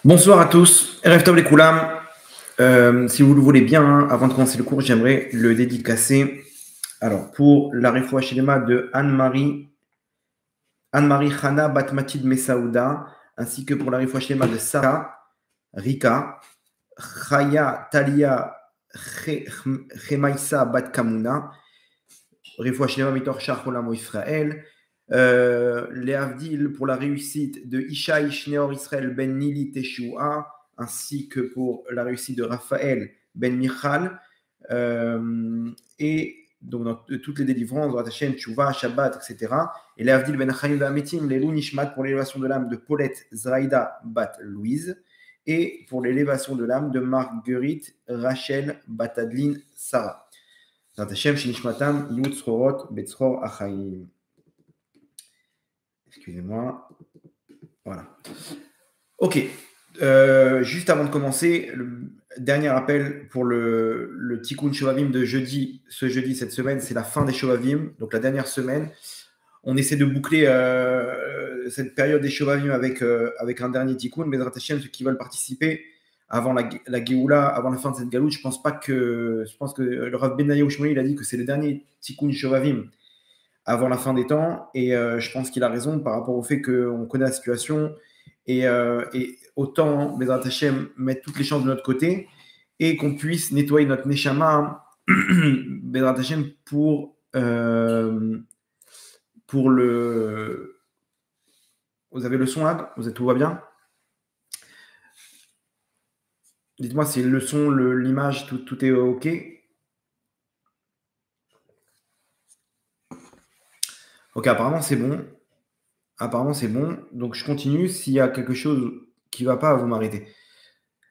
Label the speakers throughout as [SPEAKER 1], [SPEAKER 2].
[SPEAKER 1] Bonsoir à tous, Erev Tov les Koulam. Si vous le voulez bien, hein, avant de commencer le cours, j'aimerais le dédicacer. Alors, pour la Refoua Shelema de Anne-Marie Chana Batmatid Messaouda, ainsi que pour la Refoua Shelema de Sarah, Rika, Chaya Talia Chemaïsa Bat Kamuna, Refoua Shelema Mitor Shach Olam Israël, les Avdil pour la réussite de Ishaï Shneor Israël Ben Nili Teshua, ainsi que pour la réussite de Raphaël Ben Michal, et donc dans toutes les délivrances, Hashem, Tchouva, Shabbat, etc. Et les Avdil Ben Chaim Ametim, les Nishmat pour l'élévation de l'âme de Paulette Zraïda Bat Louise, et pour l'élévation de l'âme de Marguerite Rachel Batadline Sarah. Hashem, Shinishmatam, Yud Srorot, Betzror Achaim. Excusez-moi. Voilà. Ok. Juste avant de commencer, le dernier appel pour le Tikkun Shovavim de jeudi. Ce jeudi, cette semaine, c'est la fin des Shovavim. Donc la dernière semaine. On essaie de boucler cette période des Shovavim avec un dernier Tikkun. Mais Hashem, ceux qui veulent participer avant la Géoula, avant la fin de cette galoute, je pense que le Rav Benayahu Shmuel, il a dit que c'est le dernier Tikkun Shovavim avant la fin des temps, et je pense qu'il a raison par rapport au fait qu'on connaît la situation, et autant, Bezrat Hashem, mettre toutes les chances de notre côté, et qu'on puisse nettoyer notre Neshama, Bezrat Hashem, pour le... Vous avez le son là? Tout va bien? Dites-moi si le son, l'image, tout est OK. Ok, apparemment c'est bon. Donc je continue. S'il y a quelque chose qui ne va pas, vous m'arrêtez.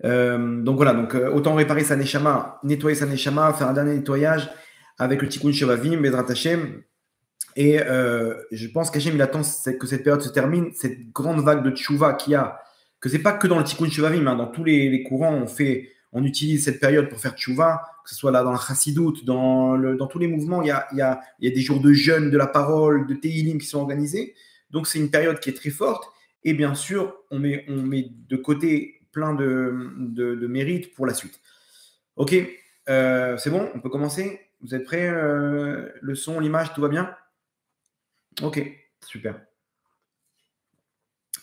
[SPEAKER 1] Donc voilà, autant réparer sa neshama, nettoyer sa neshama, faire un dernier nettoyage avec le Tikkun Shovavim, Bezrat Hashem. Et je pense qu'Hachem il attend que cette période se termine, cette grande vague de tchouva qu'il y a, que c'est pas que dans le Tikkun Shovavim, hein, dans tous les courants, on utilise cette période pour faire tchouva, que ce soit là dans la Chassidoute, dans tous les mouvements, il y a des jours de jeûne, de la parole, de Teilim qui sont organisés. Donc c'est une période qui est très forte. Et bien sûr, on met de côté plein de mérites pour la suite. Ok, c'est bon, on peut commencer. Vous êtes prêts? Le son, l'image, tout va bien? Ok, super.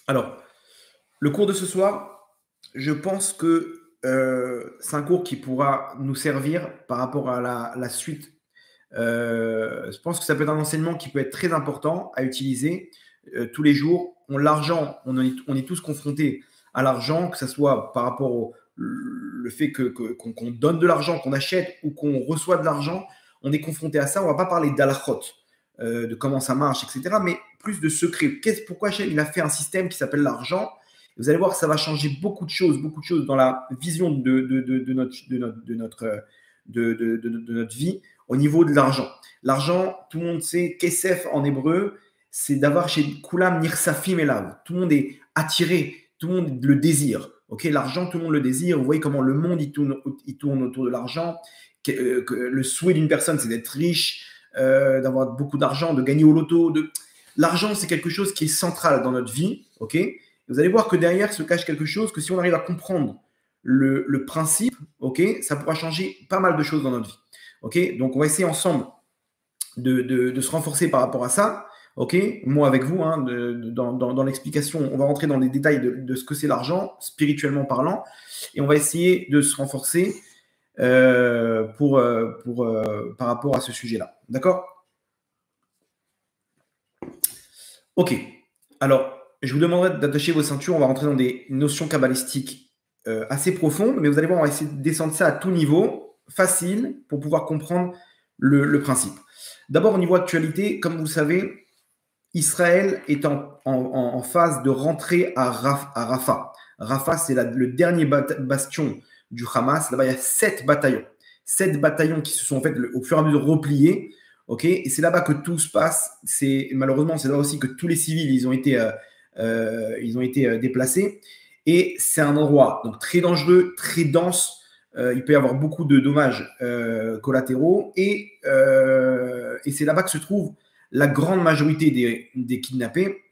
[SPEAKER 1] Alors, le cours de ce soir, je pense que c'est un cours qui pourra nous servir par rapport à la suite. Je pense que ça peut être un enseignement qui peut être très important à utiliser tous les jours. L'argent, on est tous confrontés à l'argent, que ce soit par rapport au le fait qu'on donne de l'argent, qu'on achète ou qu'on reçoit de l'argent, on est confronté à ça. On ne va pas parler d'alachot, de comment ça marche, etc., mais plus de secrets. Pourquoi Hachem il a fait un système qui s'appelle l'argent? Vous allez voir que ça va changer beaucoup de choses dans la vision de notre vie au niveau de l'argent. L'argent, tout le monde sait, kesef en hébreu, c'est d'avoir chez Kulam Nirsafim Elav. Tout le monde est attiré, tout le monde le désire. Okay, l'argent, tout le monde le désire. Vous voyez comment le monde il tourne autour de l'argent. Que le souhait d'une personne, c'est d'être riche, d'avoir beaucoup d'argent, de gagner au loto. L'argent, c'est quelque chose qui est central dans notre vie. Okay, vous allez voir que derrière se cache quelque chose que si on arrive à comprendre le principe, okay, ça pourra changer pas mal de choses dans notre vie. Okay, donc on va essayer ensemble de se renforcer par rapport à ça. Okay, moi avec vous, hein, dans l'explication, on va rentrer dans les détails de ce que c'est l'argent, spirituellement parlant, et on va essayer de se renforcer par rapport à ce sujet-là. D'accord? Ok. Alors, je vous demanderai d'attacher vos ceintures. On va rentrer dans des notions kabbalistiques assez profondes, mais vous allez voir, on va essayer de descendre ça à tout niveau, facile, pour pouvoir comprendre le principe. D'abord, au niveau actualité, comme vous le savez, Israël est en phase de rentrer à Rafah. Rafah, c'est le dernier bastion du Hamas. Là-bas, il y a 7 bataillons. 7 bataillons qui se sont en fait au fur et à mesure repliés. Okay, et c'est là-bas que tout se passe. Malheureusement, c'est là aussi que tous les civils ils ont été déplacés. Et c'est un endroit donc très dangereux, très dense. Il peut y avoir beaucoup de dommages collatéraux. Et c'est là-bas que se trouve la grande majorité des kidnappés,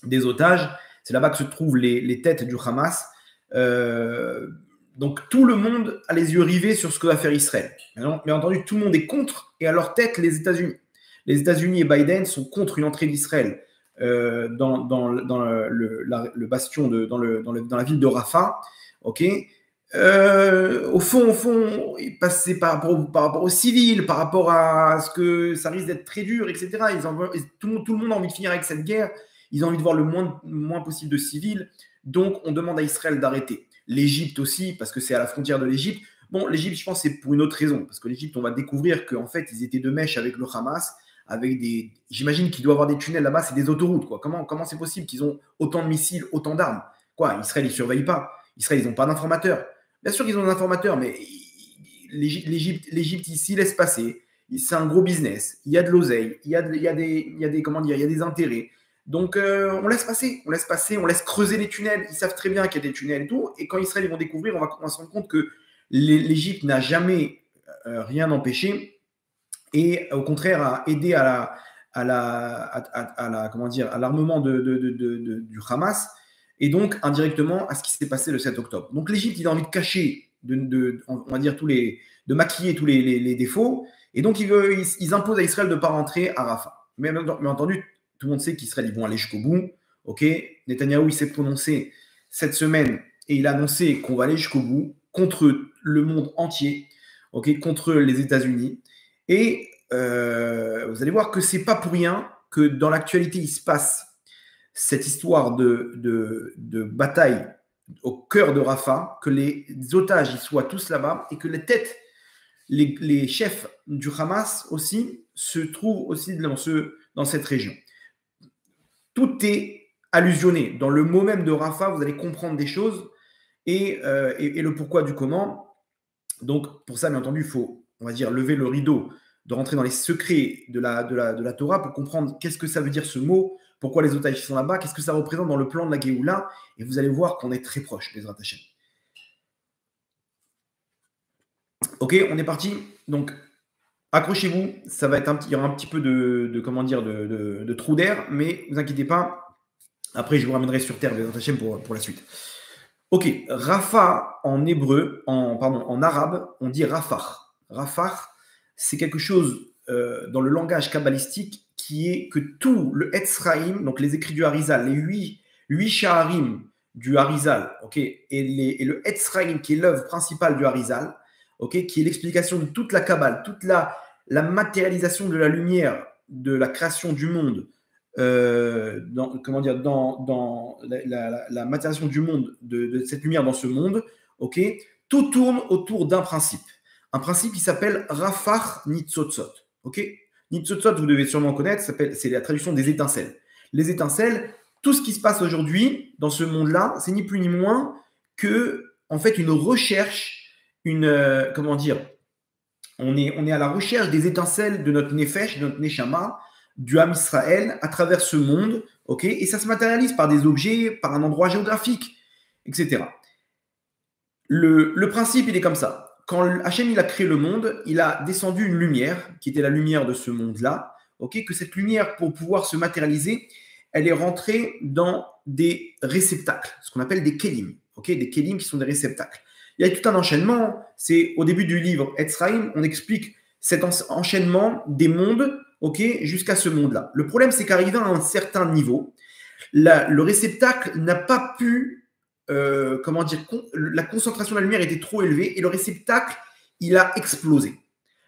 [SPEAKER 1] des otages. C'est là-bas que se trouvent les têtes du Hamas. Donc tout le monde a les yeux rivés sur ce que va faire Israël. Bien entendu, tout le monde est contre, et à leur tête, les États-Unis. Les États-Unis et Biden sont contre une entrée d'Israël dans le bastion, dans la ville de Rafah. Ok. Au fond, passer par rapport aux civils, par rapport à ce que ça risque d'être très dur, etc. Tout le monde a envie de finir avec cette guerre. Ils ont envie de voir le moins possible de civils. Donc, on demande à Israël d'arrêter. L'Égypte aussi, parce que c'est à la frontière de l'Égypte. Bon, l'Égypte, je pense, c'est pour une autre raison. Parce que l'Égypte, on va découvrir qu'en fait, ils étaient de mèche avec le Hamas. J'imagine qu'il doit y avoir des tunnels là-bas, c'est des autoroutes, quoi. Comment c'est possible qu'ils ont autant de missiles, autant d'armes? Quoi, Israël, ils ne surveillent pas. Israël, ils n'ont pas d'informateurs. Bien sûr qu'ils ont des informateurs, mais l'Égypte ici laisse passer. C'est un gros business. Il y a de l'oseille, il y a des intérêts. Donc, on laisse passer, on laisse creuser les tunnels. Ils savent très bien qu'il y a des tunnels et tout. Et quand Israël, ils vont découvrir, on va se rendre compte que l'Égypte n'a jamais rien empêché et au contraire a aidé à l'armement du Hamas et donc indirectement à ce qui s'est passé le 7 octobre. Donc l'Égypte, il a envie de cacher, on va dire de maquiller tous les défauts, et donc ils imposent à Israël de ne pas rentrer à Rafah. Mais entendu, tout le monde sait qu'Israël, ils vont aller jusqu'au bout. Ok, Netanyahou, il s'est prononcé cette semaine et il a annoncé qu'on va aller jusqu'au bout contre le monde entier, ok, contre les États-Unis. Et vous allez voir que c'est pas pour rien que dans l'actualité, il se passe cette histoire de bataille au cœur de Rafah, que les otages ils soient tous là-bas et que les têtes, les chefs du Hamas aussi se trouvent aussi dans cette région. Tout est allusionné. Dans le mot même de Rafah, vous allez comprendre des choses et le pourquoi du comment. Donc, pour ça, bien entendu, il faut, on va dire, lever le rideau, de rentrer dans les secrets de la Torah pour comprendre qu'est-ce que ça veut dire ce mot, pourquoi les otages sont là-bas, qu'est-ce que ça représente dans le plan de la Géoula, et vous allez voir qu'on est très proche des Hashem. Ok, on est parti. Donc, accrochez-vous, ça va être il y aura un petit peu de trou d'air, mais ne vous inquiétez pas. Après, je vous ramènerai sur terre des Hashem pour la suite. Ok, Rafah en hébreu, en arabe, on dit Rafah. Rafah, c'est quelque chose dans le langage kabbalistique qui est que tout le Etzraïm, donc les écrits du Harizal, les 8 Shaharim du Harizal, ok, et le Etzraïm qui est l'œuvre principale du Harizal, ok, qui est l'explication de toute la Kabbale, toute la matérialisation de la lumière, de la création du monde, dans la matérialisation du monde, de cette lumière dans ce monde, ok, tout tourne autour d'un principe. Un principe qui s'appelle Rafah Nitzotzot. Ok, Nitzotzot, vous devez sûrement connaître, c'est la traduction des étincelles. Les étincelles, tout ce qui se passe aujourd'hui dans ce monde-là, c'est ni plus ni moins que, en fait, une recherche, on est à la recherche des étincelles de notre Nefesh, de notre Neshama, du Ham Israël à travers ce monde, ok, et ça se matérialise par des objets, par un endroit géographique, etc. Le principe, il est comme ça. Quand Hachem il a créé le monde, il a descendu une lumière, qui était la lumière de ce monde-là, ok, que cette lumière, pour pouvoir se matérialiser, elle est rentrée dans des réceptacles, ce qu'on appelle des kelim, ok, des kelim qui sont des réceptacles. Il y a tout un enchaînement, c'est au début du livre Etzraïm, on explique cet enchaînement des mondes, ok, jusqu'à ce monde-là. Le problème, c'est qu'arrivé à un certain niveau, le réceptacle n'a pas pu la concentration de la lumière était trop élevée et le réceptacle, il a explosé.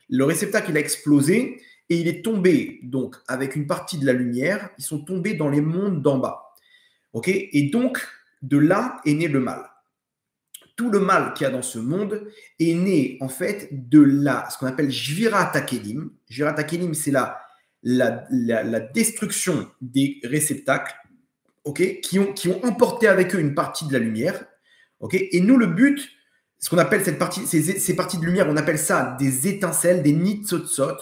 [SPEAKER 1] Le réceptacle, il a explosé et il est tombé, donc, avec une partie de la lumière, ils sont tombés dans les mondes d'en bas. Ok, et donc, de là est né le mal. Tout le mal qu'il y a dans ce monde est né, en fait, de ce qu'on appelle Jvirat HaKelim. Jvirat HaKelim, c'est la destruction des réceptacles, okay, qui ont emporté avec eux une partie de la lumière. Okay, et nous, le but, ce qu'on appelle ces parties de lumière, on appelle ça des étincelles, des nitzotzot.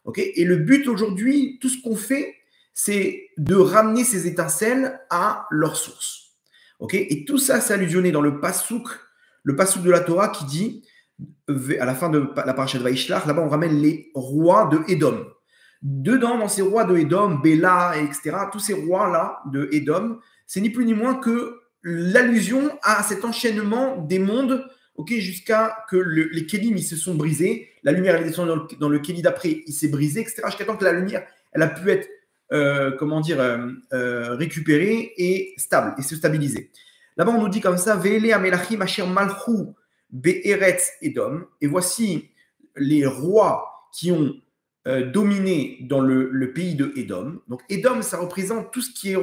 [SPEAKER 1] Okay, et le but aujourd'hui, tout ce qu'on fait, c'est de ramener ces étincelles à leur source. Okay, et tout ça, c'est allusionné dans le pasouk de la Torah qui dit, à la fin de la paracha de Vaishlach, là-bas, on ramène les rois de Édom. Dedans, dans ces rois de Édom, Béla, etc., tous ces rois-là de Édom, c'est ni plus ni moins que l'allusion à cet enchaînement des mondes, ok, jusqu'à que les kélim ils se sont brisés, la lumière elle est descendue dans le kéli d'après, il s'est brisé, etc. Jusqu'à temps que la lumière elle a pu être récupérée et stable et se stabiliser. Là-bas on nous dit comme ça, Ve'ele amelachim asher malchu be'eretz Edom, et voici les rois qui ont dominé dans le pays de Édom. Donc Édom, ça représente tout ce qui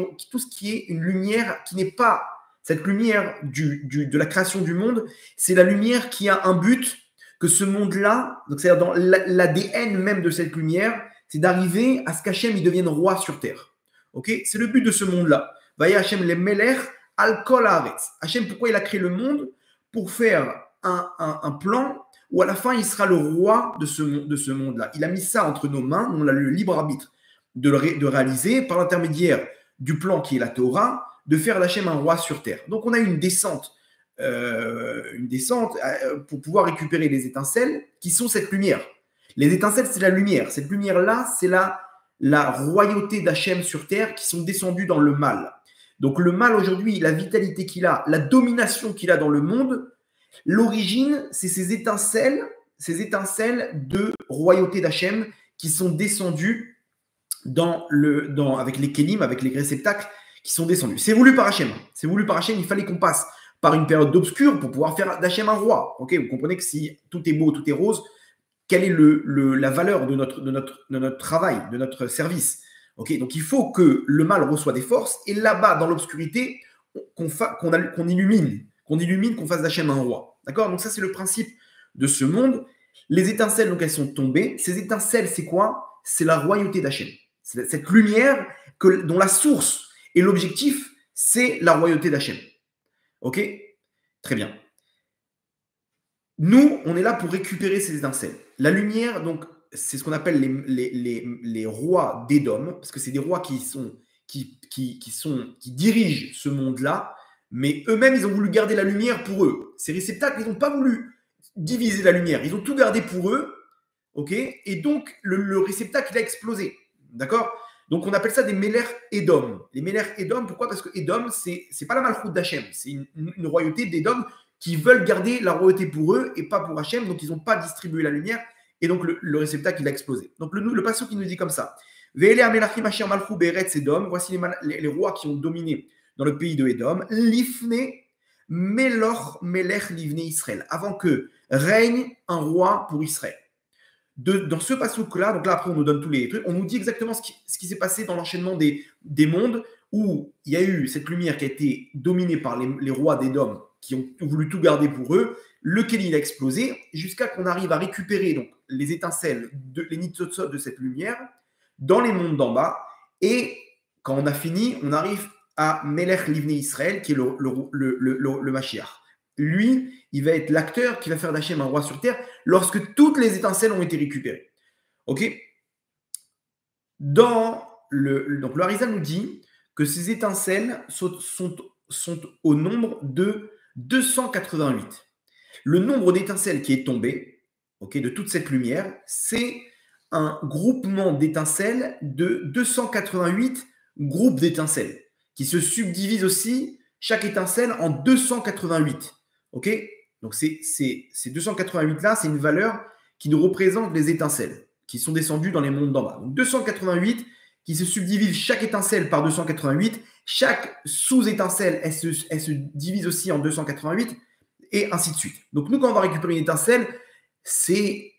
[SPEAKER 1] est une lumière qui n'est pas cette lumière de la création du monde, c'est la lumière qui a un but, que ce monde-là, donc c'est-à-dire dans l'ADN même de cette lumière, c'est d'arriver à ce qu'Hachem il devienne roi sur terre. Ok, c'est le but de ce monde-là. Vaya Hachem le Melech al kol haaretz. Hachem, pourquoi il a créé le monde? Pour faire un plan où à la fin, il sera le roi de ce monde-là. Il a mis ça entre nos mains, on a le libre arbitre de réaliser par l'intermédiaire du plan qui est la Torah, de faire d'Hachem un roi sur terre. Donc on a une descente pour pouvoir récupérer les étincelles qui sont cette lumière. Les étincelles, c'est la lumière. Cette lumière-là, c'est la royauté d'Hachem sur terre qui sont descendues dans le mal. Donc le mal aujourd'hui, la vitalité qu'il a, la domination qu'il a dans le monde, l'origine, c'est ces étincelles de royauté d'Hachem qui sont descendues avec les kélim, avec les réceptacles qui sont descendus. C'est voulu par Hachem. C'est voulu par Hachem. Il fallait qu'on passe par une période d'obscur pour pouvoir faire d'Hachem un roi. Ok, vous comprenez que si tout est beau, tout est rose, quelle est la valeur de notre travail, de notre service? Ok, donc il faut que le mal reçoive des forces et là-bas, dans l'obscurité, qu'on illumine, qu'on fasse d'Hachem un roi. D'accord? Donc ça, c'est le principe de ce monde. Les étincelles, donc elles sont tombées. Ces étincelles, c'est quoi? C'est la royauté d'Hachem. C'est cette lumière dont la source et l'objectif, c'est la royauté d'Hachem. Ok? Très bien. Nous, on est là pour récupérer ces étincelles. La lumière, donc, c'est ce qu'on appelle les rois d'Édom, parce que c'est des rois qui dirigent ce monde-là, mais eux-mêmes, ils ont voulu garder la lumière pour eux. Ces réceptacles, ils n'ont pas voulu diviser la lumière. Ils ont tout gardé pour eux, ok? Et donc, le réceptacle, il a explosé. D'accord? Donc, on appelle ça des Melech Édom. Les Melech Édom, pourquoi? Parce que Édom, c'est pas la malchoute d'Hachem. C'est une royauté d'Édom qui veulent garder la royauté pour eux et pas pour Hachem. Donc, ils n'ont pas distribué la lumière. Et donc, le réceptacle, il a explosé. Donc, le passage qui nous dit comme ça. Ve'ele amelachim asher malchu be'eretz Édom. Voici les rois qui ont dominé dans le pays de Édom. Lifne Meloch Melech Livne Israël. Avant que règne un roi pour Israël. Dans ce passage-là, donc là, après, on nous donne tous les trucs, on nous dit exactement ce qui s'est passé dans l'enchaînement des mondes, où il y a eu cette lumière qui a été dominée par les rois d'Édom, qui ont voulu tout garder pour eux, lequel il a explosé, jusqu'à qu'on arrive à récupérer donc, les étincelles, les nitzotzot de cette lumière, dans les mondes d'en bas, et quand on a fini, on arrive à Melech Livne Israël, qui est le Mashiach. Lui, il va être l'acteur qui va faire d'Hachem un roi sur terre lorsque toutes les étincelles ont été récupérées. Ok? Donc le Harizal nous dit que ces étincelles sont au nombre de 288. Le nombre d'étincelles qui est tombé, ok, de toute cette lumière, c'est un groupement d'étincelles de 288 groupes d'étincelles qui se subdivisent aussi chaque étincelle en 288. Ok? Donc, ces 288-là, c'est une valeur qui nous représente les étincelles qui sont descendues dans les mondes d'en bas. Donc, 288 qui se subdivisent chaque étincelle par 288. Chaque sous-étincelle, elle se divise aussi en 288 et ainsi de suite. Donc, nous, quand on va récupérer une étincelle, c'est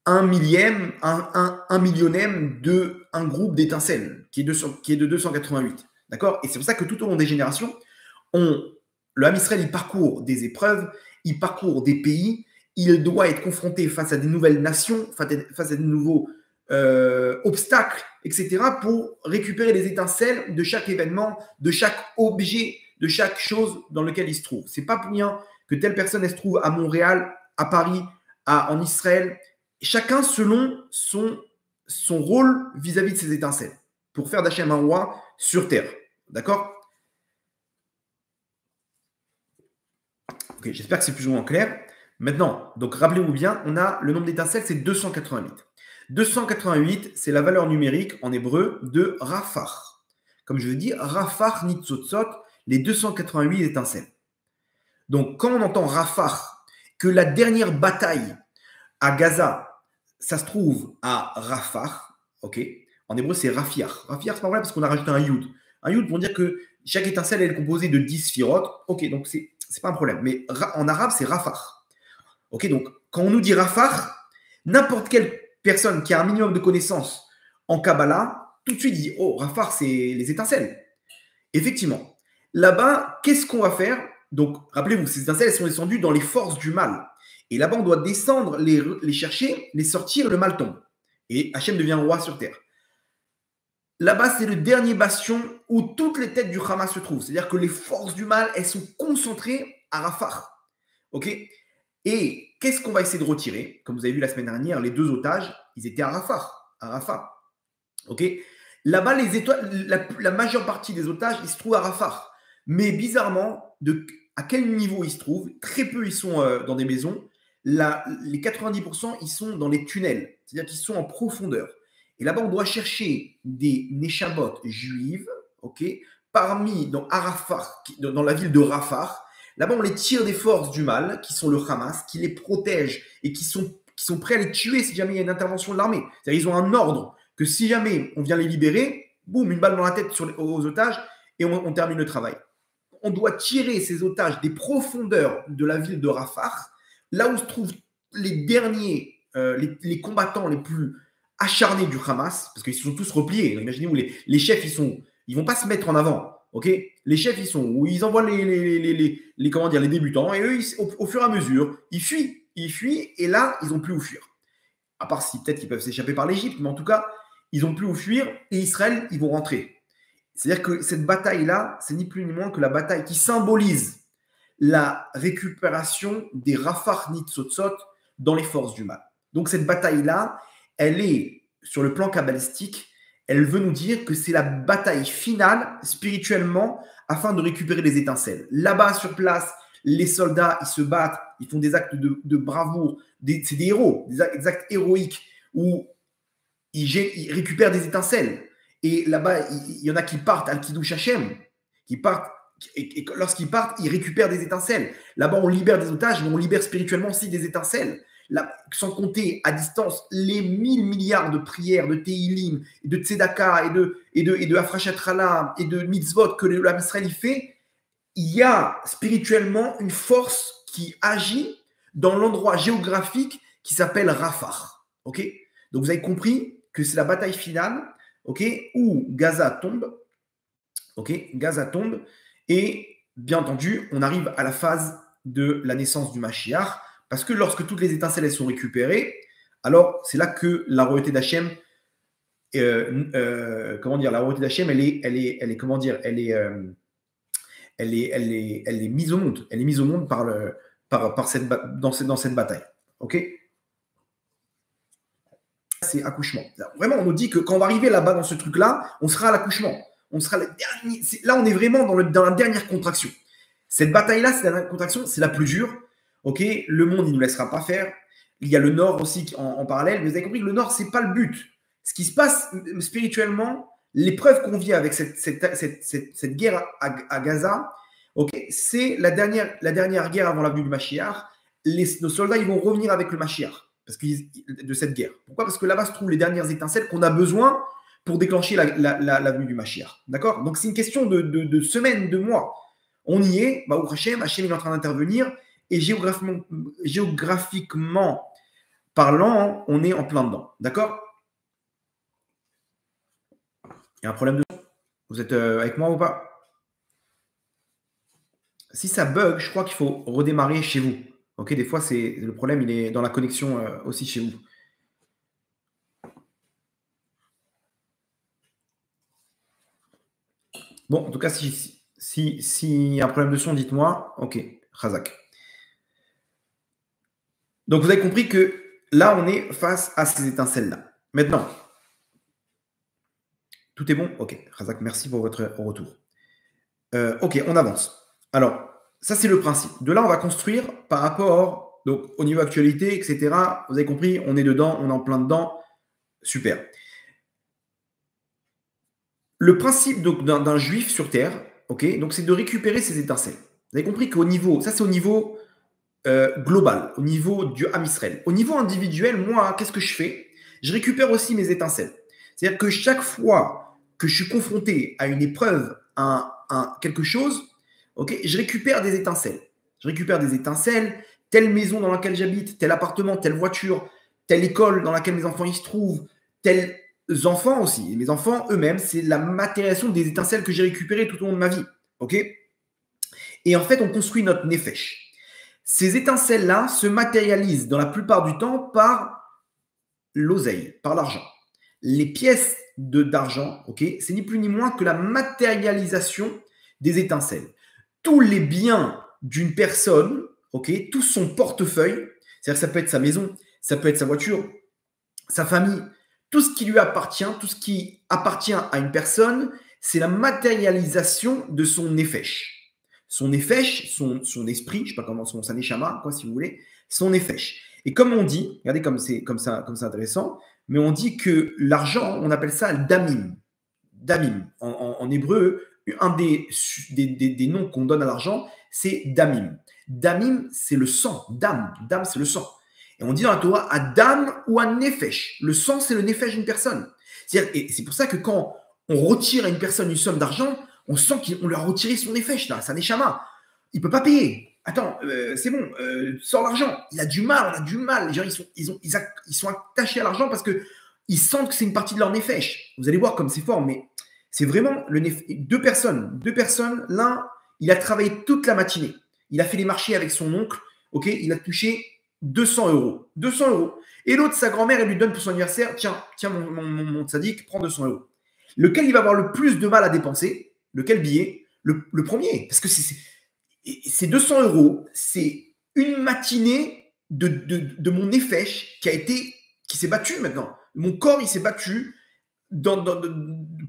[SPEAKER 1] un millième, un millionième d'un groupe d'étincelles qui est de 288. D'accord? Et c'est pour ça que tout au long des générations, le Ham Israël, il parcourt des épreuves, il parcourt des pays, il doit être confronté face à des nouvelles nations, face à de nouveaux obstacles, etc., pour récupérer les étincelles de chaque événement, de chaque objet, de chaque chose dans lequel il se trouve. C'est pas pour rien que telle personne elle se trouve à Montréal, à Paris, en Israël, chacun selon son rôle vis-à-vis de ces étincelles, pour faire d'Hachem un roi sur terre. D'accord? Ok, j'espère que c'est plus ou moins clair. Maintenant, donc rappelez-vous bien, on a le nombre d'étincelles, c'est 288. 288, c'est la valeur numérique en hébreu de Rafah. Comme je veux dire, Rafah Nitzotzot, les 288 étincelles. Donc, quand on entend Rafah, que la dernière bataille à Gaza, ça se trouve à Rafah, ok? En hébreu, c'est Rafiach. Rafiach, c'est pas vrai parce qu'on a rajouté un yud. Un yud pour dire que chaque étincelle est composée de 10 sphirotes. Ok, donc c'est pas un problème. Mais en arabe, c'est Rafah. Ok, donc quand on nous dit Rafah, n'importe quelle personne qui a un minimum de connaissances en Kabbalah, tout de suite dit oh, Rafah, c'est les étincelles. Effectivement. Là-bas, qu'est-ce qu'on va faire? Donc, rappelez-vous, ces étincelles, elles sont descendues dans les forces du mal. Et là-bas, on doit descendre, les chercher, les sortir, le mal tombe. Et Hachem devient roi sur terre. Là-bas, c'est le dernier bastion où toutes les têtes du Hamas se trouvent. C'est-à-dire que les forces du mal, elles sont concentrées à Rafah. Ok? Et qu'est-ce qu'on va essayer de retirer? Comme vous avez vu la semaine dernière, les 2 otages, ils étaient à Rafah. Ok? Là-bas, la majeure partie des otages, ils se trouvent à Rafah. Mais bizarrement, à quel niveau ils se trouvent? Très peu, ils sont dans des maisons. Les 90%, ils sont dans les tunnels. C'est-à-dire qu'ils sont en profondeur. Et là-bas, on doit chercher des Neshamot juives, ok, dans la ville de Rafah. Là-bas, on les tire des forces du mal, qui sont le Hamas, qui les protègent et qui sont prêts à les tuer si jamais il y a une intervention de l'armée. C'est-à-dire qu'ils ont un ordre que si jamais on vient les libérer, boum, une balle dans la tête aux otages et on termine le travail. On doit tirer ces otages des profondeurs de la ville de Rafah, là où se trouvent les derniers, les combattants les plus acharnés du Hamas, parce qu'ils se sont tous repliés. Imaginez-vous, les chefs, ils vont pas se mettre en avant. Ok, les chefs, ils envoient les débutants, et eux, au fur et à mesure, ils fuient, et là, ils n'ont plus où fuir. À part si peut-être qu'ils peuvent s'échapper par l'Égypte, mais en tout cas, ils n'ont plus où fuir, et Israël, ils vont rentrer. C'est-à-dire que cette bataille-là, c'est ni plus ni moins que la bataille qui symbolise la récupération des Rafah Nitzotzot dans les forces du mal. Donc cette bataille-là, elle est, sur le plan kabbalistique, elle veut nous dire que c'est la bataille finale, spirituellement, afin de récupérer les étincelles. Là-bas, sur place, les soldats, ils se battent, ils font des actes de bravoure, c'est des héros, des actes héroïques, où ils récupèrent des étincelles. Et là-bas, il y en a qui partent à Kiddush Hashem, qui partent, et lorsqu'ils partent, ils récupèrent des étincelles. Là-bas, on libère des otages, mais on libère spirituellement aussi des étincelles. Là, sans compter à distance les 1000 milliards de prières, de Teilim, de Tzedaka, et de Afrashatrala, et de mitzvot que l'Israël Israël fait, il y a spirituellement une force qui agit dans l'endroit géographique qui s'appelle Rafah. Ok? Donc vous avez compris que c'est la bataille finale, ok, où Gaza tombe, et bien entendu, on arrive à la phase de la naissance du Mashiach, parce que lorsque toutes les étincelles elles sont récupérées, alors c'est là que la royauté d'Hachem, la royauté d'Hachem, elle est mise au monde, elle est mise au monde dans cette bataille, ok? C'est accouchement. Vraiment, on nous dit que quand on va arriver là-bas dans ce truc-là, on sera à l'accouchement. On sera là, on est vraiment dans la dernière contraction. Cette bataille-là, c'est la dernière contraction, c'est la plus dure. Ok, le monde, il ne nous laissera pas faire. Il y a le Nord aussi en parallèle. Mais vous avez compris que le Nord, c'est pas le but. Ce qui se passe spirituellement, l'épreuve qu'on vit avec cette guerre à Gaza, ok, c'est la dernière guerre avant la venue du Mashiach. Nos soldats, ils vont revenir avec le Mashiach de cette guerre. Pourquoi? Parce que là-bas se trouvent les dernières étincelles qu'on a besoin pour déclencher la venue du Mashiach. D'accord? Donc, c'est une question de semaines, de mois. On y est, Baruch Hashem, Hashem est en train d'intervenir, et géographiquement parlant, on est en plein dedans. D'accord? Il y a un problème de son? Vous êtes avec moi ou pas? Si ça bug, je crois qu'il faut redémarrer chez vous. Ok, des fois, le problème, il est dans la connexion aussi chez vous. Bon, en tout cas, s'il y a un problème de son, dites-moi. Ok, Razak. Donc, vous avez compris que là, on est face à ces étincelles-là. Maintenant, tout est bon? Ok, Razak, merci pour votre retour. Ok, on avance. Alors, ça, c'est le principe. De là, on va construire par rapport, donc, au niveau actualité, etc. Vous avez compris, on est dedans, on est en plein dedans. Super. Le principe d'un juif sur terre, ok? Donc, c'est de récupérer ces étincelles. Vous avez compris qu'au niveau, ça c'est au niveau global, au niveau du Ham Israël. Au niveau individuel, moi, qu'est-ce que je fais? Je récupère aussi mes étincelles. C'est-à-dire que chaque fois que je suis confronté à une épreuve, à quelque chose, ok, je récupère des étincelles. Je récupère des étincelles, telle maison dans laquelle j'habite, tel appartement, telle voiture, telle école dans laquelle mes enfants ils se trouvent, tels enfants aussi. Et mes enfants eux-mêmes, c'est la matérialisation des étincelles que j'ai récupérées tout au long de ma vie. Ok? Et en fait, on construit notre nefesh. Ces étincelles-là se matérialisent dans la plupart du temps par l'oseille, par l'argent. Les pièces d'argent, ok, c'est ni plus ni moins que la matérialisation des étincelles. Tous les biens d'une personne, ok, tout son portefeuille, c'est-à-dire que ça peut être sa maison, ça peut être sa voiture, sa famille, tout ce qui lui appartient, tout ce qui appartient à une personne, c'est la matérialisation de son nefesh. Son nefesh, son esprit, je ne sais pas comment, son neshama, quoi, si vous voulez, son nefesh. Et comme on dit, regardez comme c'est intéressant, mais on dit que l'argent, on appelle ça damim. Damim. En hébreu, un des noms qu'on donne à l'argent, c'est damim. Damim, c'est le sang. Dam, c'est le sang. Et on dit dans la Torah, Adam ou un nefesh. Le sang, c'est le nefesh d'une personne. Et c'est pour ça que quand on retire à une personne une somme d'argent, on sent qu'on lui a retiré son nefesh, là, sa neshama. Il ne peut pas payer. Attends, c'est bon, sors l'argent. Il a du mal, on a du mal. Les gens, ils sont attachés à l'argent parce qu'ils sentent que c'est une partie de leur nefesh. Vous allez voir comme c'est fort, mais c'est vraiment deux personnes. L'un, il a travaillé toute la matinée. Il a fait les marchés avec son oncle. Ok, il a touché 200 euros. 200 euros. Et l'autre, sa grand-mère, elle lui donne pour son anniversaire, tiens mon tzaddik, prends 200 euros. Lequel il va avoir le plus de mal à dépenser? Lequel billet? Le premier. Parce que c'est 200 euros, c'est une matinée de mon nefesh qui s'est battu maintenant. Mon corps, il s'est battu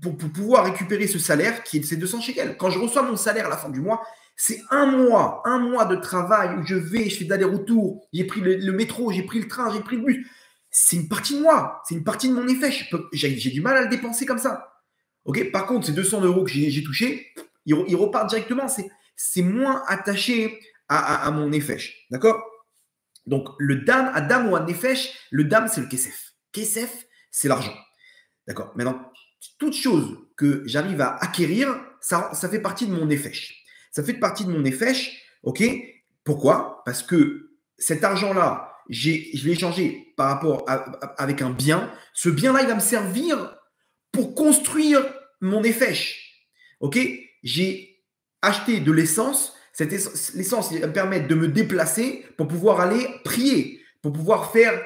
[SPEAKER 1] pour pouvoir récupérer ce salaire qui est de ces 200 shekels. Quand je reçois mon salaire à la fin du mois, c'est un mois de travail où je fais d'aller-retour, j'ai pris le métro, j'ai pris le train, j'ai pris le bus. C'est une partie de moi, c'est une partie de mon nefesh. J'ai du mal à le dépenser comme ça. Okay, par contre, ces 200 euros que j'ai touchés, ils repartent directement. C'est moins attaché à mon nefesh. D'accord? Donc, le dam, Adam ou un nefesh, le dam, c'est le kesef. Kesef, c'est l'argent. D'accord? Maintenant, toute chose que j'arrive à acquérir, ça fait partie de mon nefesh. Ça fait partie de mon nefesh. OK? Pourquoi? Parce que cet argent-là, je l'ai échangé par rapport avec un bien. Ce bien-là, il va me servir pour construire mon nefesh. OK? J'ai acheté de l'essence. L'essence, il va me permettre de me déplacer pour pouvoir aller prier, pour pouvoir faire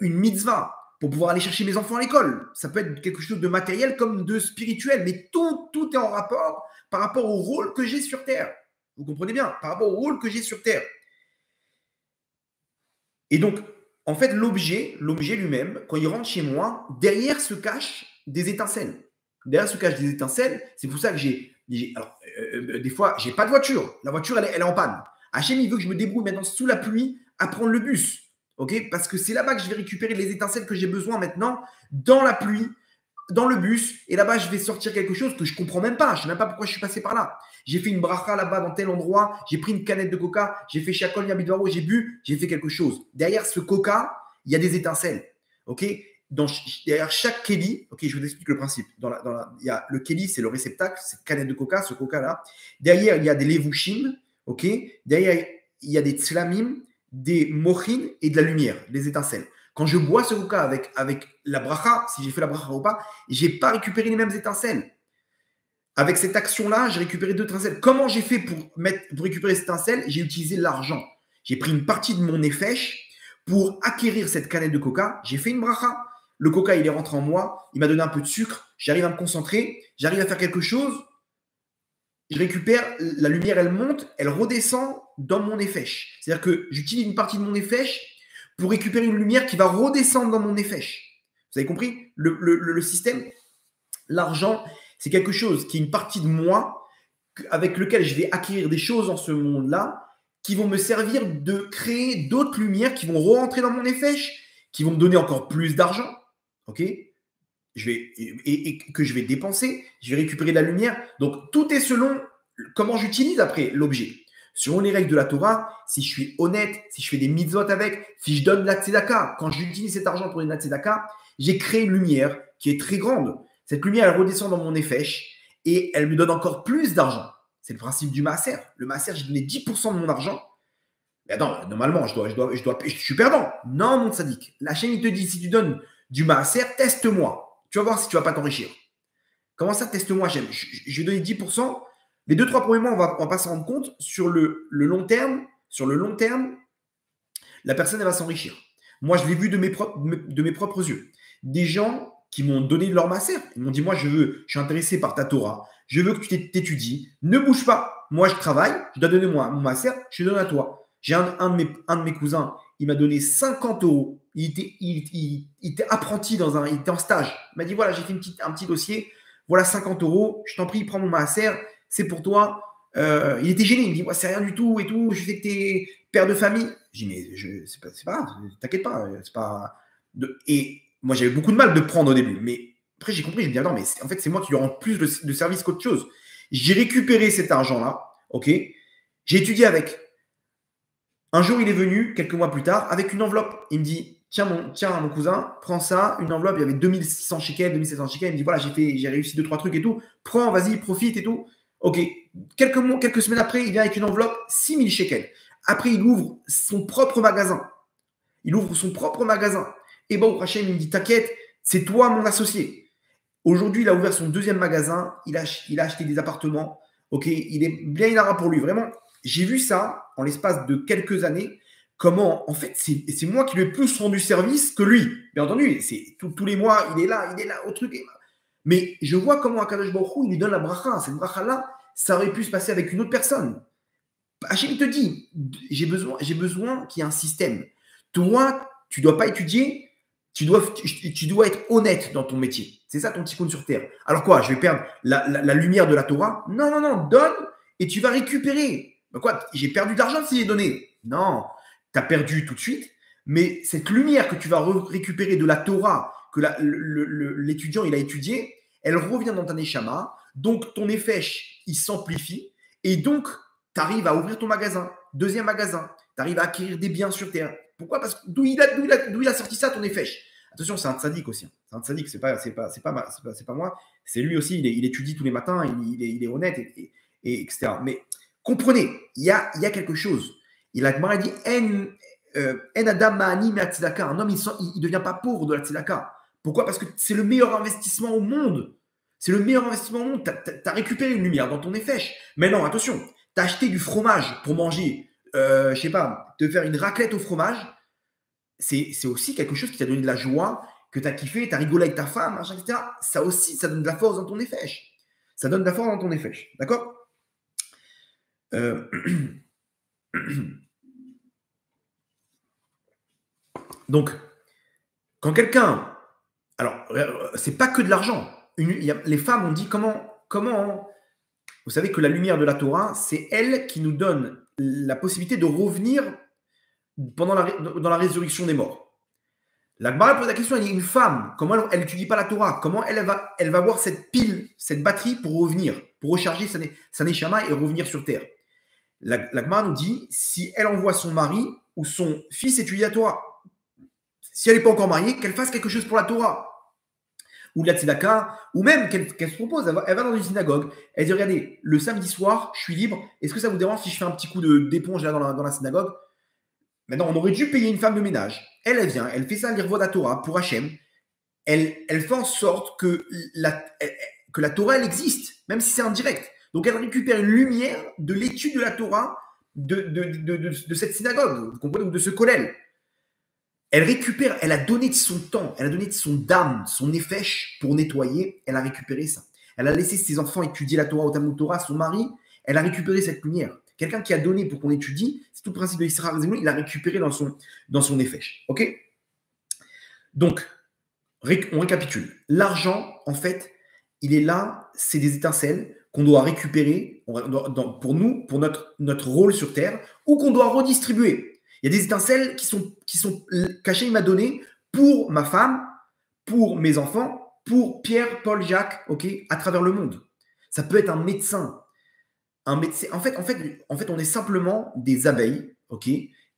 [SPEAKER 1] une mitzvah, pour pouvoir aller chercher mes enfants à l'école. Ça peut être quelque chose de matériel comme de spirituel, mais tout est en rapport par rapport au rôle que j'ai sur Terre. Vous comprenez bien? Par rapport au rôle que j'ai sur Terre. Et donc, en fait, l'objet lui-même, quand il rentre chez moi, derrière se cachent des étincelles. Derrière se cachent des étincelles. C'est pour ça que des fois, j'ai pas de voiture. La voiture, elle est en panne. Hachem, il veut que je me débrouille maintenant sous la pluie à prendre le bus. Okay, parce que c'est là-bas que je vais récupérer les étincelles que j'ai besoin maintenant, dans la pluie, dans le bus. Et là-bas, je vais sortir quelque chose que je ne comprends même pas. Je ne sais même pas pourquoi je suis passé par là. J'ai fait une bracha là-bas dans tel endroit. J'ai pris une canette de coca. J'ai fait Shakol Yabidvaro. J'ai bu. J'ai fait quelque chose. Derrière ce coca, il y a des étincelles. Okay, derrière chaque Kelly, okay, je vous explique le principe. Il y a le Kelly, c'est le réceptacle, cette canette de coca, ce coca-là. Derrière, il y a des levushim. Okay, derrière, il y a des tzlamim, des mochines et de la lumière, des étincelles. Quand je bois ce coca avec la bracha, si j'ai fait la bracha ou pas, je n'ai pas récupéré les mêmes étincelles. Avec cette action-là, j'ai récupéré 2 étincelles. Comment j'ai fait pour récupérer ces étincelles? J'ai utilisé l'argent. J'ai pris une partie de mon nefesh pour acquérir cette canette de coca. J'ai fait une bracha. Le coca, il est rentré en moi. Il m'a donné un peu de sucre. J'arrive à me concentrer. J'arrive à faire quelque chose. Je récupère, la lumière, elle monte, elle redescend dans mon nefesh. C'est-à-dire que j'utilise une partie de mon nefesh pour récupérer une lumière qui va redescendre dans mon nefesh. Vous avez compris le système? L'argent, c'est quelque chose qui est une partie de moi avec lequel je vais acquérir des choses dans ce monde-là qui vont me servir de créer d'autres lumières qui vont rentrer dans mon nefesh, qui vont me donner encore plus d'argent. OK? et que je vais dépenser, je vais récupérer de la lumière. Donc, tout est selon comment j'utilise après l'objet. Selon les règles de la Torah, si je suis honnête, si je fais des mitzvot avec, si je donne de la tzedaka, quand j'utilise cet argent pour donner de la tzedaka, j'ai créé une lumière qui est très grande. Cette lumière, elle redescend dans mon nefesh et elle me donne encore plus d'argent. C'est le principe du maaser. Le maaser, j'ai donné 10% de mon argent. Mais attends, normalement, je suis perdant. Non, mon sadique. La chaîne, il te dit, si tu donnes du maaser, teste-moi. Tu vas voir si tu ne vas pas t'enrichir. Comment ça, teste-moi, je vais donner 10%. Les 2-3 premiers mois, on va pas s'en rendre compte. Sur le long terme, la personne, elle va s'enrichir. Moi, je l'ai vu de mes propres yeux. Des gens qui m'ont donné leur maaser. Ils m'ont dit, moi, je suis intéressé par ta Torah. Je veux que tu t'étudies. Ne bouge pas. Moi, je travaille. Je dois donner mon maaser. Je te donne à toi. J'ai un de mes cousins. Il m'a donné 50 euros. Il était apprenti il était en stage. Il m'a dit, voilà, j'ai fait un petit dossier. Voilà 50 euros. Je t'en prie, prends mon maaser. C'est pour toi. Il était gêné. Il me dit, c'est rien du tout et tout. Je sais que tu es père de famille. Je dis, mais c'est pas grave. T'inquiète pas. C'est pas. Et moi, j'avais beaucoup de mal de prendre au début. Mais après, j'ai compris. Je me dis, non, mais en fait, c'est moi qui lui rends plus de service qu'autre chose. J'ai récupéré cet argent-là. OK. J'ai étudié avec. Un jour, il est venu, quelques mois plus tard, avec une enveloppe. Il me dit, tiens, mon cousin, prends ça, une enveloppe, il y avait 2600 shekels, 2700 shekels. Il me dit, voilà, j'ai réussi 2-3 trucs et tout. Prends, vas-y, profite et tout. OK. Quelques semaines après, il vient avec une enveloppe, 6000 shekels. Après, il ouvre son propre magasin. Et bon, Rachel, il me dit, t'inquiète, c'est toi mon associé. Aujourd'hui, il a ouvert son deuxième magasin. Il a acheté des appartements. OK. Il est bien inara pour lui. Vraiment, j'ai vu ça en l'espace de quelques années. Comment, en fait, c'est moi qui lui ai plus rendu service que lui. Bien entendu, c'est tous les mois, il est là au truc. Mais je vois comment Akadosh Baruch Hu, il lui donne la bracha. Cette bracha-là, ça aurait pu se passer avec une autre personne. Hachem te dit, j'ai besoin qu'il y ait un système. Toi, tu ne dois pas étudier, tu dois être honnête dans ton métier. C'est ça ton tikkun sur terre. Alors quoi, je vais perdre la lumière de la Torah? Non, donne et tu vas récupérer. Ben quoi, j'ai perdu de l'argent si j'ai donné? Non, tu as perdu tout de suite, mais cette lumière que tu vas récupérer de la Torah, que l'étudiant il a étudié, elle revient dans ta neshama, donc ton nefesh, il s'amplifie, et donc tu arrives à ouvrir ton magasin, deuxième magasin, tu arrives à acquérir des biens sur terre. Pourquoi? Parce que d'où il a sorti ça, ton nefesh? Attention, c'est un tzaddik aussi. C'est un tzaddik, c'est pas moi. C'est lui aussi, il étudie tous les matins, il est honnête, et etc. Mais comprenez, il y a quelque chose. Il a dit En adam ma'ani me'at tzedaka. Un homme, il ne devient pas pauvre de la tzedaka. Pourquoi? Parce que c'est le meilleur investissement au monde. C'est le meilleur investissement au monde. Tu as récupéré une lumière dans ton nefesh. Mais non, attention, tu as acheté du fromage pour manger, je sais pas, te faire une raclette au fromage. C'est aussi quelque chose qui t'a donné de la joie, que tu as kiffé, tu as rigolé avec ta femme, etc. Ça aussi, ça donne de la force dans ton nefesh. Ça donne de la force dans ton nefesh. D'accord? Donc, quand quelqu'un... Alors, c'est pas que de l'argent. Les femmes ont dit comment... Vous savez que la lumière de la Torah, c'est elle qui nous donne la possibilité de revenir dans la résurrection des morts. La Gemara pose la question, elle dit, une femme, comment elle n'étudie pas la Torah? Comment elle va avoir cette pile, cette batterie pour revenir, pour recharger sa neshama et revenir sur terre? La Gemara nous dit, si elle envoie son mari ou son fils étudier la Torah, si elle n'est pas encore mariée, qu'elle fasse quelque chose pour la Torah, ou de la tzedaka, ou même qu'elle se propose, elle va dans une synagogue, elle dit, regardez, le samedi soir, je suis libre, est-ce que ça vous dérange si je fais un petit coup d'éponge là dans la synagogue? Maintenant, on aurait dû payer une femme de ménage. Elle vient, elle fait ça, l'irvod à Torah pour Hachem. Elle fait en sorte que la Torah, elle existe, même si c'est indirect. Donc, elle récupère une lumière de l'étude de la Torah de cette synagogue, vous comprenez, ou de ce kollel. Elle récupère, elle a donné de son temps, elle a donné de son dame, son nefesh pour nettoyer. Elle a récupéré ça. Elle a laissé ses enfants étudier la Torah au Talmud Torah, son mari. Elle a récupéré cette lumière. Quelqu'un qui a donné pour qu'on étudie, c'est tout le principe de Israël, il a récupéré dans son nefesh. OK? Donc, on récapitule. L'argent, en fait, il est là, c'est des étincelles qu'on doit récupérer pour nous, pour notre rôle sur Terre, ou qu'on doit redistribuer. Il y a des étincelles qui sont cachées, il m'a donné pour ma femme, pour mes enfants, pour Pierre, Paul, Jacques, ok, à travers le monde. Ça peut être un médecin. Un médecin. En fait, on est simplement des abeilles, ok,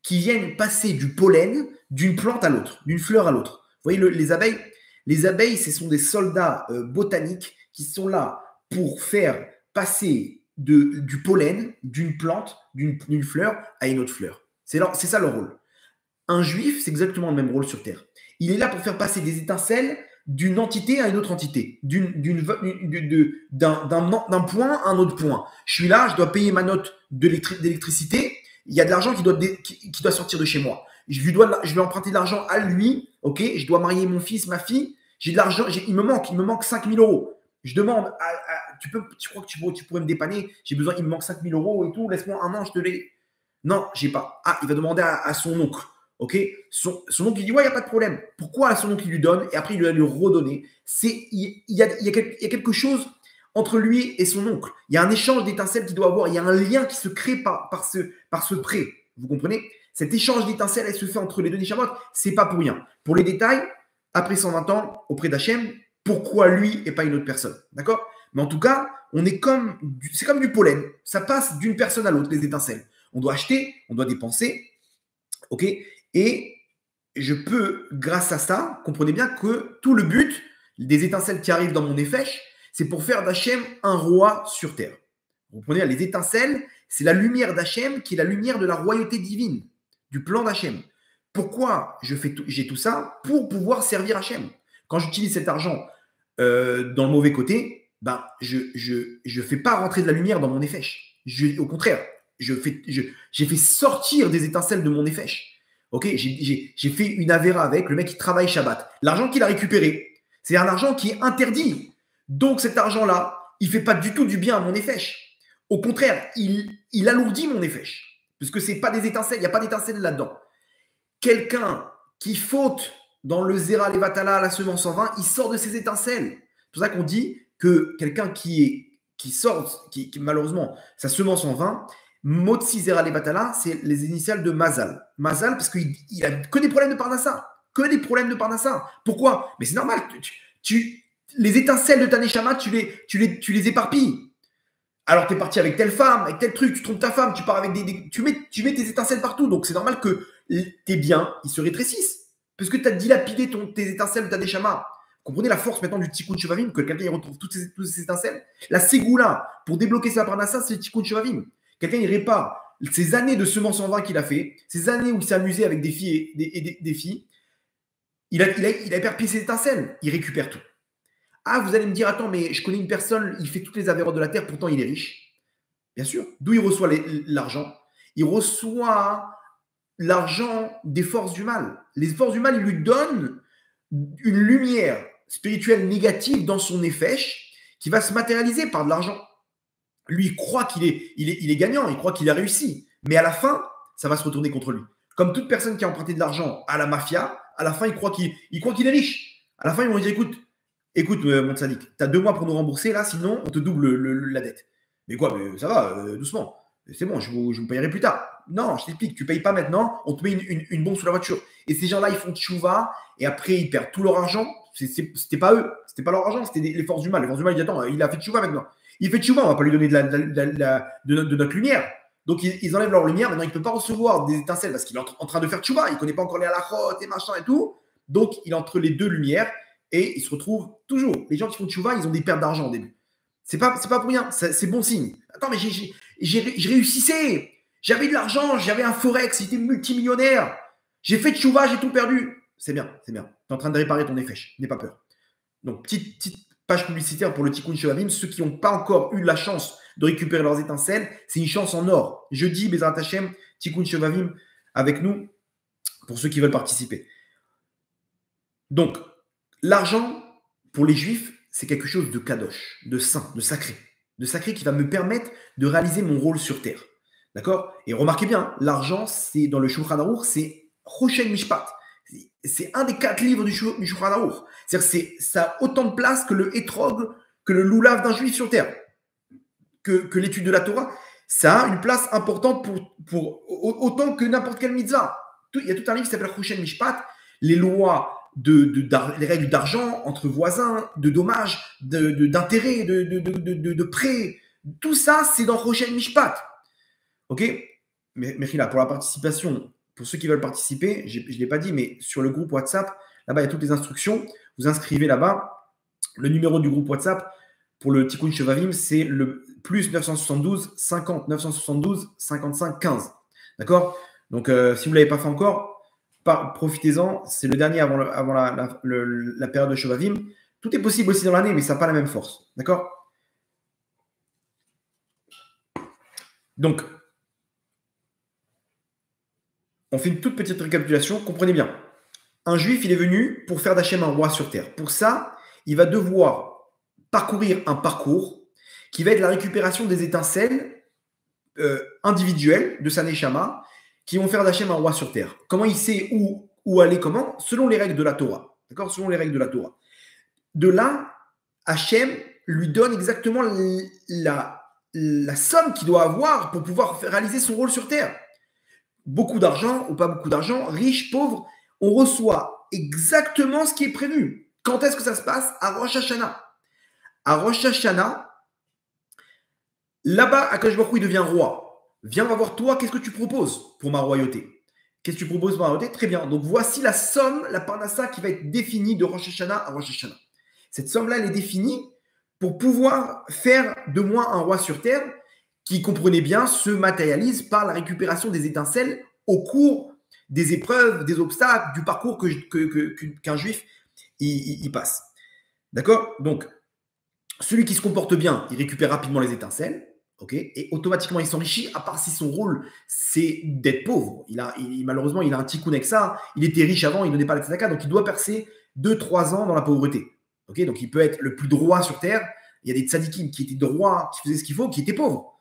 [SPEAKER 1] qui viennent passer du pollen d'une plante à l'autre, d'une fleur à l'autre. Vous voyez, les abeilles, ce sont des soldats botaniques qui sont là pour faire passer du pollen d'une plante, d'une fleur à une autre fleur. C'est ça leur rôle. Un juif, c'est exactement le même rôle sur Terre. Il est là pour faire passer des étincelles d'une entité à une autre entité, d'un point à un autre point. Je suis là, je dois payer ma note d'électricité, il y a de l'argent qui doit sortir de chez moi. Je vais emprunter de l'argent à lui, ok, je dois marier mon fils, ma fille, j'ai de l'argent, il me manque 5 000 euros. Je demande, tu crois que tu pourrais me dépanner, il me manque 5 000 euros et tout, laisse-moi un an, je te les... Non, j'ai pas. Ah, il va demander à son oncle. Ok, son oncle il dit ouais, il n'y a pas de problème. Pourquoi son oncle il lui donne et après il va lui redonner? Il y a quelque chose entre lui et son oncle. Il y a un échange d'étincelles qu'il doit avoir. Il y a un lien qui se crée par ce prêt. Vous comprenez? Cet échange d'étincelles, elle se fait entre les deux Neshamot. C'est pas pour rien. Pour les détails, après 120 ans auprès d'Hachem, pourquoi lui et pas une autre personne? D'accord? Mais en tout cas, c'est comme du pollen. Ça passe d'une personne à l'autre, les étincelles. On doit acheter, on doit dépenser. Ok? Et je peux, grâce à ça, comprenez bien que tout le but des étincelles qui arrivent dans mon Nefesh, c'est pour faire d'Hachem un roi sur terre. Vous comprenez, les étincelles, c'est la lumière d'Hachem qui est la lumière de la royauté divine, du plan d'Hachem. Pourquoi j'ai tout ça? Pour pouvoir servir Hachem. Quand j'utilise cet argent dans le mauvais côté, ben, je fais pas rentrer de la lumière dans mon Nefesh. Au contraire, j'ai fait sortir des étincelles de mon Nefesh. Ok, j'ai fait une avéra avec le mec qui travaille Shabbat. L'argent qu'il a récupéré, c'est un argent qui est interdit. Donc cet argent-là, il ne fait pas du tout du bien à mon Nefesh. Au contraire, il alourdit mon Nefesh. Parce que ce n'est pas des étincelles, il n'y a pas d'étincelles là-dedans. Quelqu'un qui faute dans le Zera Levatala, la semence en vin, il sort de ses étincelles. C'est pour ça qu'on dit que quelqu'un qui sort, qui malheureusement, sa semence en vin, Motsi Zera Levatala, c'est les initiales de Mazal. Mazal, parce qu'il a que des problèmes de Parnassa. Que des problèmes de Parnassa. Pourquoi? Mais c'est normal. Les étincelles de ta Neshama, tu les éparpilles. Alors, tu es parti avec telle femme, avec tel truc, tu trompes ta femme, tu pars avec tu mets tes étincelles partout. Donc, c'est normal que tes biens, ils se rétrécissent. Parce que tu as dilapidé tes étincelles de ta Neshama. Vous comprenez la force maintenant du Tikkun Shuvavim, que quelqu'un il retrouve toutes ces étincelles? La Ségoula, pour débloquer sa Parnassa, c'est le Tikkun Shuvavim. Quelqu'un, il répare ces années de semences en vin qu'il a fait, ces années où il s'est amusé avec des filles et des filles, il a éparpillé ses étincelles, il récupère tout. Ah, vous allez me dire, attends, mais je connais une personne, il fait toutes les avérotes de la terre, pourtant il est riche. Bien sûr. D'où il reçoit l'argent? Il reçoit l'argent des forces du mal. Les forces du mal, ils lui donnent une lumière spirituelle négative dans son Nefesh qui va se matérialiser par de l'argent. Lui, il croit qu'il est gagnant, il croit qu'il a réussi. Mais à la fin, ça va se retourner contre lui. Comme toute personne qui a emprunté de l'argent à la mafia, à la fin, il croit qu'il est riche. À la fin, ils vont lui dire, écoute mon tzaddik, tu as 2 mois pour nous rembourser, là, sinon, on te double la dette. Mais quoi, mais ça va, doucement. C'est bon, je vous payerai plus tard. Non, je t'explique, tu ne payes pas maintenant, on te met une bombe sous la voiture. Et ces gens-là, ils font tchouva, et après, ils perdent tout leur argent. C'était pas eux, c'était pas leur argent, c'était les forces du mal. Les forces du mal, ils disent, attends, il a fait tchouva maintenant. Il fait tchouva, on ne va pas lui donner de notre lumière. Donc, ils enlèvent leur lumière. Maintenant, il ne peut pas recevoir des étincelles parce qu'il est en train de faire tchouva. Il ne connaît pas encore les halachot et machin et tout. Donc, il est entre les deux lumières et il se retrouve toujours. Les gens qui font tchouva, ils ont des pertes d'argent au début. C'est pas pour rien. C'est bon signe. Attends, mais je réussissais. J'avais de l'argent. J'avais un forex. J'étais multimillionnaire. J'ai fait tchouva. J'ai tout perdu. C'est bien. Tu es en train de réparer ton Nefesh. N'aie pas peur. Donc, petite page publicitaire pour le Tikkun Shuvavim. Ceux qui n'ont pas encore eu la chance de récupérer leurs étincelles, c'est une chance en or. Jeudi, Bezrat Hashem, Tikkun Shuvavim avec nous pour ceux qui veulent participer. Donc, l'argent, pour les Juifs, c'est quelque chose de kadosh, de saint, de sacré qui va me permettre de réaliser mon rôle sur terre. D'accord? Et remarquez bien, l'argent, c'est dans le Shulchan Aruch, c'est Choshen Mishpat. C'est un des 4 livres du Shulchan Aruch. C'est-à-dire ça a autant de place que le Etrog, que le Lulav d'un Juif sur terre, que l'étude de la Torah. Ça a une place importante pour autant que n'importe quelle mitzvah. Il y a tout un livre qui s'appelle Choshen Mishpat, les lois les règles d'argent entre voisins, de dommages, d'intérêts, de prêts. Tout ça, c'est dans Rochel Mishpat. OK? Mais là, pour la participation, pour ceux qui veulent participer, je ne l'ai pas dit, mais sur le groupe WhatsApp, là-bas, il y a toutes les instructions. Vous inscrivez là-bas. Le numéro du groupe WhatsApp pour le Tikkun Shevavim, c'est le plus 972 50 972 55 15. D'accord? Donc, si vous ne l'avez pas fait encore, profitez-en. C'est le dernier avant la période de Shevavim. Tout est possible aussi dans l'année, mais ça n'a pas la même force. D'accord? Donc, on fait une toute petite récapitulation. Comprenez bien. Un juif, il est venu pour faire d'Hachem un roi sur terre. Pour ça, il va devoir parcourir un parcours qui va être la récupération des étincelles individuelles de sa Neshama qui vont faire d'Hachem un roi sur terre. Comment il sait où aller, comment? Selon les règles de la Torah. D'accord? Selon les règles de la Torah. De là, Hachem lui donne exactement la somme qu'il doit avoir pour pouvoir réaliser son rôle sur terre. Beaucoup d'argent ou pas beaucoup d'argent, riche, pauvre, on reçoit exactement ce qui est prévu. Quand est-ce que ça se passe? À Rosh Hashanah. À Rosh Hashanah, là-bas, Akadosh Baruch Hu, il devient roi. Viens, on va voir toi, qu'est-ce que tu proposes pour ma royauté? Qu'est-ce que tu proposes pour ma royauté? Très bien. Donc, voici la somme, la parnassa qui va être définie de Rosh Hashanah à Rosh Hashanah. Cette somme-là, elle est définie pour pouvoir faire de moi un roi sur terre qui, comprenez bien, se matérialise par la récupération des étincelles au cours des épreuves, des obstacles, du parcours qu'un juif il passe. D'accord? Donc, celui qui se comporte bien, il récupère rapidement les étincelles, ok, et automatiquement il s'enrichit, à part si son rôle c'est d'être pauvre. Malheureusement, il a un tikkun avec ça. Il était riche avant, il ne donnait pas la tzedaka, donc il doit percer 2-3 ans dans la pauvreté. Ok, donc il peut être le plus droit sur terre. Il y a des tzadikim qui étaient droits, qui faisaient ce qu'il faut, qui étaient pauvres.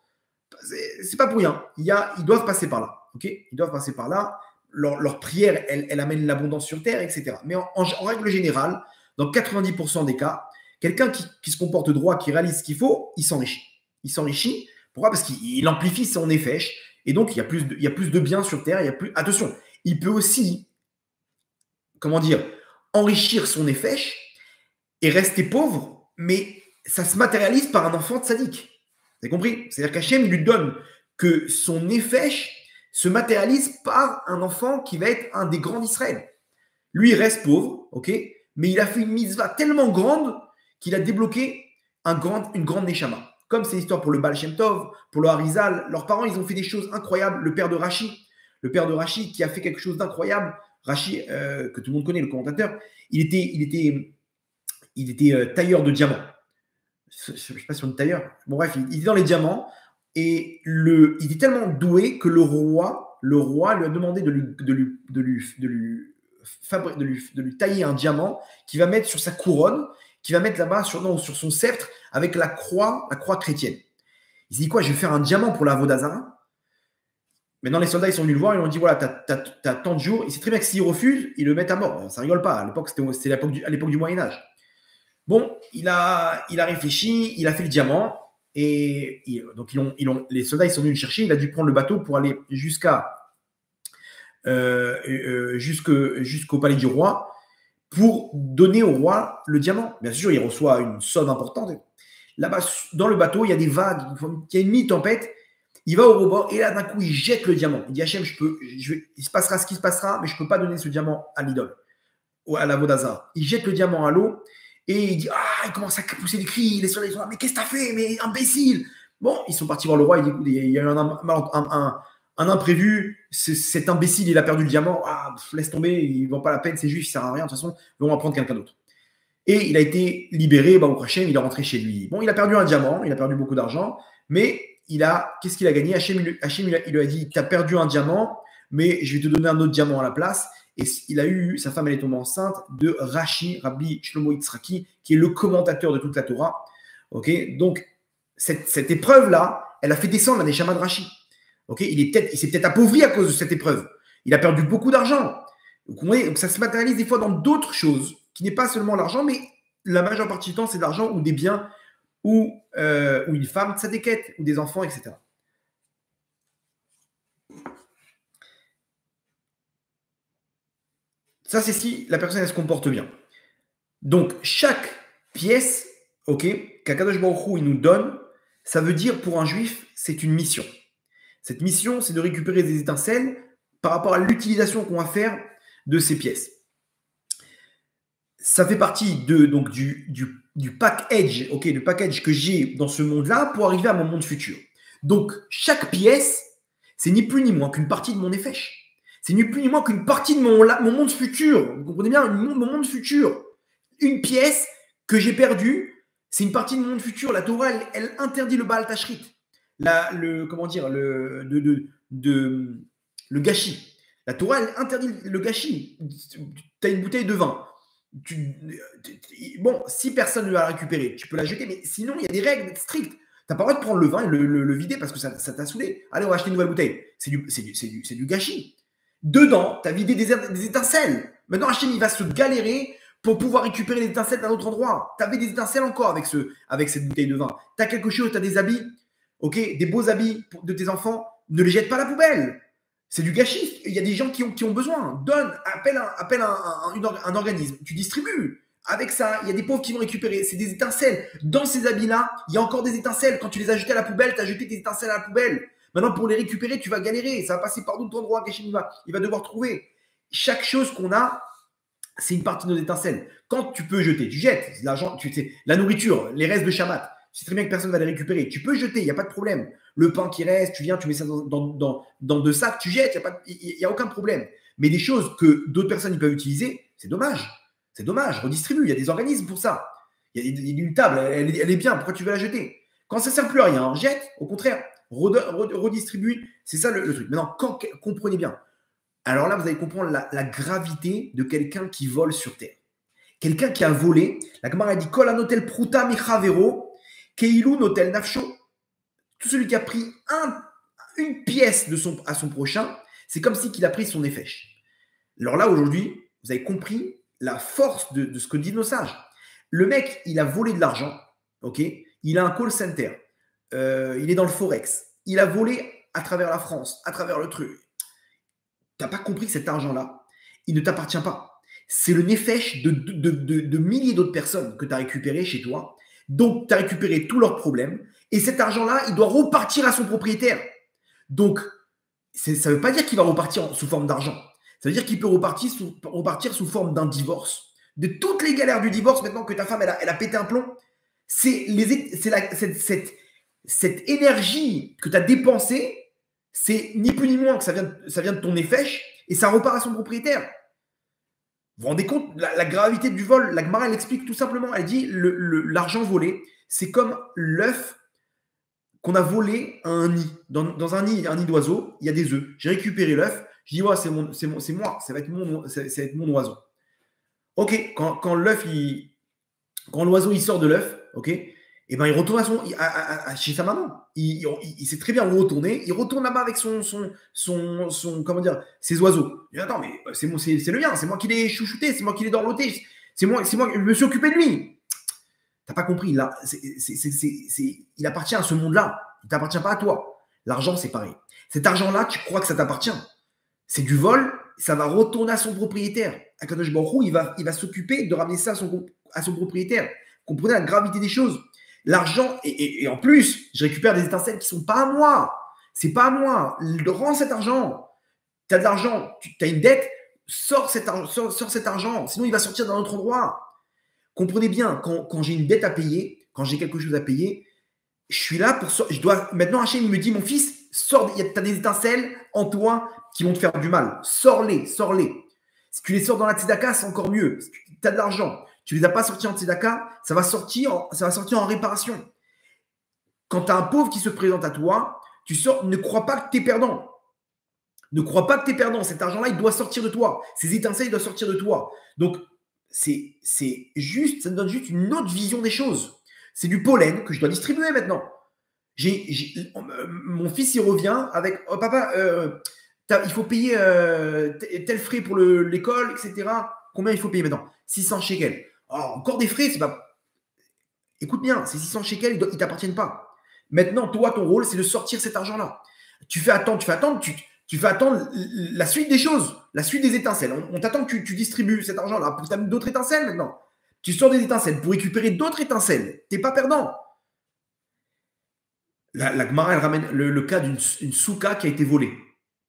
[SPEAKER 1] C'est pas pour rien. Ils doivent passer par là. Ok, ils doivent passer par là. Leur prière, elle amène l'abondance sur terre, etc. Mais en règle générale, dans 90% des cas, quelqu'un qui se comporte droit, qui réalise ce qu'il faut, il s'enrichit. Il s'enrichit. Pourquoi? Parce qu'il amplifie son effet. Et donc, il y a plus de biens sur terre. Attention, il peut aussi, comment dire, enrichir son effet et rester pauvre, mais ça se matérialise par un enfant tzaddik. Vous avez compris? C'est-à-dire qu'Hachem lui donne que son effet se matérialise par un enfant qui va être un des grands d'Israël. Lui, il reste pauvre, ok, mais il a fait une mitzvah tellement grande qu'il a débloqué une grande neshama. Comme c'est l'histoire pour le Baal Shem Tov, pour le Harizal, leurs parents, ils ont fait des choses incroyables. Le père de Rashi qui a fait quelque chose d'incroyable, Rashi, que tout le monde connaît, le commentateur, il était tailleur de diamants. Je ne sais pas si on est tailleur. Bon, bref, il était dans les diamants et il était tellement doué que le roi lui a demandé de lui tailler un diamant qu'il va mettre sur sa couronne, qu'il va mettre là-bas sur son sceptre avec la croix chrétienne. Il s'est dit quoi? Je vais faire un diamant pour la Vodazara. Maintenant, les soldats, ils sont venus le voir, ils lui ont dit voilà, t'as tant de jours. Il sait très bien que s'il refuse, ils le mettent à mort. Ça rigole pas. À l'époque, c'était à l'époque du Moyen-Âge. Bon, il a réfléchi, il a fait le diamant. Et donc, les soldats, ils sont venus le chercher. Il a dû prendre le bateau pour aller jusqu'au palais du roi pour donner au roi le diamant. Bien sûr, il reçoit une somme importante. Là-bas, dans le bateau, il y a des vagues, il y a une mini-tempête. Il va au rebord et là, d'un coup, il jette le diamant. Il dit Hachem, il se passera ce qui se passera, mais je ne peux pas donner ce diamant à l'idole, ou à la Vodazara. Il jette le diamant à l'eau et il dit il commence à pousser des cris. Les soldats, ils sont là, mais qu'est-ce que tu as fait? Mais imbécile! Bon, ils sont partis voir le roi. Il dit écoute, il y a eu un imprévu. Cet imbécile, il a perdu le diamant. Laisse tomber, il ne vaut pas la peine, c'est juif, il ne sert à rien. De toute façon, on va prendre quelqu'un d'autre. Et il a été libéré, au Hachem, il est rentré chez lui. Bon, il a perdu un diamant, il a perdu beaucoup d'argent, mais qu'est-ce qu'il a gagné? Hachem, il lui a dit, tu as perdu un diamant, mais je vais te donner un autre diamant à la place. Et sa femme, elle est tombée enceinte de Rashi, Rabbi Shlomo Yitzhaki, qui est le commentateur de toute la Torah. Ok, donc, cette épreuve-là, elle a fait descendre la Neshama de Rashi. Ok, il s'est peut-être appauvri à cause de cette épreuve. Il a perdu beaucoup d'argent. Donc, ça se matérialise des fois dans d'autres choses, qui n'est pas seulement l'argent, mais la majeure partie du temps, c'est de l'argent ou des biens ou une femme tzadéket, ou des enfants, etc. Ça, c'est si la personne elle se comporte bien. Donc, chaque pièce, ok, qu'Akadosh Baruch Hu, il nous donne, ça veut dire pour un juif, c'est une mission. Cette mission, c'est de récupérer des étincelles par rapport à l'utilisation qu'on va faire de ces pièces. Ça fait partie donc du package, ok, du package que j'ai dans ce monde-là pour arriver à mon monde futur. Donc, chaque pièce, c'est ni plus ni moins qu'une partie de mon effèche. C'est ni plus ni moins qu'une partie de mon monde futur. Vous comprenez bien, mon monde futur. Une pièce que j'ai perdue, c'est une partie de mon monde futur. La Torah, elle interdit le Baal Tashrit. Comment dire, le gâchis. La Torah, elle interdit le gâchis. Tu as une bouteille de vin. Bon, si personne ne va la récupérer, tu peux la jeter, mais sinon, il y a des règles strictes. Tu n'as pas le droit de prendre le vin et le vider parce que ça t'a saoulé. Allez, on va acheter une nouvelle bouteille. C'est du gâchis. Dedans, tu as vidé des étincelles. Maintenant, Hachem, il va se galérer pour pouvoir récupérer les étincelles d'un autre endroit. Tu avais des étincelles encore avec cette bouteille de vin. Tu as quelque chose, tu as des habits, ok, des beaux habits de tes enfants, ne les jette pas à la poubelle. C'est du gâchis. Il y a des gens qui ont besoin. Donne, appelle un organisme. Tu distribues. Avec ça, il y a des pauvres qui vont récupérer. C'est des étincelles. Dans ces habits-là, il y a encore des étincelles. Quand tu les as jetées à la poubelle, tu as jeté tes étincelles à la poubelle. Maintenant, pour les récupérer, tu vas galérer. Ça va passer par d'autres endroits qu'Hachem il va devoir trouver. Chaque chose qu'on a, c'est une partie de nos étincelles. Quand tu peux jeter, tu jettes. L'argent, la nourriture, les restes de Shabbat. Tu sais très bien que personne ne va les récupérer. Tu peux jeter, il n'y a pas de problème. Le pain qui reste, tu viens, tu mets ça dans deux sacs, tu jettes, il n'y a aucun problème. Mais des choses que d'autres personnes ils peuvent utiliser, c'est dommage. C'est dommage, redistribue. Il y a des organismes pour ça. Il y a une table, elle est bien. Pourquoi tu veux la jeter? Quand ça ne sert plus à rien, jette. Au contraire, redistribue. C'est ça le truc. Maintenant, comprenez bien. Alors là, vous allez comprendre la gravité de quelqu'un qui vole sur terre. Quelqu'un qui a volé. La Gemara a dit Kol anotel pruta michavero, keilu notel nafsho. Tout celui qui a pris une pièce à son prochain, c'est comme si qu'il a pris son effèche. Alors là, aujourd'hui, vous avez compris la force de ce que disent nos sages. Le mec, il a volé de l'argent, ok? Il a un call center, il est dans le Forex, il a volé à travers la France, à travers le truc. Tu n'as pas compris que cet argent-là, il ne t'appartient pas. C'est le nefesh de milliers d'autres personnes que tu as récupéré chez toi. Donc, tu as récupéré tous leurs problèmes. Et cet argent-là, il doit repartir à son propriétaire. Donc, ça ne veut pas dire qu'il va repartir sous forme d'argent. Ça veut dire qu'il peut repartir sous forme d'un divorce. De toutes les galères du divorce, maintenant que ta femme, elle a pété un plomb, c'est cette énergie que tu as dépensée, c'est ni plus ni moins que ça vient de ton effèche et ça repart à son propriétaire. Vous vous rendez compte la gravité du vol? La Gemara, elle explique tout simplement. Elle dit l'argent volé, c'est comme l'œuf qu'on a volé à un nid. Dans un nid d'oiseau, il y a des œufs. J'ai récupéré l'œuf. Je dis, ouais, c'est moi, ça va être mon oiseau. Ok, quand l'oiseau il sort de l'œuf, ok, et ben il retourne chez sa maman. Il sait très bien où retourner. Il retourne là-bas avec comment dire, ses oiseaux. Il dit, attends, mais c'est le mien, c'est moi qui l'ai chouchouté, c'est moi qui l'ai dorloté, c'est moi, je me suis occupé de lui. T'as pas compris, là, il appartient à ce monde-là. Il t'appartient pas à toi. L'argent, c'est pareil. Cet argent-là, tu crois que ça t'appartient. C'est du vol, ça va retourner à son propriétaire. Akadosh Baruch Hu, il va s'occuper de ramener ça à son propriétaire. Comprenez la gravité des choses. L'argent, et en plus, je récupère des étincelles qui ne sont pas à moi. C'est pas à moi. Rends cet argent. Tu as de l'argent, tu as une dette, sors cet argent. Sinon, il va sortir d'un autre endroit. Comprenez bien, quand j'ai une dette à payer, quand j'ai quelque chose à payer, je suis là pour sortir. Maintenant, Hachem, il me dit, mon fils, sors, tu as des étincelles en toi qui vont te faire du mal. Sors-les. Si tu les sors dans la tzedaka, c'est encore mieux. Si tu as de l'argent, tu ne les as pas sortis en tzedaka, ça va sortir en réparation. Quand tu as un pauvre qui se présente à toi, tu sors, ne crois pas que tu es perdant. Ne crois pas que tu es perdant. Cet argent-là, il doit sortir de toi. Ces étincelles, ils doivent sortir de toi. Donc, c'est juste, ça me donne juste une autre vision des choses. C'est du pollen que je dois distribuer maintenant. Mon fils, il revient avec oh, papa, il faut payer tel frais pour l'école, etc. Combien il faut payer maintenant? 600 shekels. Oh, encore des frais, c'est pas. Écoute bien, ces 600 shekels, ils ne t'appartiennent pas. Maintenant, toi, ton rôle, c'est de sortir cet argent-là. Tu fais attendre. Tu fais attendre la suite des choses, la suite des étincelles. On t'attend que tu distribues cet argent-là. Tu as d'autres étincelles maintenant. Tu sors des étincelles pour récupérer d'autres étincelles. Tu n'es pas perdant. La Gemara, elle ramène le cas d'une souka qui a été volée.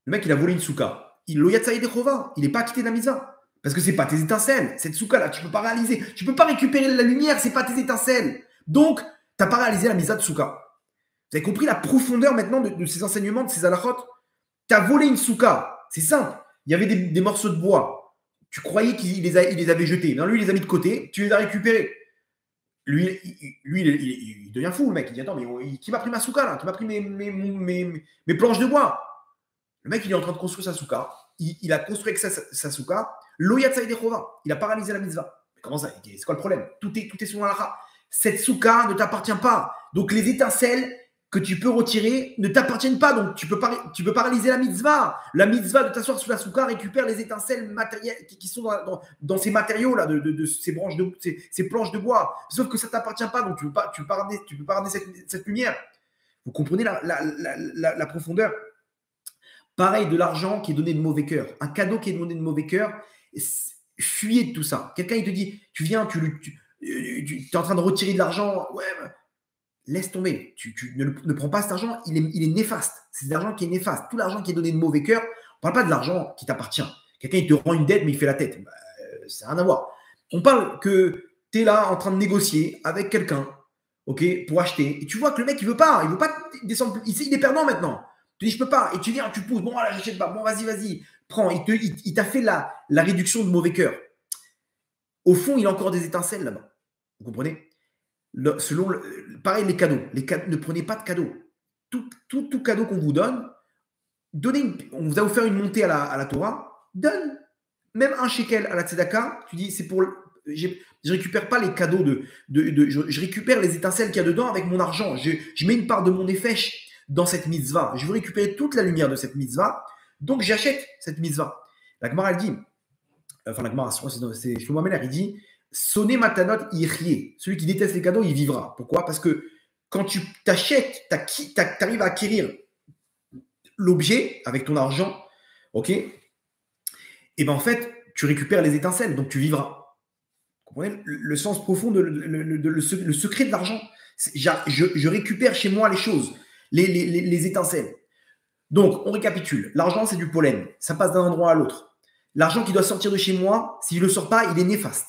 [SPEAKER 1] Le mec, il a volé une souka. Il n'est pas acquitté de la misa. Parce que ce n'est pas tes étincelles. Cette souka-là, tu ne peux pas réaliser. Tu ne peux pas récupérer la lumière, ce n'est pas tes étincelles. Donc, tu n'as pas réalisé la misa de souka. Vous avez compris la profondeur maintenant de ces enseignements, de ces halachot? Tu as volé une souka. C'est simple. Il y avait des morceaux de bois. Tu croyais qu'il les avait jetés. Non, lui, il les a mis de côté. Tu les as récupérés. Lui, il devient fou, le mec. Il dit, attends, mais qui m'a pris ma souka, là? Qui m'a pris mes planches de bois? Le mec, il est en train de construire sa souka. Il a construit avec sa souka. Il a paralysé la mitzvah. Mais comment ça? C'est quoi le problème? Tout est sur l'halakha. Cette souka ne t'appartient pas. Donc, les étincelles que tu peux retirer ne t'appartiennent pas. Donc, tu peux paralyser la mitzvah. La mitzvah de t'asseoir sous la souka récupère les étincelles matérielles qui sont dans ces matériaux-là, de ces branches ces planches de bois. Sauf que ça ne t'appartient pas. Donc, tu peux pas ramener cette lumière. Vous comprenez la profondeur? Pareil, de l'argent qui est donné de mauvais cœur. Un cadeau qui est donné de mauvais cœur. Fuyez de tout ça. Quelqu'un, il te dit, tu viens, tu es en train de retirer de l'argent. Ouais, laisse tomber. Tu ne prends pas cet argent. Il est néfaste. C'est de l'argent qui est néfaste. Tout l'argent qui est donné de mauvais cœur. On ne parle pas de l'argent qui t'appartient. Quelqu'un, il te rend une dette, mais il fait la tête. Ça n'a rien à voir. On parle que tu es là en train de négocier avec quelqu'un, ok, pour acheter. Et tu vois que le mec, il ne veut pas descendre. Il est perdant maintenant. Tu dis, je peux pas. Et tu viens, tu pousses. Bon, voilà, j'achète pas. Bon, vas-y. Prends. Il t'a fait la réduction de mauvais cœur. Au fond, il a encore des étincelles là-bas. Vous comprenez? Pareil, les cadeaux. Ne prenez pas de cadeaux. Tout cadeau qu'on vous donne, on vous a offert une montée à la Torah, donne même un shekel à la tzedaka. Tu dis, c'est pour. Je récupère pas les cadeaux je récupère les étincelles qu'il y a dedans avec mon argent. Je mets une part de mon effèche dans cette mitzvah. Je veux récupérer toute la lumière de cette mitzvah. Donc, j'achète cette mitzvah. La Gemara, elle dit, enfin, la Gemara, c'est Shlomo Ameler, il dit, sonner matanot yirye. Celui qui déteste les cadeaux, il vivra. Pourquoi? Parce que quand tu t'achètes, tu arrives à acquérir l'objet avec ton argent, ok? Et bien, en fait, tu récupères les étincelles, donc tu vivras. Vous comprenez le sens profond, le secret de l'argent? Je récupère chez moi les choses. Les étincelles. Donc, on récapitule. L'argent, c'est du pollen. Ça passe d'un endroit à l'autre. L'argent qui doit sortir de chez moi, si je ne le sors pas, il est néfaste.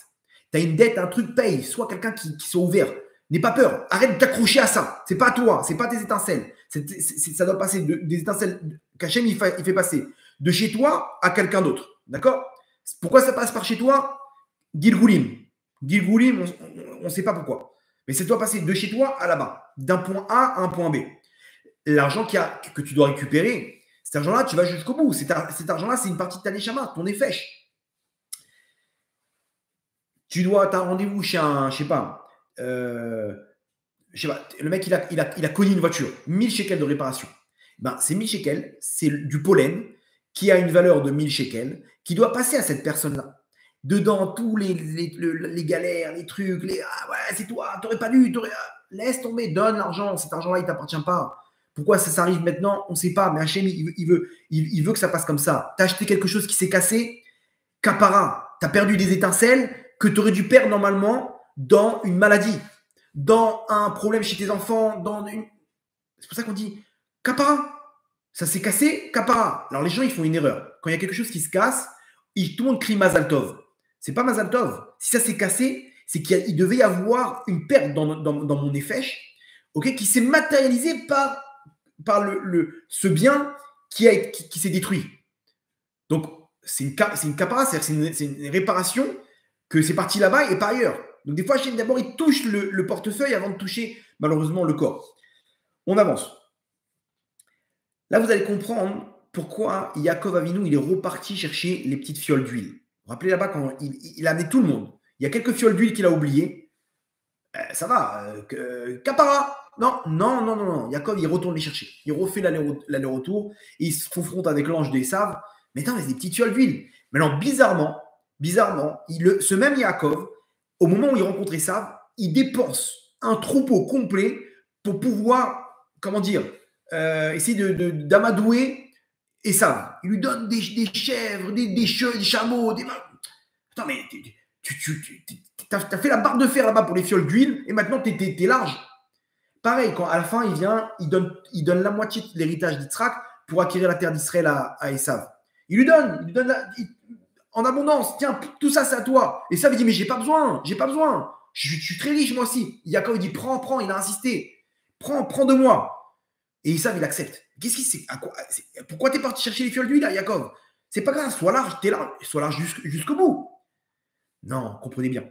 [SPEAKER 1] Tu as une dette, un truc, paye. Soit quelqu'un qui soit ouvert. N'aie pas peur. Arrête de t'accrocher à ça. Ce n'est pas toi. Ce n'est pas tes étincelles. Ça doit passer des étincelles qu'Hachem, il fait passer de chez toi à quelqu'un d'autre. D'accord? Pourquoi ça passe par chez toi? Gilgoulim. Gilgoulim, on ne sait pas pourquoi. Mais ça doit passer de chez toi à là-bas. D'un point A à un point B. L'argent que tu dois récupérer, cet argent-là, tu vas jusqu'au bout. Cet argent-là, c'est une partie de ta neshama, ton effèche. Tu as un rendez-vous chez un, je sais pas, le mec, il a cogné une voiture, 1000 shekels de réparation. Ces 1000 shekels, c'est du pollen qui a une valeur de 1000 shekels qui doit passer à cette personne-là. Dedans, tous les galères, les trucs, ah ouais, c'est toi, t'aurais pas dû, laisse tomber, donne l'argent, cet argent-là, il t'appartient pas. Pourquoi ça arrive maintenant? On ne sait pas, mais Hachem, il veut que ça passe comme ça. Tu as acheté quelque chose qui s'est cassé, capara, tu as perdu des étincelles que tu aurais dû perdre normalement dans une maladie, dans un problème chez tes enfants, c'est pour ça qu'on dit capara. Ça s'est cassé, capara. Alors les gens, ils font une erreur. Quand il y a quelque chose qui se casse, tout le monde crie Mazal Tov. C'est pas Mazal Tov. Si ça s'est cassé, c'est qu'il devait y avoir une perte dans mon effèche, okay, qui s'est matérialisée par ce bien qui s'est détruit. Donc, c'est une capara, c'est-à-dire c'est une réparation que c'est parti là-bas et pas ailleurs. Donc, des fois, d'abord, il touche le portefeuille avant de toucher, malheureusement, le corps. On avance. Là, vous allez comprendre pourquoi Yaakov Avinu, il est reparti chercher les petites fioles d'huile. Vous vous rappelez là-bas, quand il a amené tout le monde. Il y a quelques fioles d'huile qu'il a oubliées. Ça va. Capara. Non. Yaakov, il retourne les chercher. Il refait l'aller-retour. Il se confronte avec l'ange d'Esav. Mais attends, il y a des petites fioles d'huile. Maintenant, bizarrement, ce même Yaakov, au moment où il rencontre Esav, il dépense un troupeau complet pour pouvoir, essayer d'amadouer Esav, il lui donne des chèvres, des chameaux, des... Attends, mais t'as fait la barre de fer là-bas pour les fioles d'huile et maintenant t'es large. Pareil, quand à la fin, il donne la moitié de l'héritage d'Yitzhak pour acquérir la terre d'Israël à Esav. Il lui donne en abondance. Tiens, tout ça, c'est à toi. Esav, il dit, mais j'ai pas besoin. Je suis très riche, moi aussi. Yaakov, il dit, prends, il a insisté. Prends de moi. Et Esav, il accepte. Qu'est-ce qui c'est Pourquoi t'es parti chercher les fioles d'huile, là, Yaakov? C'est pas grave, sois large jusqu'au bout. Non, comprenez bien.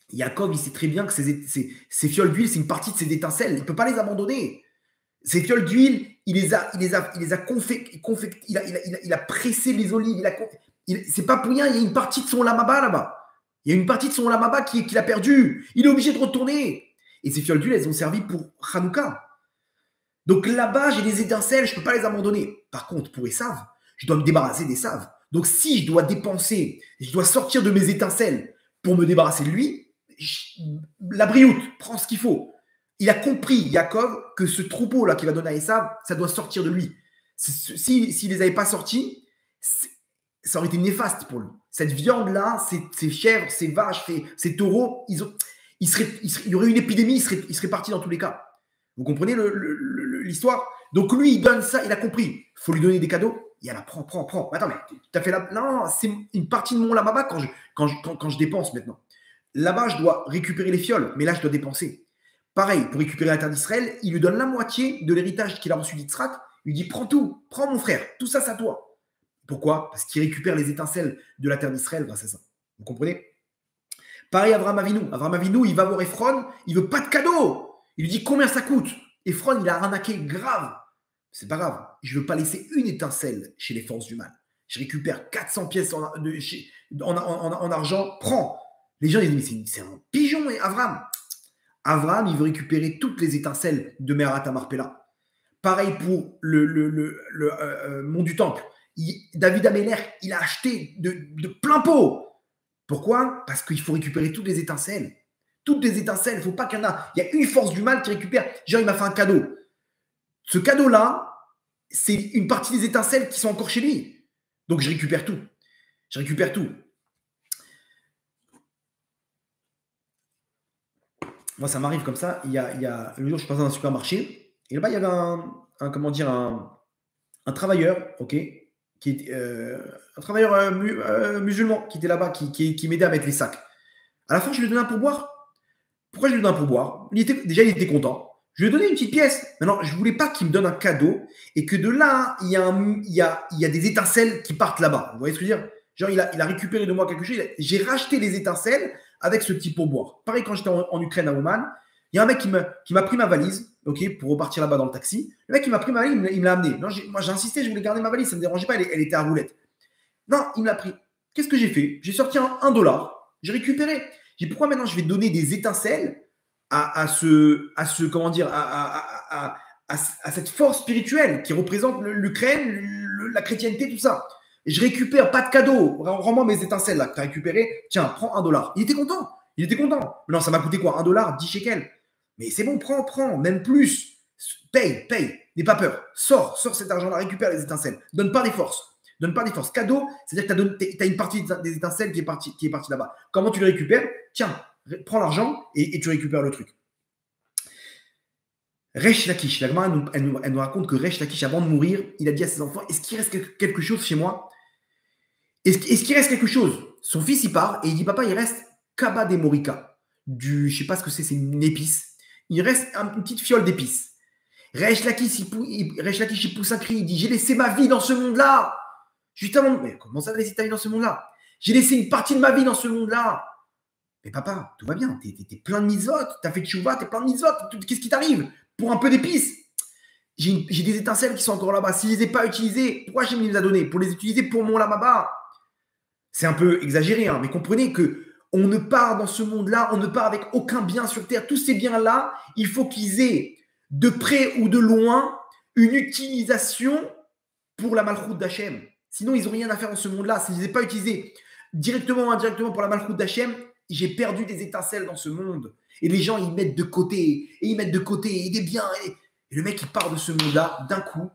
[SPEAKER 1] Yaakov, il sait très bien que ces fioles d'huile, c'est une partie de ses étincelles. Il ne peut pas les abandonner. Ces fioles d'huile, il a pressé les olives. C'est pas pour rien, il y a une partie de son lamaba là-bas. Il y a une partie de son lamaba qu'il a perdu. Il est obligé de retourner. Et ces fioles d'huile, elles ont servi pour Hanouka. Donc là-bas, j'ai des étincelles, je ne peux pas les abandonner. Par contre, pour Esav, je dois me débarrasser d'Esav. Donc si je dois dépenser, je dois sortir de mes étincelles pour me débarrasser de lui, la brioute, prends ce qu'il faut. Il a compris, Yaakov, que ce troupeau-là qu'il va donner à Esav, ça doit sortir de lui. S'il ne les avait pas sortis, ça aurait été néfaste pour lui. Cette viande-là, ces chèvres, ces vaches, ces taureaux, il y aurait une épidémie, il serait parti dans tous les cas. Vous comprenez l'histoire? Donc lui, il donne ça, il a compris. Il faut lui donner des cadeaux. Il y a là, prends. Attends, mais tu as fait la... Non, c'est une partie de mon lamaba quand je dépense maintenant. Là-bas, je dois récupérer les fioles, mais là, je dois dépenser. Pareil, pour récupérer la terre d'Israël, il lui donne la moitié de l'héritage qu'il a reçu d'Yitzhak. Il lui dit, prends tout, prends mon frère, tout ça, c'est à toi. Pourquoi? Parce qu'il récupère les étincelles de la terre d'Israël grâce à ça. Vous comprenez? Pareil, Avraham Avinu, il va voir Ephron, il veut pas de cadeau. Il lui dit, combien ça coûte? Ephron, il a arnaqué grave. C'est pas grave, je veux pas laisser une étincelle chez les forces du mal. Je récupère 400 pièces en argent, prends. Les gens, ils disent, mais c'est un pigeon, Avraham, il veut récupérer toutes les étincelles de Meharat Marpella. Pareil pour le mont du Temple. David Améler, il a acheté de plein pot. Pourquoi? Parce qu'il faut récupérer toutes les étincelles. Toutes les étincelles, il ne faut pas qu'il y en a. Il y a une force du mal qui récupère. Genre, il m'a fait un cadeau. Ce cadeau-là, c'est une partie des étincelles qui sont encore chez lui. Donc, je récupère tout. Moi, ça m'arrive comme ça. Il y a le jour, je passais dans un supermarché et là-bas, il y avait un travailleur, ok, qui est un travailleur musulman qui était là-bas, qui m'aidait à mettre les sacs. À la fin, je lui ai donné un pourboire. Pourquoi je lui ai donné un pourboire? Il était content. Je lui ai donné une petite pièce. Maintenant, je ne voulais pas qu'il me donne un cadeau et que de là, il y a des étincelles qui partent là-bas. Vous voyez ce que je veux dire? Genre, il a récupéré de moi quelque chose. J'ai racheté les étincelles avec ce petit pourboire. Pareil, quand j'étais en Ukraine, à Ouman, il y a un mec qui m'a pris ma valise, ok, pour repartir là-bas dans le taxi. Le mec, il m'a pris ma valise, il me l'a amené. Moi, j'ai insisté, je voulais garder ma valise, ça ne me dérangeait pas, elle était à roulette. Non, il me l'a pris. Qu'est-ce que j'ai fait? J'ai sorti un dollar, j'ai récupéré. J'ai dit, pourquoi maintenant je vais donner des étincelles à cette force spirituelle qui représente l'Ukraine, la chrétienté, tout ça. Et je récupère, pas de cadeau. Rends-moi mes étincelles là que tu as récupérées. Tiens, prends $1. Il était content. Non, ça m'a coûté quoi? $1, 10 shekels. Mais c'est bon, prends, même plus. Paye. N'aie pas peur. Sors cet argent-là, récupère les étincelles. Donne pas des forces. Cadeau, c'est-à-dire que tu as une partie des étincelles qui est partie là-bas. Comment tu les récupères? Tiens, prends l'argent et tu récupères le truc. Resh Lakish, la Gemara, elle nous raconte que Resh Lakish, avant de mourir, il a dit à ses enfants, est-ce qu'il reste quelque chose chez moi? Est-ce qu'il reste quelque chose? Son fils, il part et il dit, papa, il reste Kaba de Morika. Je ne sais pas ce que c'est une épice. Il reste une petite fiole d'épices. Resh Lakish, il pousse un cri, il dit, j'ai laissé ma vie dans ce monde-là. Justement, mais comment ça, laisser ta vie dans ce monde-là? J'ai laissé une partie de ma vie dans ce monde-là. Mais papa, tout va bien, t'es plein de mitzvot, t'as fait tchouva, t'es plein de mitzvot, qu'est-ce qui t'arrive? Pour un peu d'épices, j'ai des étincelles qui sont encore là-bas. Si je ne les ai pas utilisées, pourquoi je me les a données? Pour les utiliser pour mon lamaba. C'est un peu exagéré, hein, mais comprenez qu'on ne part dans ce monde-là, on ne part avec aucun bien sur terre. Tous ces biens-là, il faut qu'ils aient de près ou de loin une utilisation pour la malchoute d'Hachem. Sinon, ils n'ont rien à faire dans ce monde-là. Si je ne les ai pas utilisés directement ou indirectement pour la malchoute d'Hachem, j'ai perdu des étincelles dans ce monde. Et les gens, ils mettent de côté, et des biens. Et le mec, il part de ce monde-là d'un coup.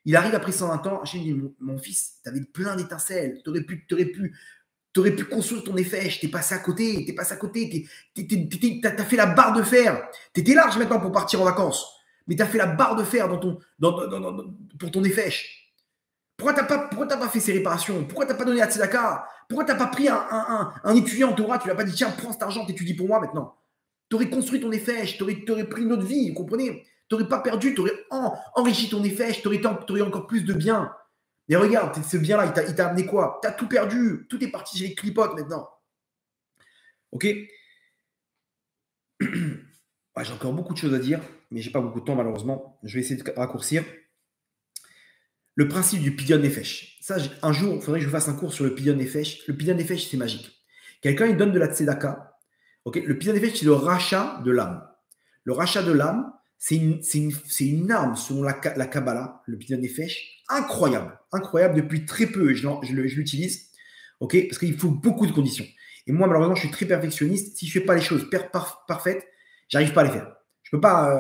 [SPEAKER 1] Il arrive après 120 ans, Hachem dit, mon fils, tu avais plein d'étincelles, tu aurais pu construire ton Nefesh, t'es passé à côté, t'as fait la barre de fer. Tu étais large maintenant pour partir en vacances, mais tu as fait la barre de fer pour ton Nefesh. Pourquoi tu n'as pas fait ces réparations? Pourquoi tu n'as pas donné à Tzedaka? Pourquoi tu n'as pas pris un étudiant en Torah? Tu lui as pas dit, tiens, prends cet argent, t'étudies pour moi maintenant. Tu aurais construit ton Nefesh, tu aurais pris une autre vie, vous comprenez? Tu n'aurais pas perdu, tu aurais enrichi ton Nefesh, tu aurais encore plus de bien. Mais regarde, ce bien-là, il t'a amené quoi? Tu as tout perdu, tout est parti chez les clipotes maintenant. Ok? Ouais, j'ai encore beaucoup de choses à dire, mais je n'ai pas beaucoup de temps malheureusement. Je vais essayer de raccourcir. Le principe du Pidyon Nefesh. Ça, un jour, il faudrait que je fasse un cours sur le Pidyon Nefesh. Le Pidyon Nefesh, c'est magique. Quelqu'un, il donne de la tzedaka. Okay? Le Pidyon Nefesh, c'est le rachat de l'âme. Le rachat de l'âme, c'est une arme selon la Kabbalah, le Pidyon Nefesh. Incroyable. Incroyable. Depuis très peu, je l'utilise. Okay? Parce qu'il faut beaucoup de conditions. Et moi, malheureusement, je suis très perfectionniste. Si je ne fais pas les choses parfaites, j'arrive pas à les faire. Je peux pas.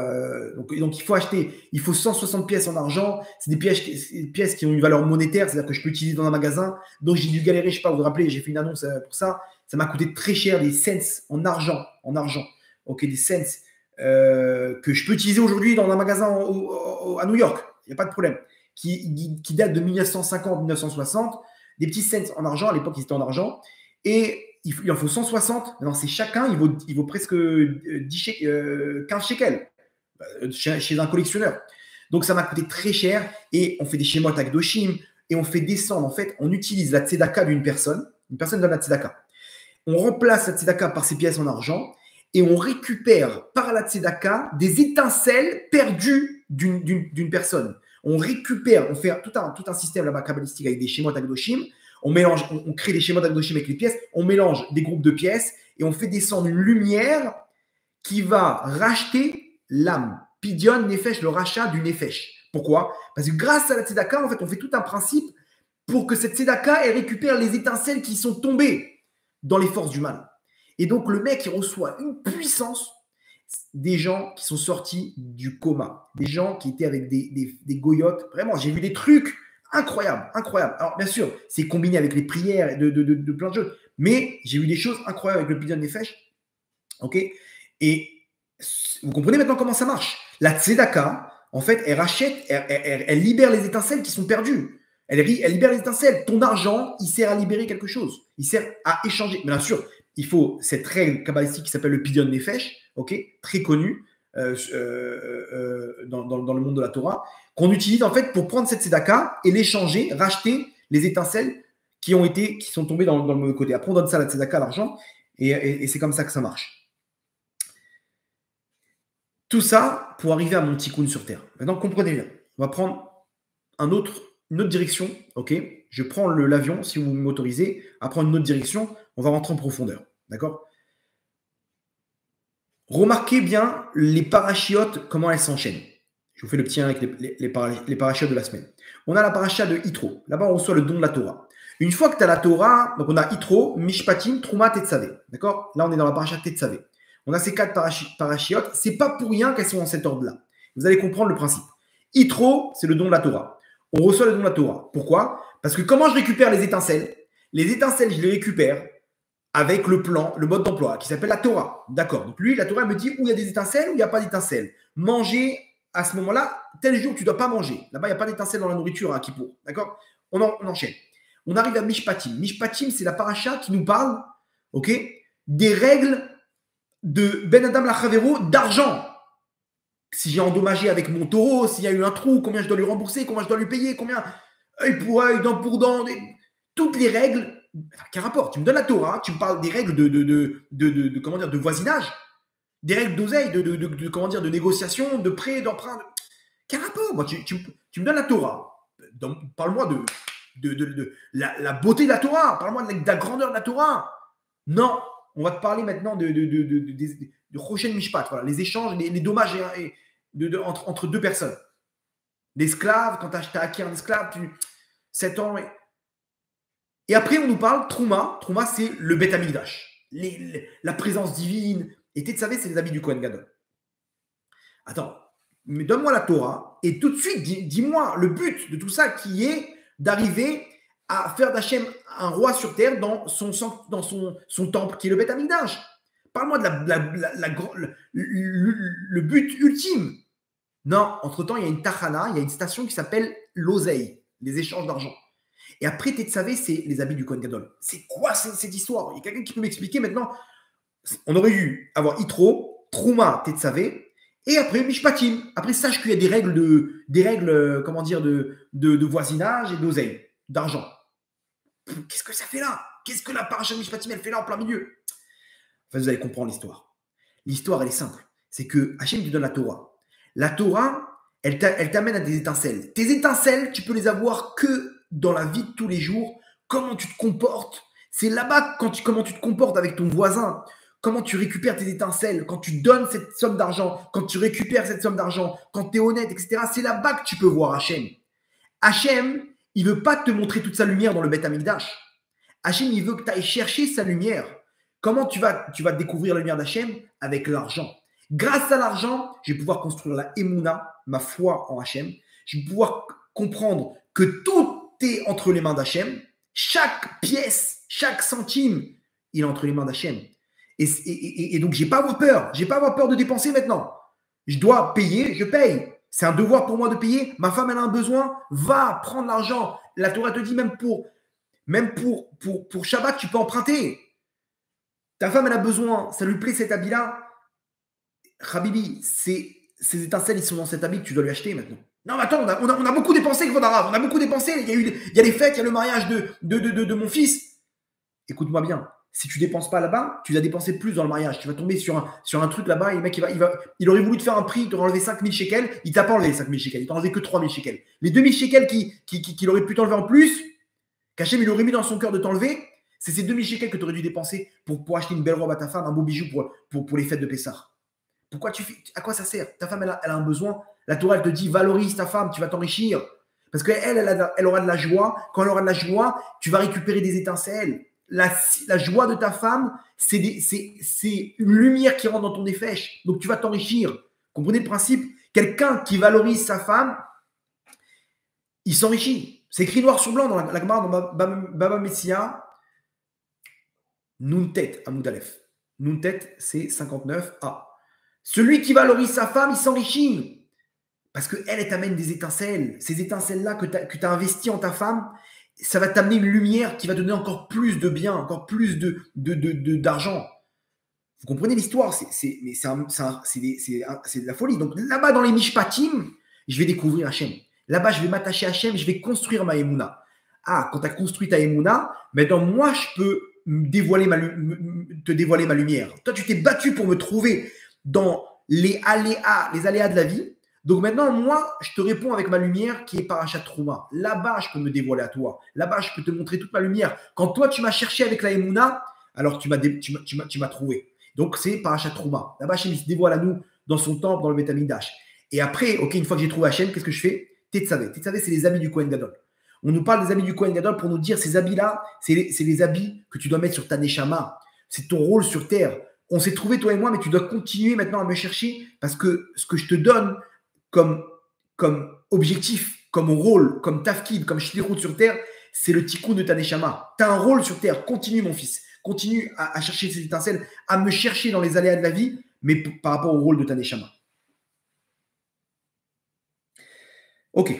[SPEAKER 1] Donc, il faut acheter. Il faut 160 pièces en argent. C'est des pièces qui ont une valeur monétaire, c'est-à-dire que je peux utiliser dans un magasin. Donc, j'ai dû galérer. Je ne sais pas, vous vous rappelez, j'ai fait une annonce pour ça. Ça m'a coûté très cher, des cents en argent. Ok, des cents que je peux utiliser aujourd'hui dans un magasin à New York. Il n'y a pas de problème. Qui date de 1950-1960. Des petits cents en argent. À l'époque, ils étaient en argent. Et il en faut 160. Maintenant, c'est chacun, il vaut presque 15 shekels chez un collectionneur. Donc, ça m'a coûté très cher. Et on fait des schémas avec Doshim. Et on fait descendre, en fait, on utilise la tzedaka d'une personne. Une personne donne la tzedaka. On remplace la tzedaka par ses pièces en argent. Et on récupère par la tzedaka des étincelles perdues d'une personne. On récupère, on fait tout un système là-bas kabbalistique avec des schémas avec Doshim. On mélange, on crée des schémas d'Agdoshim avec les pièces, on mélange des groupes de pièces et on fait descendre une lumière qui va racheter l'âme. Pidyon Nefesh, le rachat du Nefesh. Pourquoi? Parce que grâce à la tzedaka, en fait, on fait tout un principe pour que cette tzedaka, elle récupère les étincelles qui sont tombées dans les forces du mal. Et donc, le mec, il reçoit une puissance des gens qui sont sortis du coma, des gens qui étaient avec des goyotes. Vraiment, j'ai vu des trucs incroyable. Alors, bien sûr, c'est combiné avec les prières de plein de choses. Mais j'ai vu des choses incroyables avec le Pidyon Nefesh. OK? Et vous comprenez maintenant comment ça marche. La tzedaka, en fait, elle rachète, elle libère les étincelles qui sont perdues. Elle libère les étincelles. Ton argent, il sert à libérer quelque chose. Il sert à échanger. Mais bien sûr, il faut cette règle kabbalistique qui s'appelle le Pidyon Nefesh, OK? Très connue dans le monde de la Torah, qu'on utilise en fait pour prendre cette tzedaka et l'échanger, racheter les étincelles qui sont tombées dans le mauvais côté. Après, on donne ça à la tzedaka, l'argent, et c'est comme ça que ça marche. Tout ça pour arriver à mon tikkun sur terre. Maintenant, comprenez bien. On va prendre une autre direction. Ok, je prends l'avion, si vous m'autorisez, à prendre une autre direction. On va rentrer en profondeur. D'accord? Remarquez bien les parachiotes, comment elles s'enchaînent. Je vous fais le petit avec les parachiotes de la semaine. On a la paracha de Yitro. Là-bas, on reçoit le don de la Torah. Une fois que tu as la Torah, donc on a Yitro, Mishpatim, Trouma, Tetzavé. D'accord? Là, on est dans la paracha Tetzavé. On a ces 4 parachiotes. Ce n'est pas pour rien qu'elles sont dans cet ordre-là. Vous allez comprendre le principe. Yitro, c'est le don de la Torah. On reçoit le don de la Torah. Pourquoi? Parce que comment je récupère les étincelles? Les étincelles, je les récupère avec le plan, le mode d'emploi qui s'appelle la Torah. D'accord. Donc lui, la Torah me dit où il y a des étincelles, où il n'y a pas d'étincelles. Manger à ce moment-là, tel jour, tu ne dois pas manger. Là-bas, il n'y a pas d'étincelles dans la nourriture à Kippour. D'accord? On enchaîne. On arrive à Mishpatim. Mishpatim, c'est la paracha qui nous parle, ok, des règles de Ben Adam Lachavero d'argent. Si j'ai endommagé avec mon taureau, s'il y a eu un trou, combien je dois lui rembourser, combien je dois lui payer, combien œil pour œil, dent pour dent, toutes les règles. Quel rapport? Tu me donnes la Torah, tu me parles des règles comment dire, de voisinage, des règles d'oseille, comment dire, de négociation, de prêt, d'emprunt. Quel rapport? Moi, tu me donnes la Torah. Parle-moi de la beauté de la Torah. Parle-moi de la grandeur de la Torah. Non, on va te parler maintenant de Choshen Mishpat. Voilà, les échanges, les dommages entre deux personnes. L'esclave, quand tu as acquis un esclave, 7 ans. Et après, on nous parle Trouma. Trouma, c'est le Beth Amikdash. La présence divine. Et tu savez, c'est les habits du Kohen Gadol. Attends, mais donne-moi la Torah et tout de suite, dis-moi le but de tout ça qui est d'arriver à faire d'Hachem un roi sur terre dans son temple qui est le Beth Amikdash. Parle-moi de le but ultime. Non, entre-temps, il y a une tachana, il y a une station qui s'appelle l'oseille, les échanges d'argent. Et après, Tetzavé, c'est les habits du Kohen Gadol. C'est quoi cette histoire? Il y a quelqu'un qui peut m'expliquer maintenant? On aurait dû avoir Itro, Trouma, Tetzavé, et après Mishpatim. Après, sache qu'il y a des règles comment dire, de voisinage et d'oseille, d'argent. Qu'est-ce que ça fait là? Qu'est-ce que la paracha de Mishpatim, elle fait là en plein milieu? Enfin, vous allez comprendre l'histoire. L'histoire, elle est simple. C'est que Hachem te donne la Torah. La Torah, elle t'amène à des étincelles. Tes étincelles, tu peux les avoir que dans la vie de tous les jours. Comment tu te comportes. C'est là-bas comment tu te comportes avec ton voisin. Comment tu récupères tes étincelles. Quand tu donnes cette somme d'argent. Quand tu récupères cette somme d'argent. Quand tu es honnête, etc. C'est là-bas que tu peux voir Hachem. Hachem, il ne veut pas te montrer toute sa lumière dans le Beth Amikdash. Hachem, il veut que tu ailles chercher sa lumière. Comment tu vas découvrir la lumière d'Hachem? Avec l'argent. Grâce à l'argent, je vais pouvoir construire la Emouna, ma foi en Hachem. Je vais pouvoir comprendre que tout est entre les mains d'Hachem. Chaque pièce, chaque centime, il est entre les mains d'Hachem. Et donc, je n'ai pas à avoir peur. Je n'ai pas à avoir peur de dépenser maintenant. Je dois payer, je paye. C'est un devoir pour moi de payer. Ma femme, elle a un besoin. Va prendre l'argent. La Torah te dit même pour Shabbat, tu peux emprunter. Ta femme, elle a besoin. Ça lui plaît cet habit-là. Habibi, ces étincelles, ils sont dans cet habit que tu dois lui acheter maintenant. Non, mais attends, on a beaucoup dépensé, Kvod Harav. On a beaucoup dépensé. Il y a les fêtes, il y a le mariage de mon fils. Écoute-moi bien. Si tu ne dépenses pas là-bas, tu vas dépenser plus dans le mariage. Tu vas tomber sur un truc là-bas et le mec, il aurait voulu te faire un prix, il t'aurait enlevé 5000 shekels. Il t'a pas enlevé 5000 shekels. Il t'a enlevé que 3000 shekels. Les 2000 shekels qu'il aurait pu t'enlever en plus, qu'Hachem, il aurait mis dans son cœur de t'enlever, c'est ces 2000 shekels que tu aurais dû dépenser pour acheter une belle robe à ta femme, un beau bijou pour les fêtes de Pessah. Pourquoi à quoi ça sert? Ta femme, elle a un besoin. La Torah, elle te dit, valorise ta femme, tu vas t'enrichir. Parce qu'elle aura de la joie. Quand elle aura de la joie, tu vas récupérer des étincelles. La joie de ta femme, c'est une lumière qui rentre dans ton nefesh. Donc, tu vas t'enrichir. Comprenez le principe? Quelqu'un qui valorise sa femme, il s'enrichit. C'est écrit noir sur blanc dans la Gemara, dans Baba Messia. Nuntet, Amoud Aleph. Nuntet, c'est 59a. Celui qui valorise sa femme, il s'enrichit. Parce qu'elle, elle t'amène des étincelles. Ces étincelles-là que tu as investies en ta femme, ça va t'amener une lumière qui va donner encore plus de biens, encore plus d'argent. Vous comprenez l'histoire? C'est de la folie. Donc là-bas, dans les Mishpatim, je vais découvrir Hachem. Là-bas, je vais m'attacher à Hachem, je vais construire ma Emouna. Ah, quand tu as construit ta Emouna, maintenant, moi, je peux te dévoiler ma lumière. Toi, tu t'es battu pour me trouver dans les aléas de la vie. Donc maintenant, moi, je te réponds avec ma lumière qui est Parashat Trouma. Là-bas, je peux me dévoiler à toi. Là-bas, je peux te montrer toute ma lumière. Quand toi, tu m'as cherché avec la Emouna, alors tu m'as trouvé. Donc, c'est Parashat Trouma. Là-bas, Hachem, il se dévoile à nous dans son temple, dans le Beth Amikdash. Et après, ok, une fois que j'ai trouvé Hachem, qu'est-ce que je fais? Tetzavé. Tetzavé, c'est les habits du Kohen Gadol. On nous parle des habits du Kohen Gadol pour nous dire ces habits-là, c'est les habits que tu dois mettre sur ta Neshama. C'est ton rôle sur terre. On s'est trouvé, toi et moi, mais tu dois continuer maintenant à me chercher parce que ce que je te donne comme objectif, comme rôle, comme tafkid, comme shlichut sur terre, c'est le tikkun de ta neshama. Tu as un rôle sur terre. Continue, mon fils. Continue à chercher ces étincelles, à me chercher dans les aléas de la vie, mais par rapport au rôle de ta neshama. Ok.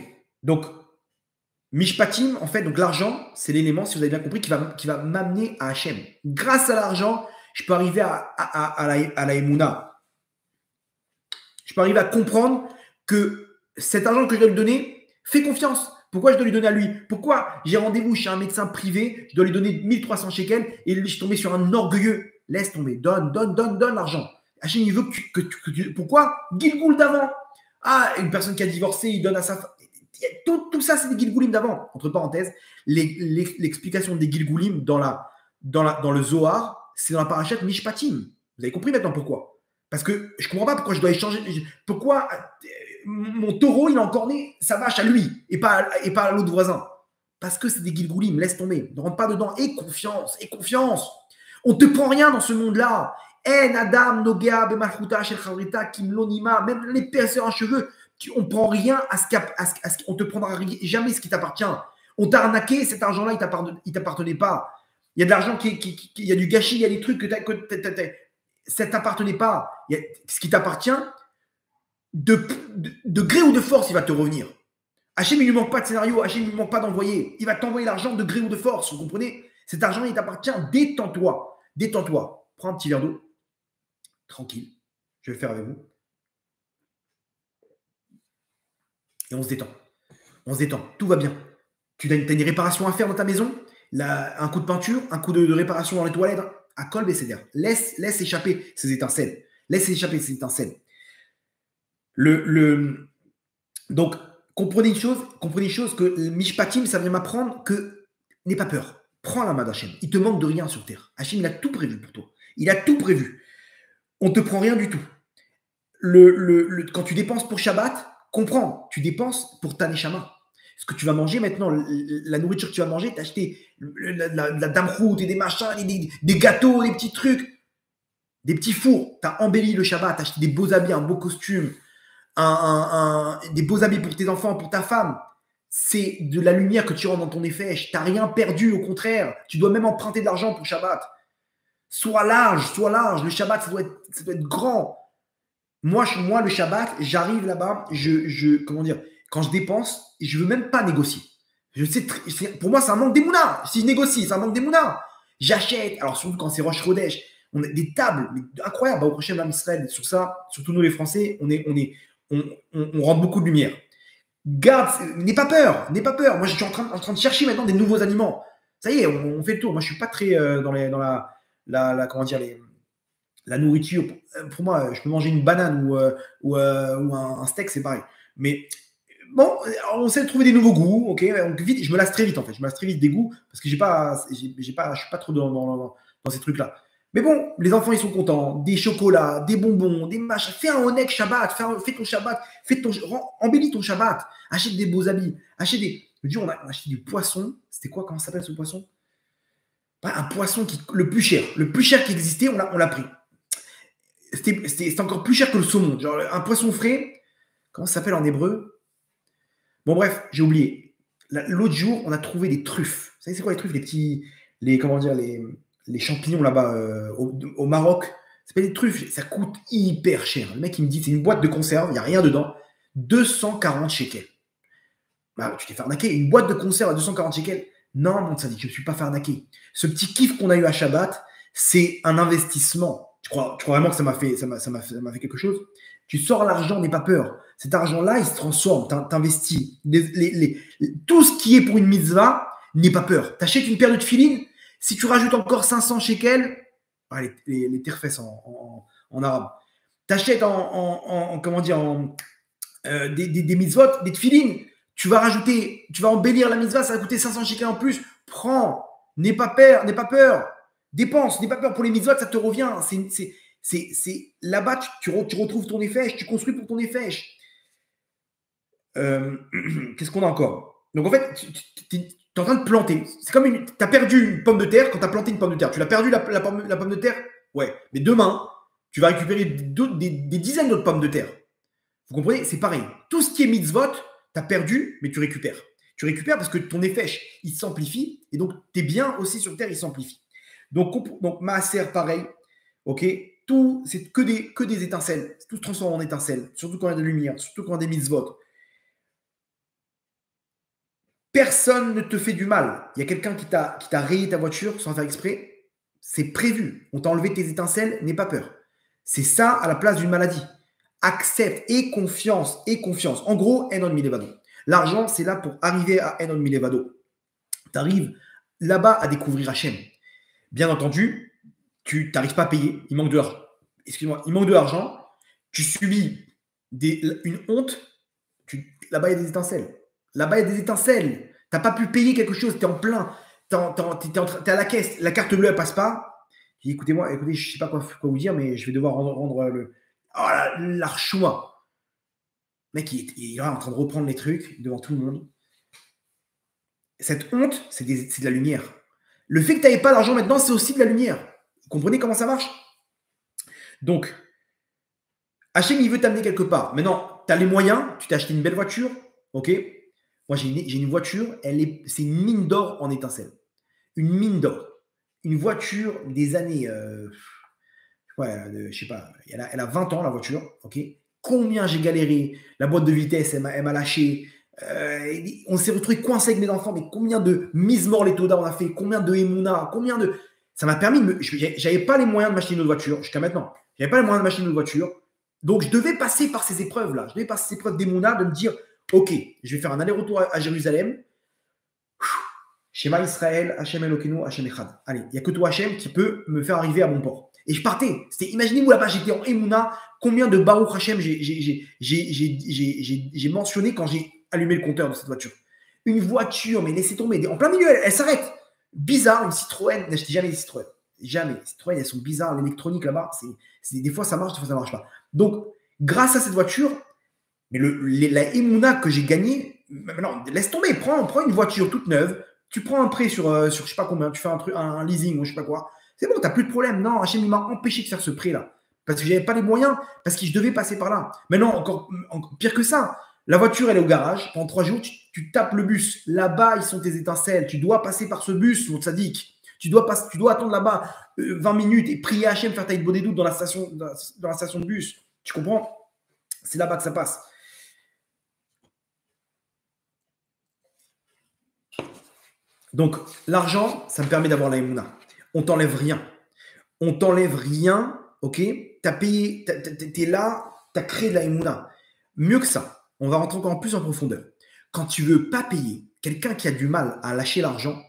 [SPEAKER 1] Donc, Mishpatim, en fait, donc l'argent, c'est l'élément, si vous avez bien compris, qui va m'amener à Hachem. Grâce à l'argent, je peux arriver à la Emouna. Je peux arriver à comprendre que cet argent que je dois lui donner, fais confiance. Pourquoi je dois lui donner à lui? Pourquoi j'ai rendez-vous chez un médecin privé, je dois lui donner 1300 shekels et lui, je suis tombé sur un orgueilleux. Laisse tomber, donne l'argent. Hachem, il veut que tu. Pourquoi? Gilgoul d'avant. Ah, une personne qui a divorcé, il donne à sa femme. Tout ça, c'est des Gilgoulim d'avant. Entre parenthèses, l'explication des Gilgoulim dans le Zohar, c'est dans la parashat Mishpatim. Vous avez compris maintenant pourquoi? Parce que je ne comprends pas pourquoi je dois échanger. Pourquoi mon taureau, il a encore né sa vache à lui et pas à l'autre voisin? Parce que c'est des Gilgoulim, laisse tomber. Ne rentre pas dedans. Et confiance. On ne te prend rien dans ce monde-là. En Adam, Nogea, Bemalchuta, Shel Chavrita, Kim Lonima, même les perceurs en cheveux On ne prend rien on ne te prendra jamais ce qui t'appartient. On t'a arnaqué, cet argent-là, il ne t'appartenait pas. Il y a de l'argent il y a du gâchis, il y a des trucs ça ne t'appartenait pas. Ce qui t'appartient, de gré ou de force, il va te revenir. Hachem, il ne lui manque pas de scénario, Hachem, il ne lui manque pas d'envoyer. Il va t'envoyer l'argent de gré ou de force, vous comprenez? Cet argent, il t'appartient, détends-toi. Détends-toi. Prends un petit verre d'eau. Tranquille. Je vais le faire avec vous. Et on se détend. On se détend. Tout va bien. Tu as une réparation à faire dans ta maison, un coup de peinture, un coup de réparation dans les toilettes, à col BCDR. Laisse échapper ces étincelles. Laisse échapper ces étincelles. Donc, comprenez une chose que le Mishpatim, ça vient m'apprendre que n'aie pas peur. Prends la main d'Hachem. Il te manque de rien sur terre. Hachem, il a tout prévu pour toi. Il a tout prévu. On ne te prend rien du tout. Quand tu dépenses pour Shabbat, comprends, tu dépenses pour ta Neshama. Ce que tu vas manger maintenant, la nourriture que tu vas manger, tu as acheté la damroute et des machins, des gâteaux, des petits trucs, des petits fours. Tu as embelli le Shabbat, tu as acheté des beaux habits, un beau costume, des beaux habits pour tes enfants, pour ta femme. C'est de la lumière que tu rends dans ton effet. Tu n'as rien perdu, au contraire. Tu dois même emprunter de l'argent pour Shabbat. Sois large. Le Shabbat, ça doit être grand. Moi, le Shabbat, j'arrive là-bas, comment dire, quand je dépense, je ne veux même pas négocier. Pour moi, c'est un manque d'émouna. Si je négocie, c'est un manque d'émouna. J'achète, alors surtout quand c'est Rosh Chodesh, on a des tables incroyables. Au prochain Am Israël, sur ça, surtout nous les Français, on rend beaucoup de lumière. N'aie pas peur. Moi, je suis en train de chercher maintenant des nouveaux aliments. Ça y est, on fait le tour. Moi, je ne suis pas très dans comment dire, la nourriture. Pour moi, je peux manger une banane ou un steak, c'est pareil. Mais bon, on sait trouver des nouveaux goûts. Ok, donc vite, je me lasse très vite en fait. Je me lasse très vite des goûts parce que je suis pas trop dans ces trucs-là. Mais bon, les enfants, ils sont contents. Des chocolats, des bonbons, des machins. Fais un Onek Shabbat. Fais ton Shabbat. Embellis ton Shabbat. Achète des beaux habits. Je dis, on a acheté du poisson. C'était quoi? Comment ça s'appelle ce poisson? Un poisson le plus cher qui existait, on l'a pris. C'était encore plus cher que le saumon. Genre un poisson frais. Comment ça s'appelle en hébreu? Bon, bref, j'ai oublié. L'autre jour, on a trouvé des truffes. Vous savez, c'est quoi les truffes? Les champignons là-bas au Maroc. C'est pas des truffes, ça coûte hyper cher. Le mec, il me dit, c'est une boîte de conserve, il n'y a rien dedans. 240 shekels. Bah, tu t'es fait arnaquer. Une boîte de conserve à 240 shekels. Non, mon sadique, je ne suis pas fait arnaquer. Ce petit kiff qu'on a eu à Shabbat, c'est un investissement. Tu crois vraiment que ça m'a fait quelque chose? Tu sors l'argent, n'aie pas peur. Cet argent-là, il se transforme, t'investis. Tout ce qui est pour une mitzvah, n'aie pas peur. Tu achètes une paire de tefilines, si tu rajoutes encore 500 shekels, les terfesses en arabe, tu achètes des mitzvot, des tefilines, tu vas embellir la mitzvah, ça va coûter 500 shekels en plus. Prends, n'aie pas peur. Dépense, n'aie pas peur pour les mitzvot, ça te revient. C'est là-bas, tu retrouves ton effet, tu construis pour ton effet. Qu'est-ce qu'on a encore? Donc en fait, tu es en train de planter. C'est comme tu as perdu une pomme de terre quand tu as planté une pomme de terre. Tu l'as perdu la pomme de terre? Ouais. Mais demain, tu vas récupérer des dizaines d'autres pommes de terre. Vous comprenez? C'est pareil. Tout ce qui est mitzvot, tu as perdu, mais tu récupères. Tu récupères parce que ton effet, il s'amplifie. Et donc, tes biens aussi sur terre, ils s'amplifient. Donc Maaser, pareil. Ok, tout, c'est que des étincelles. Tout se transforme en étincelles. Surtout quand il y a de la lumière, surtout quand il y a des mitzvot. Personne ne te fait du mal. Il y a quelqu'un qui t'a rayé ta voiture sans faire exprès. C'est prévu. On t'a enlevé tes étincelles, n'aie pas peur. C'est ça à la place d'une maladie. Accepte et confiance. En gros, Enon Milevado. L'argent, c'est là pour arriver à Enon Milevado. Tu arrives là-bas à découvrir Hachem. Bien entendu, tu n'arrives pas à payer. Il manque de l'argent. Excuse-moi, il manque de l'argent. Tu subis une honte. Là-bas, il y a des étincelles. Tu n'as pas pu payer quelque chose. Tu es en plein. Tu es à la caisse. La carte bleue, elle ne passe pas. Je dis, écoutez, je ne sais pas quoi vous dire, mais je vais devoir rendre le. Oh, l'archoua. Le mec, il est là en train de reprendre les trucs devant tout le monde. Cette honte, c'est de la lumière. Le fait que tu n'avais pas d'argent maintenant, c'est aussi de la lumière. Vous comprenez comment ça marche? Donc, Hachem, il veut t'amener quelque part. Maintenant, tu as les moyens, tu t'es acheté une belle voiture, ok? Moi, j'ai une voiture, c'est une mine d'or en étincelles. Une mine d'or. Une voiture des années, je sais pas, elle a 20 ans, la voiture, ok? Combien j'ai galéré, la boîte de vitesse, elle m'a lâché. On s'est retrouvé coincé avec mes enfants, mais combien de mises morts les Toda on a fait, combien de Emouna, combien de. Ça m'a permis j'avais pas les moyens de m'acheter une autre voiture, jusqu'à maintenant. J'avais pas les moyens de m'acheter une autre voiture. Donc, je devais passer par ces épreuves-là. Je devais passer ces épreuves d'Emouna, de me dire, OK, je vais faire un aller-retour à Jérusalem. Shema Israël, Hachem Elokeinu, Hachem Echad. Allez, il n'y a que toi, Hachem, qui peut me faire arriver à bon port. Et je partais. Imaginez-vous là-bas, j'étais en Emouna. Combien de Baruch Hachem j'ai mentionné quand j'ai allumé le compteur de cette voiture. Une voiture, mais laissez tomber. En plein milieu, elle s'arrête. Bizarre, une Citroën. N'achetez jamais des Citroën. Jamais. Les Citroën, elles sont bizarres. L'électronique là-bas, des fois ça marche, des fois ça ne marche pas. Donc, grâce à cette voiture, mais la Emouna que j'ai gagnée, non, laisse tomber. Prends une voiture toute neuve. Tu prends un prêt sur je ne sais pas combien, tu fais un leasing ou je ne sais pas quoi. C'est bon, tu n'as plus de problème. Non, Hachem, il m'a empêché de faire ce prêt-là. Parce que je n'avais pas les moyens, parce que je devais passer par là. Maintenant, encore pire que ça, la voiture, elle est au garage. Pendant 3 jours, tu tapes le bus. Là-bas, ils sont tes étincelles. Tu dois passer par ce bus, mon tzaddik. Tu dois attendre là-bas 20 minutes et prier Hachem, faire ta doute dans la station de bus. Tu comprends? C'est là-bas que ça passe. Donc, l'argent, ça me permet d'avoir la Emouna. On t'enlève rien. On t'enlève rien, ok? Tu as payé, tu es là, tu as créé de la Emouna. Mieux que ça, on va rentrer encore plus en profondeur. Quand tu ne veux pas payer quelqu'un qui a du mal à lâcher l'argent,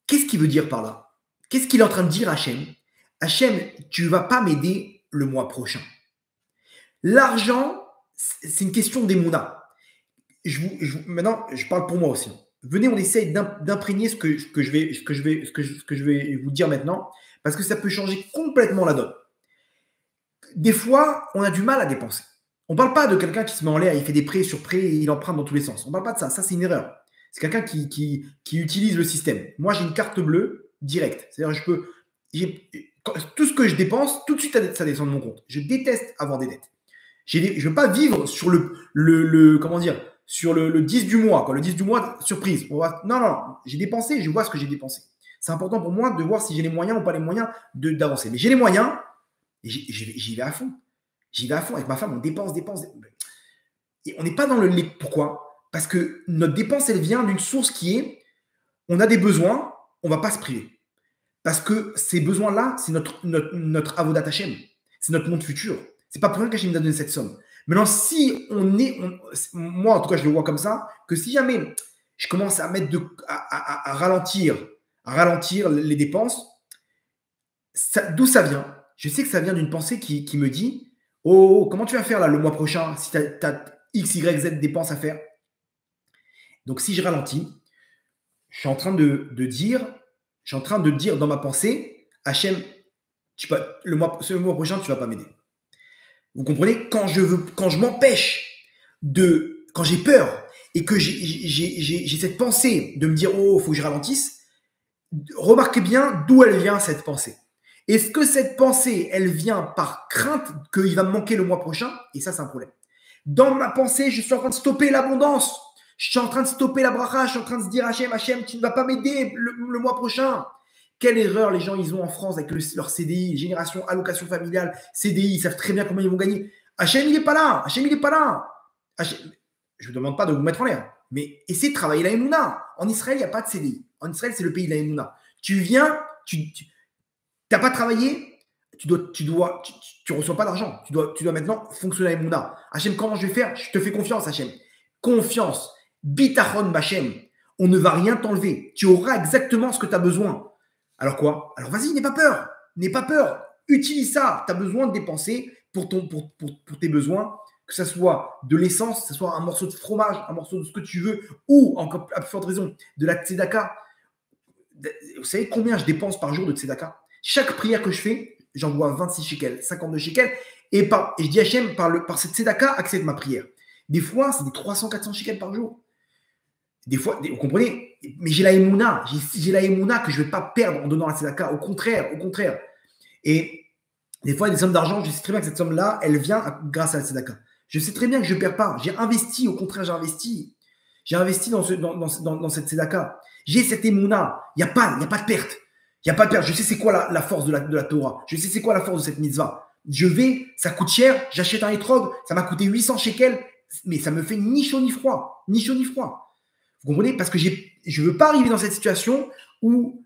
[SPEAKER 1] qu'est-ce qu'il veut dire par là? Qu'est-ce qu'il est en train de dire à Hachem? Hachem, tu ne vas pas m'aider le mois prochain. L'argent, c'est une question d'Emouna. Maintenant, je parle pour moi aussi. Venez, on essaye d'imprégner ce que je vais vous dire maintenant, parce que ça peut changer complètement la donne. Des fois, on a du mal à dépenser. On ne parle pas de quelqu'un qui se met en l'air, il fait des prêts sur prêts et il emprunte dans tous les sens. On ne parle pas de ça. Ça, c'est une erreur. C'est quelqu'un qui utilise le système. Moi, j'ai une carte bleue directe. C'est-à-dire, tout ce que je dépense, tout de suite, ça descend de mon compte. Je déteste avoir des dettes. Je ne veux pas vivre sur comment dire, sur le 10 du mois. Le 10 du mois, surprise. Non. J'ai dépensé, je vois ce que j'ai dépensé. C'est important pour moi de voir si j'ai les moyens ou pas les moyens d'avancer. Mais j'ai les moyens et j'y vais à fond. J'y vais à fond. Avec ma femme, on dépense. Et on n'est pas dans le lait. Pourquoi? Parce que notre dépense, elle vient d'une source qui est, on a des besoins, on ne va pas se priver. Parce que ces besoins-là, c'est notre avodat Hachem. C'est notre monde futur. C'est pas pour rien qu'Hachem nous a donné cette somme. Maintenant, si moi, en tout cas, je le vois comme ça, que si jamais je commence à mettre à ralentir les dépenses, d'où ça vient? Je sais que ça vient d'une pensée qui me dit, oh, comment tu vas faire là le mois prochain si tu as X, Y, Z dépenses à faire? Donc, si je ralentis, je suis en train de dire dans ma pensée, Hachem, ce mois prochain, tu ne vas pas m'aider. Vous comprenez? Quand je m'empêche quand j'ai peur et que j'ai cette pensée de me dire, oh, il faut que je ralentisse, remarquez bien d'où elle vient cette pensée. Est-ce que cette pensée, elle vient par crainte qu'il va me manquer le mois prochain? Et ça, c'est un problème. Dans ma pensée, je suis en train de stopper l'abondance. Je suis en train de stopper la bracha. Je suis en train de se dire, Hachem, tu ne vas pas m'aider le mois prochain. Quelle erreur les gens ils ont en France avec leur CDI, génération allocation familiale, CDI, ils savent très bien combien ils vont gagner. Hachem, il n'est pas là. Hachem, il n'est pas là. Hachem, je ne vous demande pas de vous mettre en l'air, mais essayez de travailler la Emouna. En Israël, il n'y a pas de CDI. En Israël, c'est le pays de la Emouna. Tu viens, tu n'as pas travaillé, tu ne reçois pas d'argent. Tu dois maintenant fonctionner à Emouna. Hachem, comment je vais faire? Je te fais confiance, Hachem. Confiance. Bitachon, Hachem. On ne va rien t'enlever. Tu auras exactement ce que tu as besoin. Alors quoi? Alors vas-y, n'aie pas peur. N'aie pas peur. Utilise ça. Tu as besoin de dépenser pour tes besoins, que ce soit de l'essence, que ce soit un morceau de fromage, un morceau de ce que tu veux, ou, encore à plus forte raison, de la tzedaka. Vous savez combien je dépense par jour de tzedaka? Chaque prière que je fais, j'envoie 26 shekels, 52 shekels, et je dis à Hachem, par cette tzedaka, accepte ma prière. Des fois, c'est des 300-400 shekels par jour. Des fois, vous comprenez? Mais j'ai la Emouna. J'ai la Emouna que je ne vais pas perdre en donnant la tzedaka. Au contraire. Et des fois, il y a des sommes d'argent, je sais très bien que cette somme-là, elle vient grâce à la tzedaka. Je sais très bien que je ne perds pas. J'ai investi, au contraire, j'ai investi. J'ai investi dans cette Tzedaka. J'ai cette émouna. Il n'y a pas de perte. Il n'y a pas de perte. Je sais c'est quoi la force de la Torah. Je sais c'est quoi la force de cette mitzvah. Ça coûte cher, j'achète un étrog, ça m'a coûté 800 shekels, mais ça me fait ni chaud ni froid. Ni chaud ni froid. Vous comprenez? Parce que je ne veux pas arriver dans cette situation où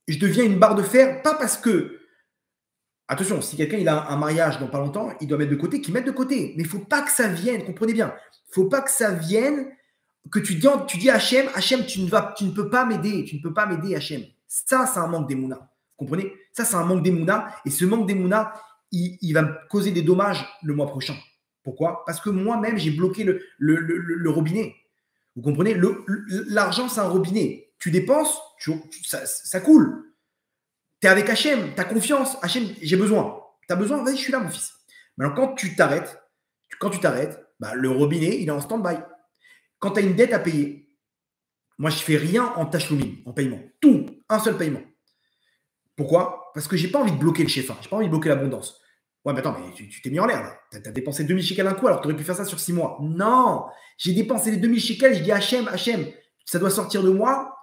[SPEAKER 1] je deviens une barre de fer, pas parce que, attention, si quelqu'un il a un mariage dans pas longtemps, il doit mettre de côté, qu'il mette de côté. Mais il ne faut pas que ça vienne, comprenez bien, il ne faut pas que ça vienne, que tu dis à Hachem, tu ne peux pas m'aider, Hachem. Ça, c'est un manque d'émouna. Vous comprenez? Ça, c'est un manque d'émouna. Et ce manque d'émouna, il va me causer des dommages le mois prochain. Pourquoi? Parce que moi-même, j'ai bloqué le robinet. Vous comprenez? L'argent, c'est un robinet. Tu dépenses, ça coule. Tu es avec Hachem, tu as confiance. Hachem, j'ai besoin. Tu as besoin? Vas-y, je suis là, mon fils. Maintenant, quand tu t'arrêtes, le robinet, il est en stand-by. Quand tu as une dette à payer, moi, je ne fais rien en tachloumim, en paiement. Tout, un seul paiement. Pourquoi? Parce que je n'ai pas envie de bloquer le chef. Je n'ai pas envie de bloquer l'abondance. Ouais, mais attends, mais tu t'es mis en l'air. Tu as dépensé 2000 shekels d'un coup, alors tu aurais pu faire ça sur 6 mois. Non, j'ai dépensé les 2000 shekels. Je dis Hachem, ça doit sortir de moi.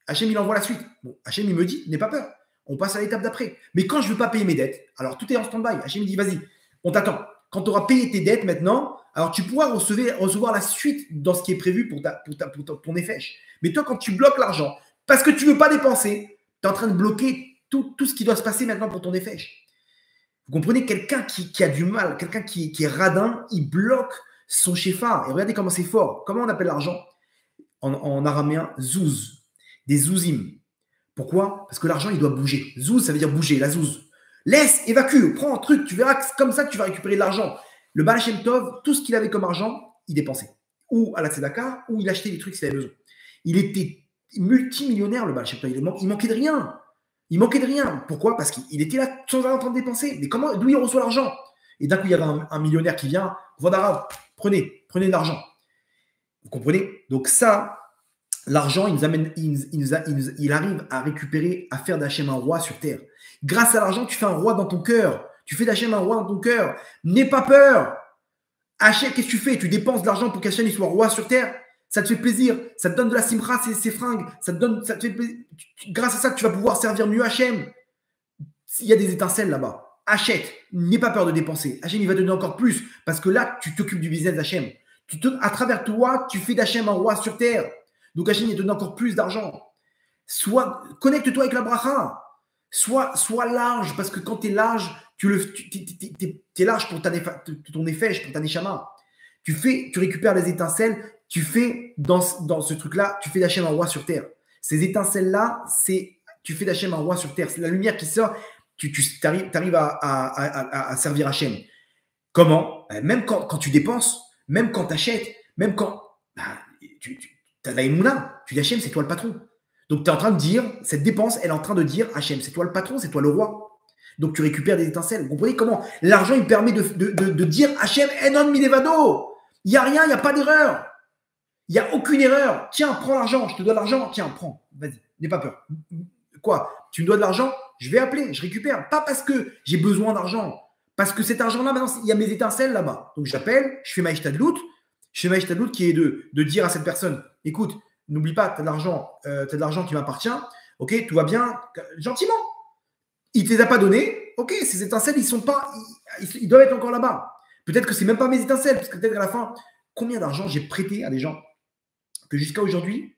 [SPEAKER 1] Hachem, il envoie la suite. Bon, Hachem, il me dit, n'aie pas peur. On passe à l'étape d'après. Mais quand je ne veux pas payer mes dettes, alors tout est en stand-by. Hachem, il dit, vas-y, on t'attend. Quand tu auras payé tes dettes maintenant, alors tu pourras recevoir la suite dans ce qui est prévu pour ton effèche. Mais toi, quand tu bloques l'argent, parce que tu ne veux pas dépenser, tu es en train de bloquer tout ce qui doit se passer maintenant pour ton effèche. Vous comprenez, quelqu'un qui a du mal, quelqu'un qui est radin, il bloque son shefa. Et regardez comment c'est fort. Comment on appelle l'argent en araméen? Zouz. Des zouzim. Pourquoi? Parce que l'argent, il doit bouger. Zouz, ça veut dire bouger, la zouz. Laisse, évacue, prends un truc, tu verras que c'est comme ça que tu vas récupérer de l'argent. Le Baal Shem Tov, tout ce qu'il avait comme argent, il dépensait. Ou à la Tzedaka, ou il achetait des trucs s'il avait besoin. Il était multimillionnaire, le Baal Shem Tov. Il manquait de rien. Il manquait de rien. Pourquoi? Parce qu'il était là sans arrêt en train de dépenser. Mais d'où il reçoit l'argent? Et d'un coup, il y avait un millionnaire qui vient. Voilà, prenez de l'argent. Vous comprenez? Donc ça, l'argent, il arrive à récupérer, à faire d'Hachem un roi sur terre. Grâce à l'argent, tu fais un roi dans ton cœur. Tu fais d'Hachem un roi dans ton cœur. N'aie pas peur. Hachem, qu'est-ce que tu fais? Tu dépenses de l'argent pour qu'Hachem soit roi sur terre. Ça te fait plaisir. Ça te donne de la simra, ses fringues. Ça te fait plaisir. Grâce à ça, tu vas pouvoir servir mieux Hachem. S'il y a des étincelles là-bas, achète. N'aie pas peur de dépenser. Hachem, il va te donner encore plus. Parce que là, tu t'occupes du business d'Hachem. À travers toi, tu fais d'Hachem un roi sur terre. Donc Hachem, il te donne encore plus d'argent. Connecte-toi avec la bracha. Sois large, parce que quand tu es large, tu es large pour ton effet, pour ta neshama. Tu récupères les étincelles, tu fais dans ce truc-là, tu fais d'Hachem un roi sur terre. Ces étincelles-là, tu fais d'Hachem un roi sur terre. C'est la lumière qui sort, tu arrives à servir Hachem. Comment? Même quand tu dépenses, même quand tu achètes, même quand tu as la émouna, tu dis Hachem, c'est toi le patron. Donc, tu es en train de dire, cette dépense, elle est en train de dire, Hachem, c'est toi le patron, c'est toi le roi. Donc, tu récupères des étincelles. Vous comprenez comment l'argent, il permet de dire, Hachem, enon midevado. Il n'y a rien, il n'y a pas d'erreur. Il n'y a aucune erreur. Tiens, prends l'argent, je te dois l'argent. Tiens, prends, vas-y, n'aie pas peur. Quoi? Tu me dois de l'argent? Je vais appeler, je récupère. Pas parce que j'ai besoin d'argent. Parce que cet argent-là, maintenant, il y a mes étincelles là-bas. Donc, j'appelle, je fais ma ishtadlout. Je fais ma ishtadlout qui est de dire à cette personne, écoute, n'oublie pas, tu as de l'argent qui m'appartient. Ok, tout va bien, gentiment. Il ne te les a pas donnés. Ok, ces étincelles, ils doivent être encore là-bas. Peut-être que ce n'est même pas mes étincelles, parce que peut-être à la fin, combien d'argent j'ai prêté à des gens que jusqu'à aujourd'hui,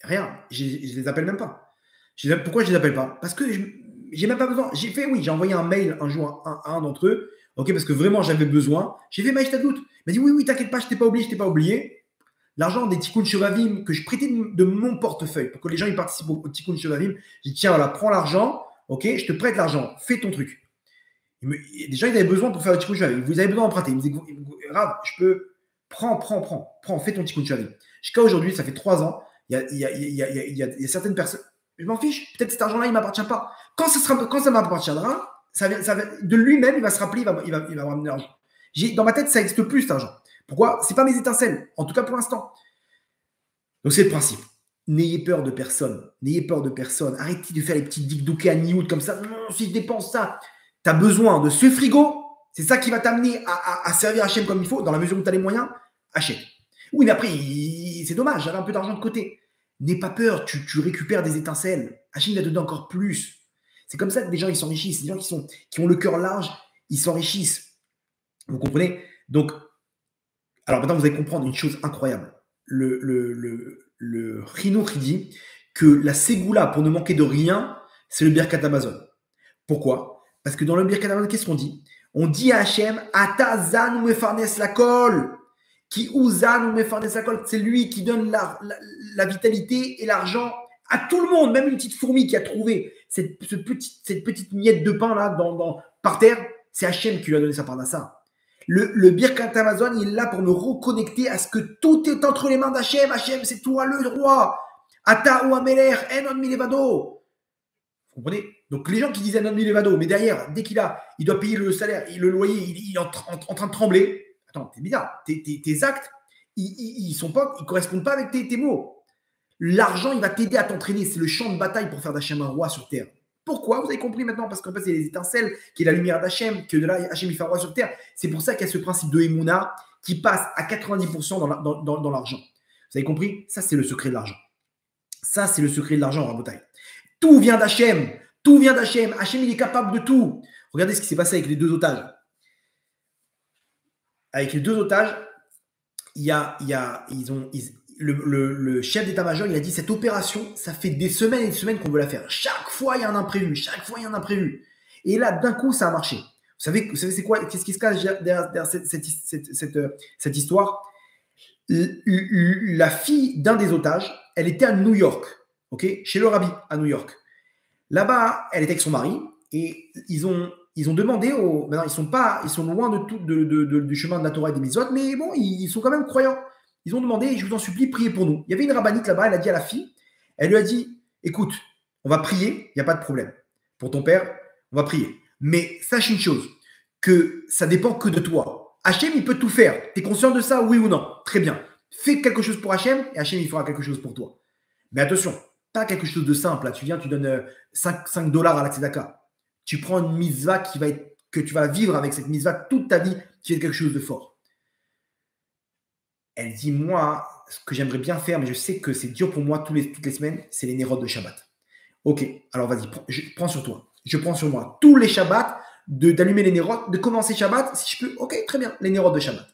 [SPEAKER 1] rien, je ne les appelle même pas. Pourquoi je ne les appelle pas? Parce que j'ai même pas besoin. J'ai envoyé un mail un jour à un d'entre eux, ok, parce que vraiment j'avais besoin. J'ai fait ma ishtadlout. Il m'a dit oui, t'inquiète pas, je ne t'ai pas oublié. L'argent des Tikkun Shevavim que je prêtais de mon portefeuille pour que les gens ils participent au Tikkun Shevavim, je dis tiens, voilà, prends l'argent, ok, je te prête l'argent, fais ton truc. Des gens, ils avaient besoin pour faire le Tikkun Shevavim, vous avez besoin d'emprunter. Ils me disaient, Rav, je peux, prends, fais ton Tikkun Shevavim. Jusqu'à aujourd'hui, ça fait 3 ans, il y a certaines personnes, je m'en fiche, peut-être cet argent-là, il ne m'appartient pas. Quand ça m'appartiendra, de lui-même, il va se rappeler, il va me ramener l'argent. Dans ma tête, ça n'existe plus cet argent. Pourquoi? Ce n'est pas mes étincelles, en tout cas pour l'instant. Donc c'est le principe. N'ayez peur de personne. N'ayez peur de personne. Arrêtez de faire les petits dikdouké à niout comme ça. Non, si je dépense ça, tu as besoin de ce frigo, C'est ça qui va t'amener à servir Hachem comme il faut, dans la mesure où tu as les moyens, achète. Oui, mais après, c'est dommage, j'avais un peu d'argent de côté. N'aie pas peur, tu récupères des étincelles. Hachem va te donner encore plus. C'est comme ça que des gens ils s'enrichissent. Des gens qui ont le cœur large, ils s'enrichissent. Vous comprenez? Donc, alors maintenant, vous allez comprendre une chose incroyable. Le Chinour, il dit que la Ségoula, pour ne manquer de rien, c'est le Birkat Amazon. Pourquoi? Parce que dans le Birkat Amazon, qu'est-ce qu'on dit? On dit à Hachem, Ata zan ou mefarnes la kol. Qui ouzan ou mefarnes la kol. C'est lui qui donne la vitalité et l'argent à tout le monde. Même une petite fourmi qui a trouvé cette petite miette de pain là par terre, c'est Hachem qui lui a donné sa part d'assa. Le Birkat Amazon, il est là pour me reconnecter à ce que tout est entre les mains d'Hachem. Hachem, c'est toi le roi. Ata ou Ameler, enon milevado. Vous comprenez? Donc les gens qui disent enon milevado, mais derrière, dès il doit payer le salaire, le loyer, il est en train de trembler. Attends, c'est bizarre. Tes actes, ils correspondent pas avec tes mots. L'argent, il va t'aider à t'entraîner. C'est le champ de bataille pour faire d'Hachem un roi sur terre. Pourquoi? Vous avez compris maintenant? Parce qu'en fait, c'est les étincelles qui est la lumière d'Hachem, que de là, Hachem, il fait un roi sur terre. C'est pour ça qu'il y a ce principe de Emouna qui passe à 90% dans l'argent. Vous avez compris? Ça, c'est le secret de l'argent. Ça, c'est le secret de l'argent, Rabotai. Tout vient d'Hachem. Tout vient d'Hachem. Hachem, il est capable de tout. Regardez ce qui s'est passé avec les deux otages. Avec les deux otages, le chef d'état-major, il a dit cette opération, ça fait des semaines et des semaines qu'on veut la faire. Chaque fois, il y a un imprévu. Chaque fois, il y a un imprévu. Et là, d'un coup, ça a marché. Vous savez c'est quoi? Qu'est-ce qui se cache derrière cette histoire? La fille d'un des otages, elle était à New York, ok, chez le rabbi à New York. Là-bas, elle était avec son mari et ils ont demandé maintenant, ils sont loin du chemin de la Torah et des mitzvot, mais bon, ils sont quand même croyants. Ils ont demandé, je vous en supplie, priez pour nous. Il y avait une rabbinite là-bas, elle a dit à la fille, elle lui a dit, écoute, on va prier, il n'y a pas de problème. Pour ton père, on va prier. Mais sache une chose, que ça dépend que de toi. Hachem, il peut tout faire. Tu es conscient de ça, oui ou non? Très bien. Fais quelque chose pour Hachem et Hachem, il fera quelque chose pour toi. Mais attention, pas quelque chose de simple. Là. Tu viens, tu donnes 5 dollars à la tzedaka. Tu prends une mitzvah que tu vas vivre avec cette mitzvah toute ta vie, qui est quelque chose de fort. Elle dit, moi, ce que j'aimerais bien faire, mais je sais que c'est dur pour moi toutes les semaines, c'est les nérotes de Shabbat. Ok, alors vas-y, je prends sur toi. Je prends sur moi tous les Shabbats d'allumer les nérotes, de commencer Shabbat, si je peux. Ok, très bien, les nérotes de Shabbat.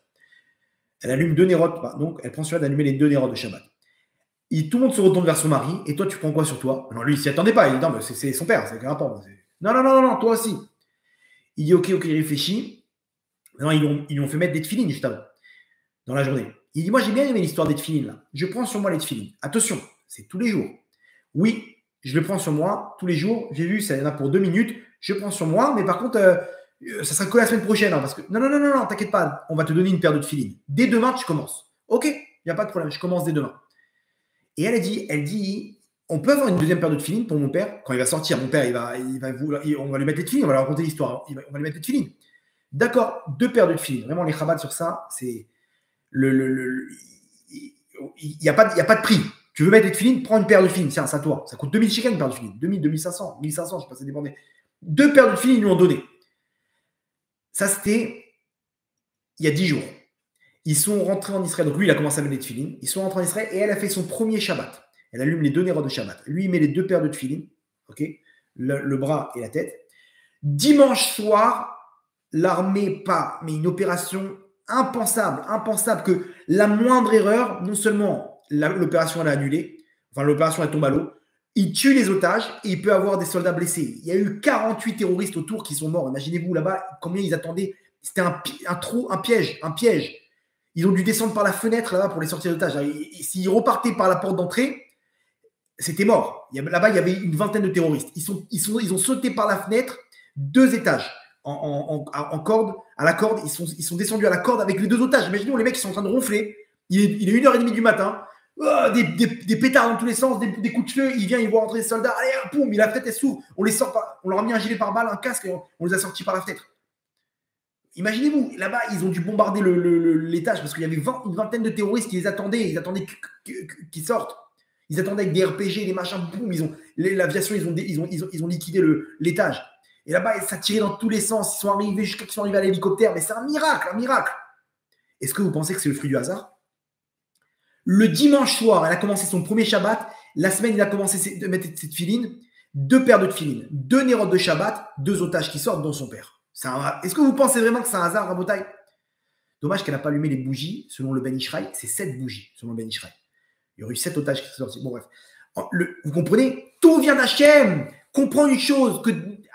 [SPEAKER 1] Elle allume 2 nérotes, donc elle prend sur elle d'allumer les 2 nérotes de Shabbat. Tout le monde se retourne vers son mari, et toi, tu prends quoi sur toi? Non, lui, il s'y attendait pas. Il dit, non, mais c'est son père, c'est un rapport. Non, toi aussi. Il dit, ok, il réfléchit. Non, ils lui ont fait mettre des tefilines juste avant, dans la journée. Il dit, moi, j'ai bien aimé l'histoire des tefilines, là. Je prends sur moi les tefilines. Attention, c'est tous les jours. Oui, je le prends sur moi tous les jours. J'ai vu, ça y en a pour 2 minutes. Je prends sur moi, mais par contre, ça sera que la semaine prochaine. Hein, parce que non, t'inquiète pas. On va te donner une paire de tefilines. Dès demain, tu commences. Ok, il n'y a pas de problème. Je commence dès demain. Et elle dit, on peut avoir une deuxième paire de tefilines pour mon père. Quand il va sortir, mon père, on va lui mettre les tefilines. On va lui raconter l'histoire. On va lui mettre les tefilines. D'accord, 2 paires de tefilines. Vraiment, les chabats sur ça, c'est il n'y a pas de prix. Tu veux mettre des tefilines, prends une paire de tefilines. Tiens, c'est à toi. Ça coûte 2000 shekels une paire de tefilines. 2000, 2500, 1500, je ne sais pas, ça dépend. 2 paires de tefilines, ils lui ont donné. Ça, c'était il y a 10 jours. Ils sont rentrés en Israël. Donc lui, il a commencé à mettre des tefilines. Ils sont rentrés en Israël et elle a fait son premier Shabbat. Elle allume les 2 nérotes de Shabbat. Lui, il met les 2 paires de tefilines. Ok, le bras et la tête. Dimanche soir, l'armée part. Mais une opération impensable que la moindre erreur, non seulement l'opération elle est annulée, enfin l'opération elle tombe à l'eau, il tue les otages et il peut avoir des soldats blessés. Il y a eu 48 terroristes autour qui sont morts. Imaginez-vous là-bas combien ils attendaient. C'était un piège. Ils ont dû descendre par la fenêtre là-bas pour les sortir d'otages. S'ils repartaient par la porte d'entrée, c'était mort. Là-bas, il y avait une vingtaine de terroristes. Ils ont sauté par la fenêtre 2 étages. En corde, à la corde, ils sont descendus à la corde avec les 2 otages. Imaginez, les mecs, ils sont en train de ronfler. Il est 1h30 du matin. Des pétards dans tous les sens, des coups de cheveux. Il vient, il voit rentrer les soldats. Allez, poum, la fenêtre, elle s'ouvre. On leur a mis un gilet pare-balles, un casque, et on les a sortis par la fenêtre. Imaginez-vous, là-bas, ils ont dû bombarder l'étage parce qu'il y avait une vingtaine de terroristes qui les attendaient. Ils attendaient qu'ils sortent. Ils attendaient avec des RPG, des machins. Boum, l'aviation, ils ont liquidé l'étage. Et là-bas, ça tirait dans tous les sens. Ils sont arrivés jusqu'à qu'ils sont arrivés à l'hélicoptère. Mais c'est un miracle, un miracle. Est-ce que vous pensez que c'est le fruit du hasard? Le dimanche soir, elle a commencé son premier Shabbat. La semaine, il a commencé de mettre cette filine. 2 paires de tefilines, 2 nérotes de Shabbat, 2 otages qui sortent, dont son père. Est-ce que vous pensez vraiment que c'est un hasard, Rabotai? Dommage qu'elle n'a pas allumé les bougies. Selon le Ben Ishraï, c'est 7 bougies, selon le Ben Ishraï. Il y aurait eu 7 otages qui sont sortis. Bon, bref. Vous comprenez? Tout vient d'Hachem. Comprends une chose,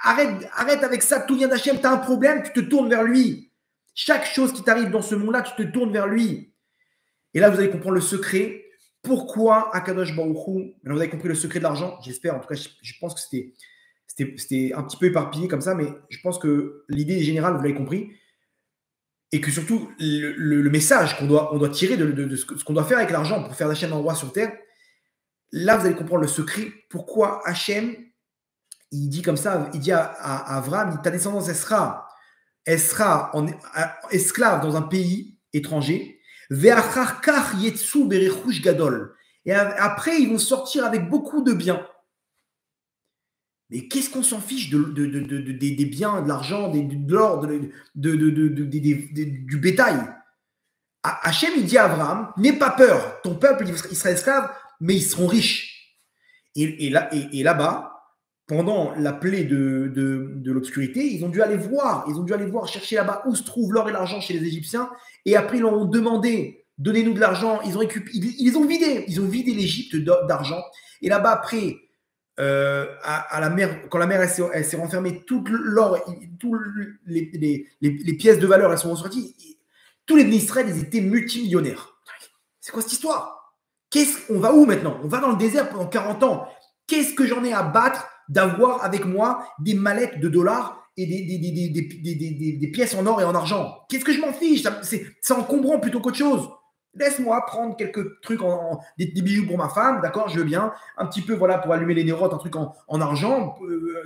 [SPEAKER 1] arrête avec ça, tout vient d'Hachem. Tu as un problème, tu te tournes vers lui. Chaque chose qui t'arrive dans ce monde-là, tu te tournes vers lui. Et là, vous allez comprendre le secret. Pourquoi Akadosh Baruch Hu, vous avez compris le secret de l'argent, j'espère, en tout cas, je pense que c'était un petit peu éparpillé comme ça, mais je pense que l'idée générale, vous l'avez compris, et que surtout, le message on doit tirer de ce qu'on doit faire avec l'argent pour faire d'Hachem un roi sur terre, là, vous allez comprendre le secret, pourquoi Hachem, il dit comme ça, il dit à Abraham, ta descendance, elle sera esclave dans un pays étranger, et après, ils vont sortir avec beaucoup de biens. Mais qu'est-ce qu'on s'en fiche des biens, de l'argent, de l'or, du bétail? Hachem, il dit à Abraham, n'aie pas peur, ton peuple, il sera esclave, mais ils seront riches. Et là-bas, pendant la plaie de l'obscurité, ils ont dû aller voir, chercher là-bas où se trouve l'or et l'argent chez les Égyptiens. Et après, ils leur ont demandé, donnez-nous de l'argent. Ils ont vidé l'Égypte d'argent. Et là-bas, après, à la mer, quand la mer elle s'est renfermée, tout l'or, toutes les pièces de valeur, elles sont ressorties. Tous les Israël, ils étaient multimillionnaires. C'est quoi cette histoire? On va où maintenant? On va dans le désert pendant 40 ans. Qu'est-ce que j'en ai à battre d'avoir avec moi des mallettes de dollars et des pièces en or et en argent? Qu'est-ce que je m'en fiche? C'est encombrant plutôt qu'autre chose. Laisse-moi prendre quelques trucs, des bijoux pour ma femme, d'accord, je veux bien. Un petit peu, voilà, pour allumer les nérotes, un truc en argent,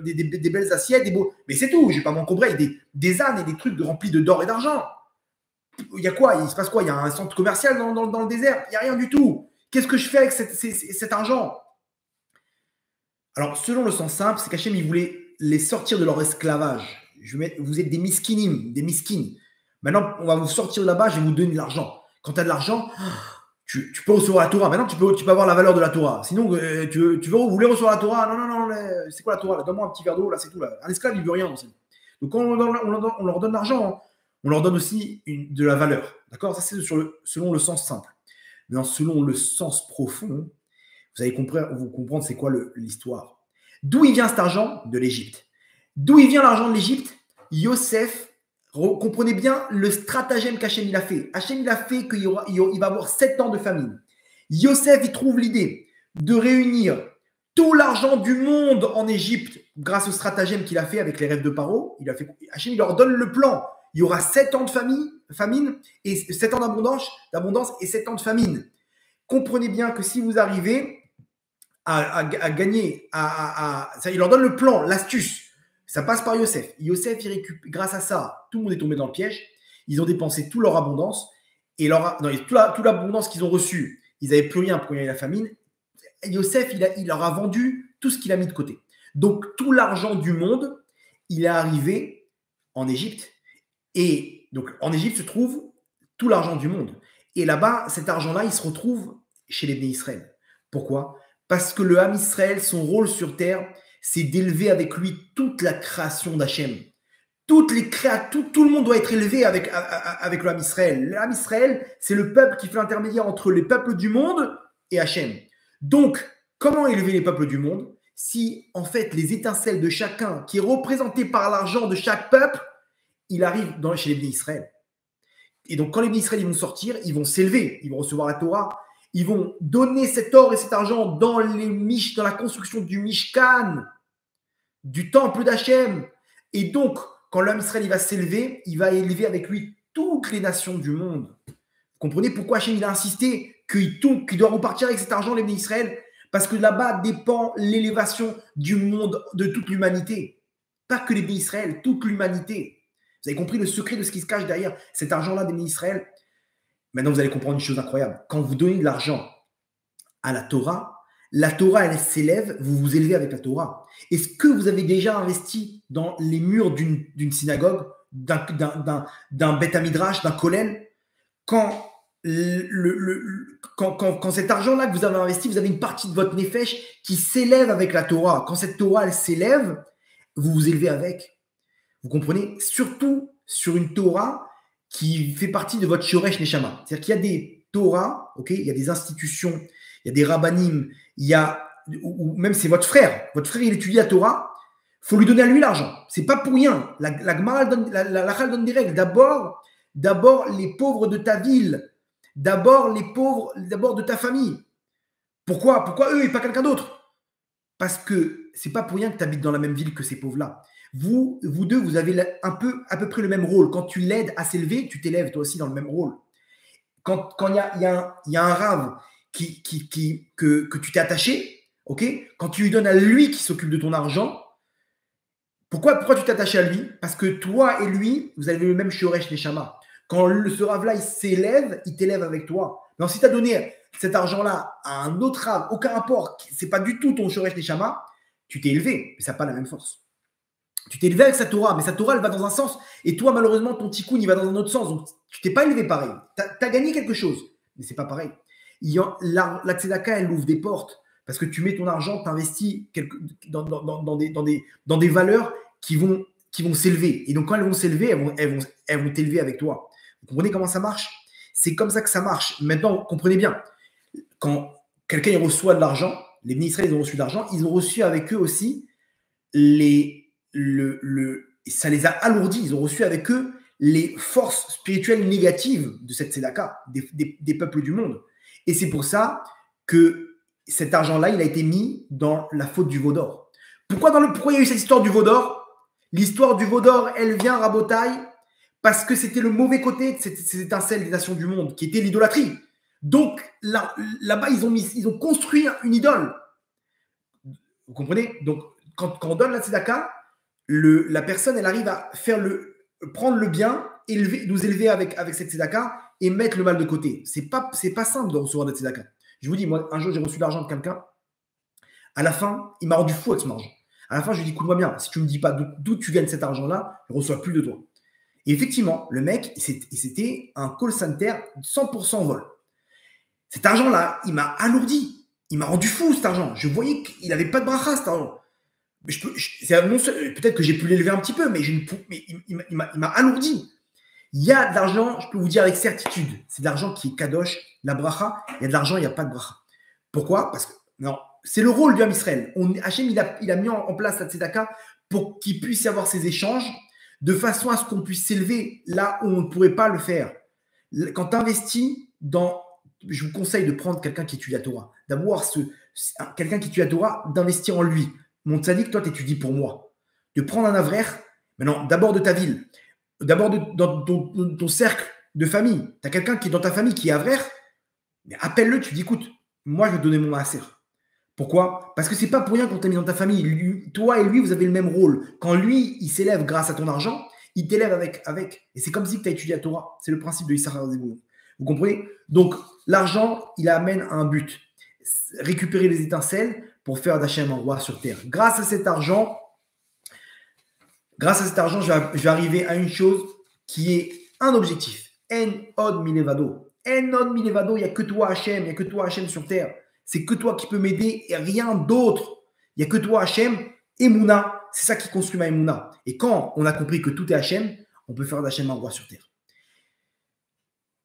[SPEAKER 1] des belles assiettes, des beaux. Mais c'est tout, je ne vais pas m'encombrer avec des ânes et des trucs remplis d'or et d'argent. Il y a quoi? Il se passe quoi? Il y a un centre commercial dans le désert? Il n'y a rien du tout. Qu'est-ce que je fais avec cet argent? Alors, selon le sens simple, c'est qu'Hachem, il voulait les sortir de leur esclavage. Vous êtes des miskinim, des miskines. Maintenant, on va vous sortir de là-bas, je vais vous donner de l'argent. Quand tu as de l'argent, tu peux recevoir la Torah. Maintenant, tu peux avoir la valeur de la Torah. Sinon, vous voulez recevoir la Torah? Non, c'est quoi la Torah? Donne-moi un petit verre d'eau, là, c'est tout. Là. Un esclave, il ne veut rien. Donc, quand on leur donne de l'argent, on leur donne aussi de la valeur. D'accord? Ça, c'est selon le sens simple. Mais selon le sens profond, vous allez comprendre c'est quoi l'histoire. D'où il vient cet argent? De l'Égypte. D'où il vient l'argent de l'Égypte? Yosef, comprenez bien le stratagème qu'Hachem il a fait. Hachem il a fait qu'il va y avoir 7 ans de famine. Yosef, il trouve l'idée de réunir tout l'argent du monde en Égypte grâce au stratagème qu'il a fait avec les rêves de Paro. Hachem il leur donne le plan. Il y aura 7 ans de famine et 7 ans d'abondance et 7 ans de famine. Comprenez bien que si vous arrivez à gagner, ça, il leur donne le plan, l'astuce. Ça passe par Yosef. Yosef, il récupère, grâce à ça, tout le monde est tombé dans le piège. Ils ont dépensé toute leur abondance. Et toute l'abondance qu'ils ont reçue, ils n'avaient plus rien pour gagner la famine. Et Yosef, il leur a vendu tout ce qu'il a mis de côté. Donc, tout l'argent du monde, il est arrivé en Égypte. Et donc, en Égypte se trouve tout l'argent du monde. Et là-bas, cet argent-là, il se retrouve chez les Bnei Israël. Pourquoi? Parce que le Ham Israël, son rôle sur terre, c'est d'élever avec lui toute la création d'Hachem. Tout le monde doit être élevé avec le Ham Israël. Le Ham Israël, c'est le peuple qui fait l'intermédiaire entre les peuples du monde et Hachem. Donc, comment élever les peuples du monde si, en fait, les étincelles de chacun, qui est représenté par l'argent de chaque peuple, il arrive chez les Bnei Israël. Et donc, quand les Bnei Israël vont sortir, ils vont s'élever, ils vont recevoir la Torah, ils vont donner cet or et cet argent dans la construction du Mishkan, du temple d'Hachem. Et donc, quand l'homme Israël va s'élever, il va élever avec lui toutes les nations du monde. Vous comprenez pourquoi Hachem il a insisté qu'il doit repartir avec cet argent, les Bnei Israël? Parce que là-bas dépend l'élévation du monde, de toute l'humanité. Pas que les Bnei Israël, toute l'humanité. Vous avez compris le secret de ce qui se cache derrière cet argent-là des Bnei Israël? Maintenant, vous allez comprendre une chose incroyable. Quand vous donnez de l'argent à la Torah la Torah, elle s'élève, vous vous élevez avec la Torah. Est-ce que vous avez déjà investi dans les murs d'une synagogue, d'un Beth Midrash, d'un Kollel, quand, quand cet argent-là que vous avez investi, vous avez une partie de votre nefesh qui s'élève avec la Torah. Quand cette Torah, elle s'élève, vous vous élevez avec. Vous comprenez? Surtout sur une Torah qui fait partie de votre Shoresh Neshama. C'est-à-dire qu'il y a des Torahs, okay, il y a des institutions, il y a des rabbanim, il y a, ou même c'est votre frère. Votre frère, il étudie la Torah, il faut lui donner à lui l'argent. C'est pas pour rien. La Gemara donne, la Chal donne des règles. D'abord, les pauvres de ta ville. D'abord, les pauvres, d'abord de ta famille. Pourquoi eux et pas quelqu'un d'autre? Parce que c'est pas pour rien que tu habites dans la même ville que ces pauvres-là. Vous deux, vous avez à peu près le même rôle. Quand tu l'aides à s'élever, tu t'élèves toi aussi dans le même rôle. Quand il y a un rave que tu t'es attaché, ok? Quand tu lui donnes à lui qui s'occupe de ton argent, pourquoi tu t'es attaché à lui? Parce que toi et lui, vous avez le même shoresh neshama. Quand ce rave-là, il s'élève, il t'élève avec toi. Mais si tu as donné cet argent-là à un autre rave, aucun rapport, c'est pas du tout ton shoresh neshama, tu t'es élevé, mais ça n'a pas la même force. Tu t'es élevé avec sa Torah, mais sa Torah, elle va dans un sens. Et toi, malheureusement, ton tikkun, il va dans un autre sens. Donc, tu t'es pas élevé pareil. Tu as gagné quelque chose, mais c'est pas pareil. La tzedaka, elle ouvre des portes parce que tu mets ton argent, tu investis dans des valeurs qui vont s'élever. Et donc, quand elles vont s'élever, elles vont t'élever avec toi. Vous comprenez comment ça marche? C'est comme ça que ça marche. Maintenant, comprenez bien. Quand quelqu'un reçoit de l'argent, les Bnei Israël, ils ont reçu de l'argent, ils ont reçu avec eux aussi ça les a alourdis. Ils ont reçu avec eux les forces spirituelles négatives de cette tzedaka, des peuples du monde. Et c'est pour ça que cet argent-là, il a été mis dans la faute du veau d'or. Pourquoi il y a eu cette histoire du veau d'or? L'histoire du veau d'or, elle vient, Rabotaï, parce que c'était le mauvais côté de ces étincelles des nations du monde, qui était l'idolâtrie. Donc, là-bas, ils ont construit une idole. Vous comprenez? Donc, quand on donne la tzedaka, la personne, elle arrive à prendre le bien, nous élever avec cette tzedaka et mettre le mal de côté. C'est pas simple de recevoir de la tzedaka. Je vous dis, moi, un jour, j'ai reçu de l'argent de quelqu'un. À la fin, il m'a rendu fou avec son argent. À la fin, je lui dis, écoute-moi bien, si tu ne me dis pas d'où tu gagnes cet argent-là, je ne reçois plus de toi. Et effectivement, le mec, c'était un call center 100% vol. Cet argent-là, il m'a alourdi. Il m'a rendu fou, cet argent. Je voyais qu'il n'avait pas de bracha, cet argent. Peut-être que j'ai pu l'élever un petit peu, mais il m'a alourdi. Il y a de l'argent, je peux vous dire avec certitude, c'est de l'argent qui est kadosh, la bracha. Il y a de l'argent, il n'y a pas de bracha. Pourquoi? Parce que non, c'est le rôle du Ham Israël. Hachem, il a mis en place la tzedaka pour qu'il puisse y avoir ces échanges de façon à ce qu'on puisse s'élever là où on ne pourrait pas le faire. Quand tu investis je vous conseille de prendre quelqu'un qui étudie la Torah, d'avoir quelqu'un qui étudie la Torah, d'investir en lui. Mon tzaddik, toi, tu étudies pour moi. De prendre un avraire, maintenant, d'abord de ta ville, d'abord dans ton cercle de famille. Tu as quelqu'un qui est dans ta famille qui est avraire, mais appelle-le, tu dis, écoute, moi, je vais te donner mon maaser. Pourquoi? Parce que c'est pas pour rien qu'on t'a mis dans ta famille. Toi et lui, vous avez le même rôle. Quand lui, il s'élève grâce à ton argent, il t'élève avec. Et c'est comme si tu as étudié la Torah. C'est le principe de Issachar Zebulun. Vous comprenez? Donc, l'argent, il amène à un but. Récupérer les étincelles pour faire d'Hachem un roi sur terre. Grâce à cet argent, je vais arriver à une chose qui est un objectif. En od milevado. En od milevado, il n'y a que toi Hachem, il n'y a que toi Hachem sur terre. C'est que toi qui peux m'aider et rien d'autre. Il n'y a que toi Hachem. Emouna, c'est ça qui construit ma Emouna. Et quand on a compris que tout est Hachem, on peut faire d'Hachem un roi sur terre.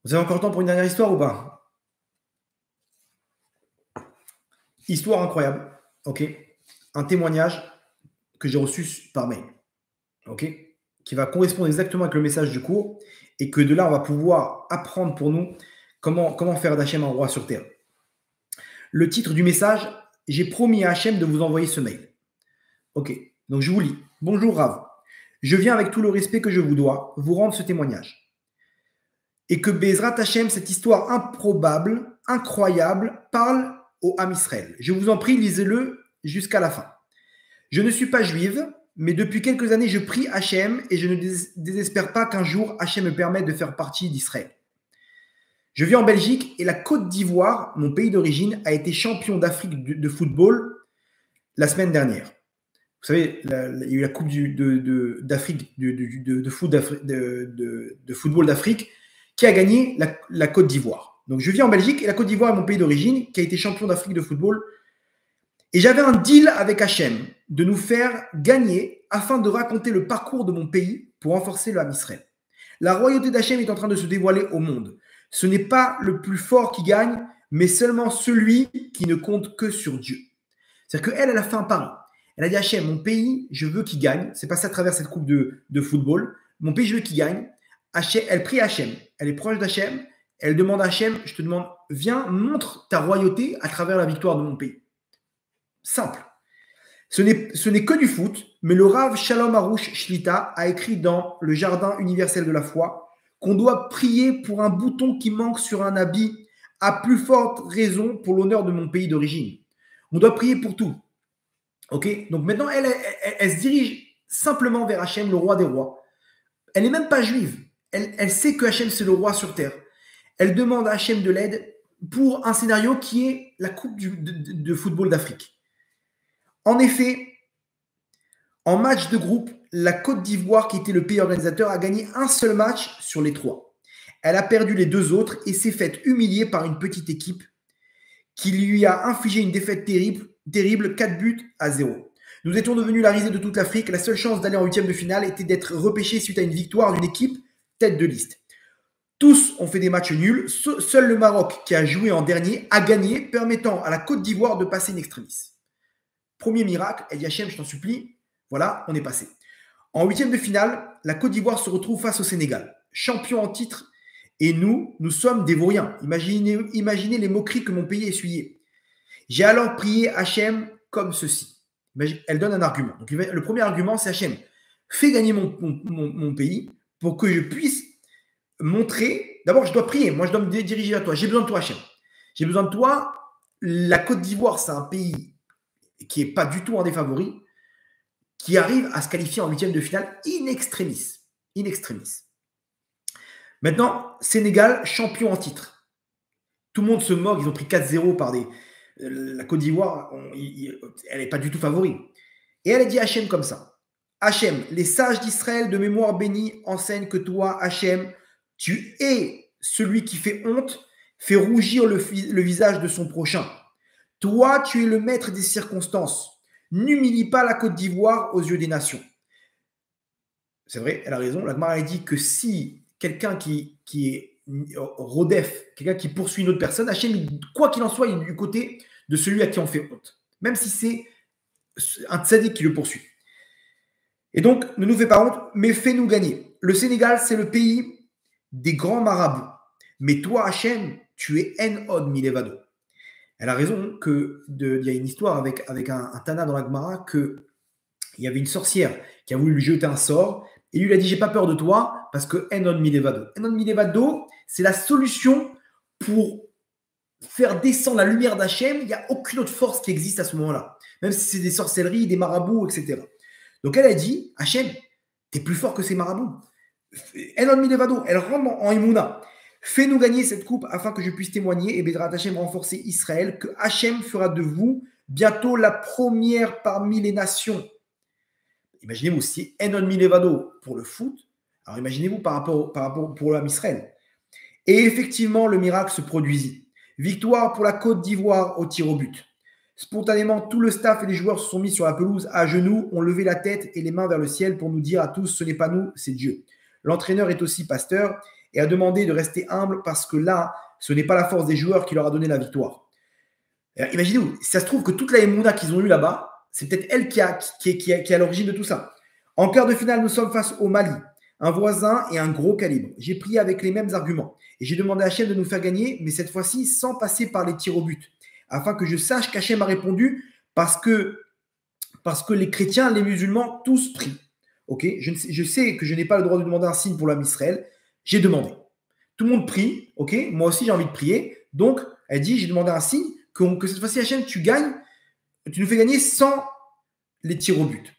[SPEAKER 1] Vous avez encore le temps pour une dernière histoire ou pas? Histoire incroyable, ok? Un témoignage que j'ai reçu par mail, ok? Qui va correspondre exactement avec le message du cours et que de là, on va pouvoir apprendre pour nous comment faire d'Hachem un roi sur terre. Le titre du message, j'ai promis à Hachem de vous envoyer ce mail. Ok, donc je vous lis. Bonjour Rav, je viens avec tout le respect que je vous dois vous rendre ce témoignage. Et que Bezrat Hachem, cette histoire improbable, incroyable, parle au Ham Israël. Je vous en prie, lisez-le jusqu'à la fin. Je ne suis pas juive, mais depuis quelques années, je prie Hachem et je ne désespère pas qu'un jour Hachem me permette de faire partie d'Israël. Je vis en Belgique et la Côte d'Ivoire, mon pays d'origine, a été champion d'Afrique de football la semaine dernière. Vous savez, il y a eu la Coupe d'Afrique de football d'Afrique qui a gagné la Côte d'Ivoire. Donc, je vis en Belgique et la Côte d'Ivoire est mon pays d'origine qui a été champion d'Afrique de football. Et j'avais un deal avec Hachem de nous faire gagner afin de raconter le parcours de mon pays pour renforcer le Ham Israël. La royauté d'Hachem est en train de se dévoiler au monde. Ce n'est pas le plus fort qui gagne, mais seulement celui qui ne compte que sur Dieu. C'est-à-dire qu'elle, elle a fait un pari. Elle a dit Hachem, mon pays, je veux qu'il gagne. C'est passé à travers cette coupe de football. Mon pays, je veux qu'il gagne. Hachem, elle prie Hachem. Elle est proche d'Hachem. Elle demande à Hachem, je te demande, viens, montre ta royauté à travers la victoire de mon pays. Simple. Ce n'est que du foot, mais le Rav Shalom Arush Shlita a écrit dans le Jardin universel de la foi qu'on doit prier pour un bouton qui manque sur un habit, à plus forte raison pour l'honneur de mon pays d'origine. On doit prier pour tout. Ok. Donc maintenant, elle se dirige simplement vers Hachem, le roi des rois. Elle n'est même pas juive. Elle sait que Hachem, c'est le roi sur terre. Elle demande à Hachem de l'aide pour un scénario qui est la Coupe de football d'Afrique. En effet, en match de groupe, la Côte d'Ivoire, qui était le pays organisateur, a gagné un seul match sur les 3. Elle a perdu les 2 autres et s'est faite humilier par une petite équipe qui lui a infligé une défaite terrible, 4-0. Nous étions devenus la risée de toute l'Afrique. La seule chance d'aller en 8e de finale était d'être repêché suite à une victoire d'une équipe tête de liste. Tous ont fait des matchs nuls. Seul le Maroc, qui a joué en dernier, a gagné, permettant à la Côte d'Ivoire de passer in extremis. Premier miracle, elle dit Hachem, je t'en supplie, voilà, on est passé. En 8e de finale, la Côte d'Ivoire se retrouve face au Sénégal, champion en titre, et nous sommes des vauriens. Imaginez les moqueries que mon pays essuyait. J'ai alors prié Hachem comme ceci. Elle donne un argument. Donc, le premier argument, c'est Hachem, fais gagner mon pays pour que je puisse montrer. D'abord, je dois prier. Moi, je dois me diriger à toi. J'ai besoin de toi, Hachem. J'ai besoin de toi. La Côte d'Ivoire, c'est un pays qui n'est pas du tout un des favoris, qui arrive à se qualifier en 8e de finale in extremis. In extremis. Maintenant, Sénégal, champion en titre. Tout le monde se moque, ils ont pris 4-0 par des... La Côte d'Ivoire, elle n'est pas du tout favori. Et elle a dit à Hachem comme ça. Hachem, les sages d'Israël de mémoire bénie enseignent que toi, Hachem, tu es celui qui fait honte, fait rougir le visage de son prochain. Toi, tu es le maître des circonstances. N'humilie pas la Côte d'Ivoire aux yeux des nations. C'est vrai, elle a raison. La Gemara a dit que si quelqu'un qui est rodef, quelqu'un qui poursuit une autre personne, Hachem, quoi qu'il en soit, il est du côté de celui à qui on fait honte. Même si c'est un tzaddik qui le poursuit. Et donc, ne nous fais pas honte, mais fais-nous gagner. Le Sénégal, c'est le pays des grands marabouts. Mais toi, Hachem, tu es En-Od Milevado. Elle a raison il y a une histoire avec un Tana dans la Gemara qu'il y avait une sorcière qui a voulu lui jeter un sort et lui a dit « J'ai pas peur de toi parce que En-Od Milevado ». En-Od Milevado, c'est la solution pour faire descendre la lumière d'Hachem. Il n'y a aucune autre force qui existe à ce moment-là. Même si c'est des sorcelleries, des marabouts, etc. Donc elle a dit « Hachem, tu es plus fort que ces marabouts. En-Od Milevado ». Elle rentre en Emouna. Fais-nous gagner cette coupe afin que je puisse témoigner et Bédrat Hachem renforcer Israël, que Hachem fera de vous bientôt la première parmi les nations. Imaginez-vous, si En-Od Milevado pour le foot, alors imaginez-vous par rapport pour l'âme Israël. Et effectivement, le miracle se produisit. Victoire pour la Côte d'Ivoire au tir au but. Spontanément, tout le staff et les joueurs se sont mis sur la pelouse à genoux, ont levé la tête et les mains vers le ciel pour nous dire à tous, ce n'est pas nous, c'est Dieu. L'entraîneur est aussi pasteur et a demandé de rester humble parce que là, ce n'est pas la force des joueurs qui leur a donné la victoire. Alors, imaginez-vous, si ça se trouve que toute la Emouna qu'ils ont eue là-bas, c'est peut-être elle qui est à l'origine de tout ça. En quart de finale, nous sommes face au Mali, un voisin et un gros calibre. J'ai prié avec les mêmes arguments et j'ai demandé à Hachem de nous faire gagner, mais cette fois-ci sans passer par les tirs au but, afin que je sache qu'Hachem a répondu parce que les chrétiens, les musulmans, tous prient. Okay, je sais que je n'ai pas le droit de demander un signe pour l'âme Israël. J'ai demandé. Tout le monde prie. Ok, moi aussi j'ai envie de prier. Donc, elle dit, j'ai demandé un signe que cette fois-ci, Hachem, tu nous fais gagner sans les tirs au but.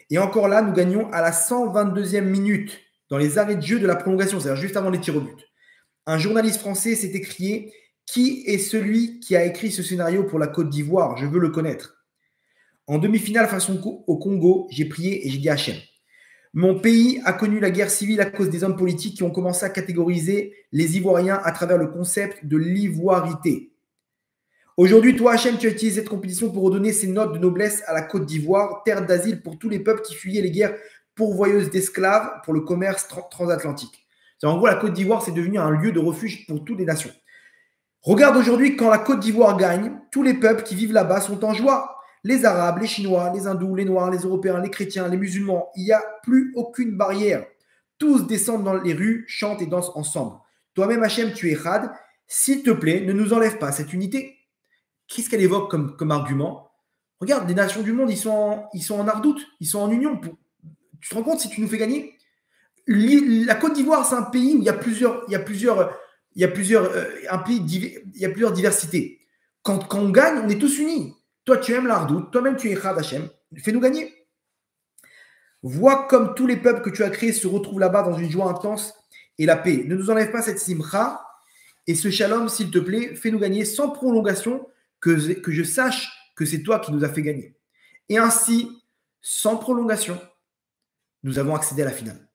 [SPEAKER 1] Et encore là, nous gagnons à la 122e minute dans les arrêts de jeu de la prolongation, c'est-à-dire juste avant les tirs au but. Un journaliste français s'est écrié « Qui est celui qui a écrit ce scénario pour la Côte d'Ivoire? Je veux le connaître. » En demi-finale face au Congo, j'ai prié et j'ai dit Hachem. Mon pays a connu la guerre civile à cause des hommes politiques qui ont commencé à catégoriser les Ivoiriens à travers le concept de l'ivoirité. Aujourd'hui, toi, Hachem, tu as utilisé cette compétition pour redonner ces notes de noblesse à la Côte d'Ivoire, terre d'asile pour tous les peuples qui fuyaient les guerres pourvoyeuses d'esclaves pour le commerce transatlantique. En gros, la Côte d'Ivoire, c'est devenu un lieu de refuge pour toutes les nations. Regarde aujourd'hui, quand la Côte d'Ivoire gagne, tous les peuples qui vivent là-bas sont en joie. Les Arabes, les Chinois, les Hindous, les Noirs, les Européens, les Chrétiens, les musulmans, il n'y a plus aucune barrière. Tous descendent dans les rues, chantent et dansent ensemble. Toi-même, Hachem, tu es Had. S'il te plaît, ne nous enlève pas cette unité. Qu'est-ce qu'elle évoque comme argument? Regarde, les nations du monde, ils sont en ardoute, ils sont en union. Tu te rends compte si tu nous fais gagner? La Côte d'Ivoire, c'est un pays où il y a plusieurs diversités. Quand on gagne, on est tous unis. Toi, tu aimes l'ardoute, toi-même, tu es Chad Hachem. Fais-nous gagner. Vois comme tous les peuples que tu as créés se retrouvent là-bas dans une joie intense et la paix. Ne nous enlève pas cette simcha et ce shalom, s'il te plaît. Fais-nous gagner sans prolongation, que je sache que c'est toi qui nous as fait gagner. Et ainsi, sans prolongation, nous avons accédé à la finale.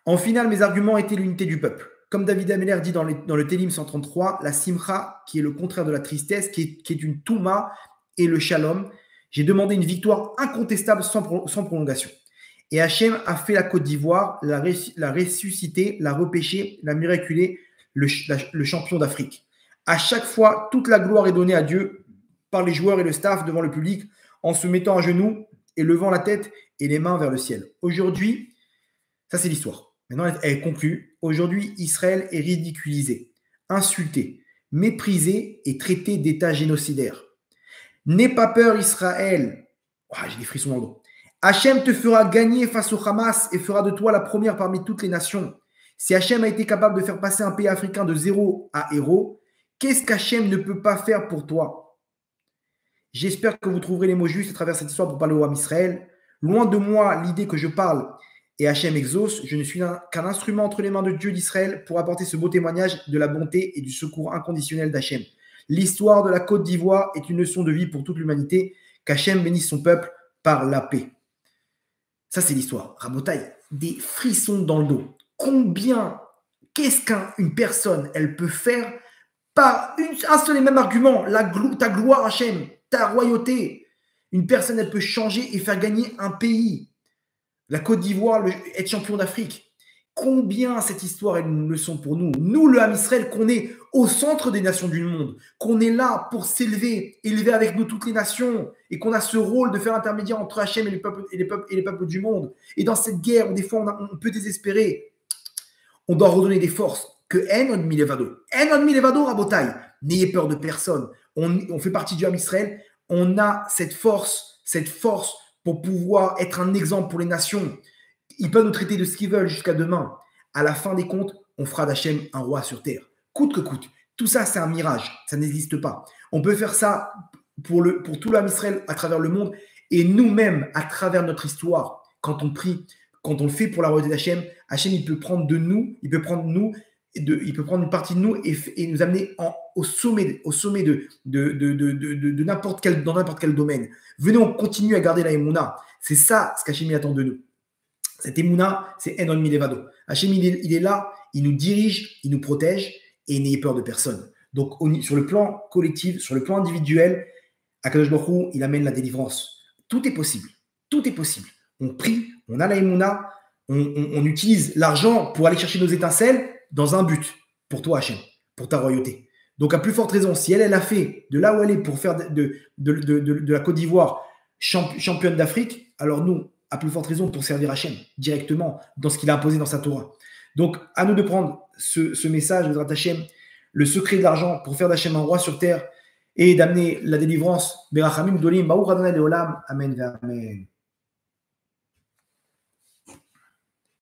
[SPEAKER 1] En finale, mes arguments étaient l'unité du peuple. Comme David Ameller dit dans le Télim 133, la simcha, qui est le contraire de la tristesse, qui est une touma, et le shalom, j'ai demandé une victoire incontestable sans prolongation. Et Hachem a fait la Côte d'Ivoire, l'a ressuscité, l'a repêché, l'a miraculé, le champion d'Afrique. À chaque fois, toute la gloire est donnée à Dieu par les joueurs et le staff devant le public en se mettant à genoux et levant la tête et les mains vers le ciel. Aujourd'hui, ça c'est l'histoire. Maintenant, elle est conclue. Aujourd'hui, Israël est ridiculisé, insulté, méprisé et traité d'État génocidaire. N'aie pas peur, Israël. Oh, j'ai des frissons dans le dos. Hachem te fera gagner face au Hamas et fera de toi la première parmi toutes les nations. Si Hachem a été capable de faire passer un pays africain de zéro à héros, qu'est-ce qu'Hachem ne peut pas faire pour toi? J'espère que vous trouverez les mots justes à travers cette histoire pour parler au Ham Israël. Loin de moi l'idée que je parle et Hachem exauce, je ne suis qu'un instrument entre les mains de Dieu d'Israël pour apporter ce beau témoignage de la bonté et du secours inconditionnel d'Hachem. L'histoire de la Côte d'Ivoire est une leçon de vie pour toute l'humanité. Qu'Hachem bénisse son peuple par la paix. Ça, c'est l'histoire. Rabotaï, des frissons dans le dos. Qu'est-ce qu'une personne, elle peut faire par un seul et même argument, ta gloire, Hachem, ta royauté. Une personne, elle peut changer et faire gagner un pays. La Côte d'Ivoire, être champion d'Afrique. Combien cette histoire est une leçon pour nous. Nous, le Ham Israël, qu'on est au centre des nations du monde, qu'on est là pour s'élever, élever avec nous toutes les nations, et qu'on a ce rôle de faire intermédiaire entre Hachem et les peuples du monde. Et dans cette guerre où des fois on peut désespérer, on doit redonner des forces. Que En Odmi Levado, Rabotai. N'ayez peur de personne. On fait partie du Ham Israël. On a cette force pour pouvoir être un exemple pour les nations. Ils peuvent nous traiter de ce qu'ils veulent jusqu'à demain. À la fin des comptes, on fera d'Hachem un roi sur terre. Coûte que coûte. Tout ça, c'est un mirage. Ça n'existe pas. On peut faire ça pour tout l'Am Israël à travers le monde et nous-mêmes à travers notre histoire. Quand on prie, quand on le fait pour la royauté d'Hachem, Hachem, il peut prendre de nous, il peut prendre une partie de nous et nous amener au sommet de n'importe quel domaine. Venez, on continue à garder la Emouna. C'est ça ce qu'Hachem attend de nous. Cette Emouna, c'est En Odmi Levado. Hachem, il est là, il nous dirige, il nous protège et n'ayez peur de personne. Donc, sur le plan collectif, sur le plan individuel, Akadosh Baruch Hu, il amène la délivrance. Tout est possible. Tout est possible. On prie, on a la Emouna, on utilise l'argent pour aller chercher nos étincelles dans un but, pour toi, Hachem, pour ta royauté. Donc, à plus forte raison, si elle a fait de là où elle est pour faire de la Côte d'Ivoire championne d'Afrique, alors nous, à plus forte raison pour servir Hachem directement dans ce qu'il a imposé dans sa Torah. Donc, à nous de prendre ce message de Hachem, le secret de l'argent pour faire d'Hachem un roi sur terre et d'amener la délivrance. Berachamim Gdolim, Baruch Adonai Leolam. Amen.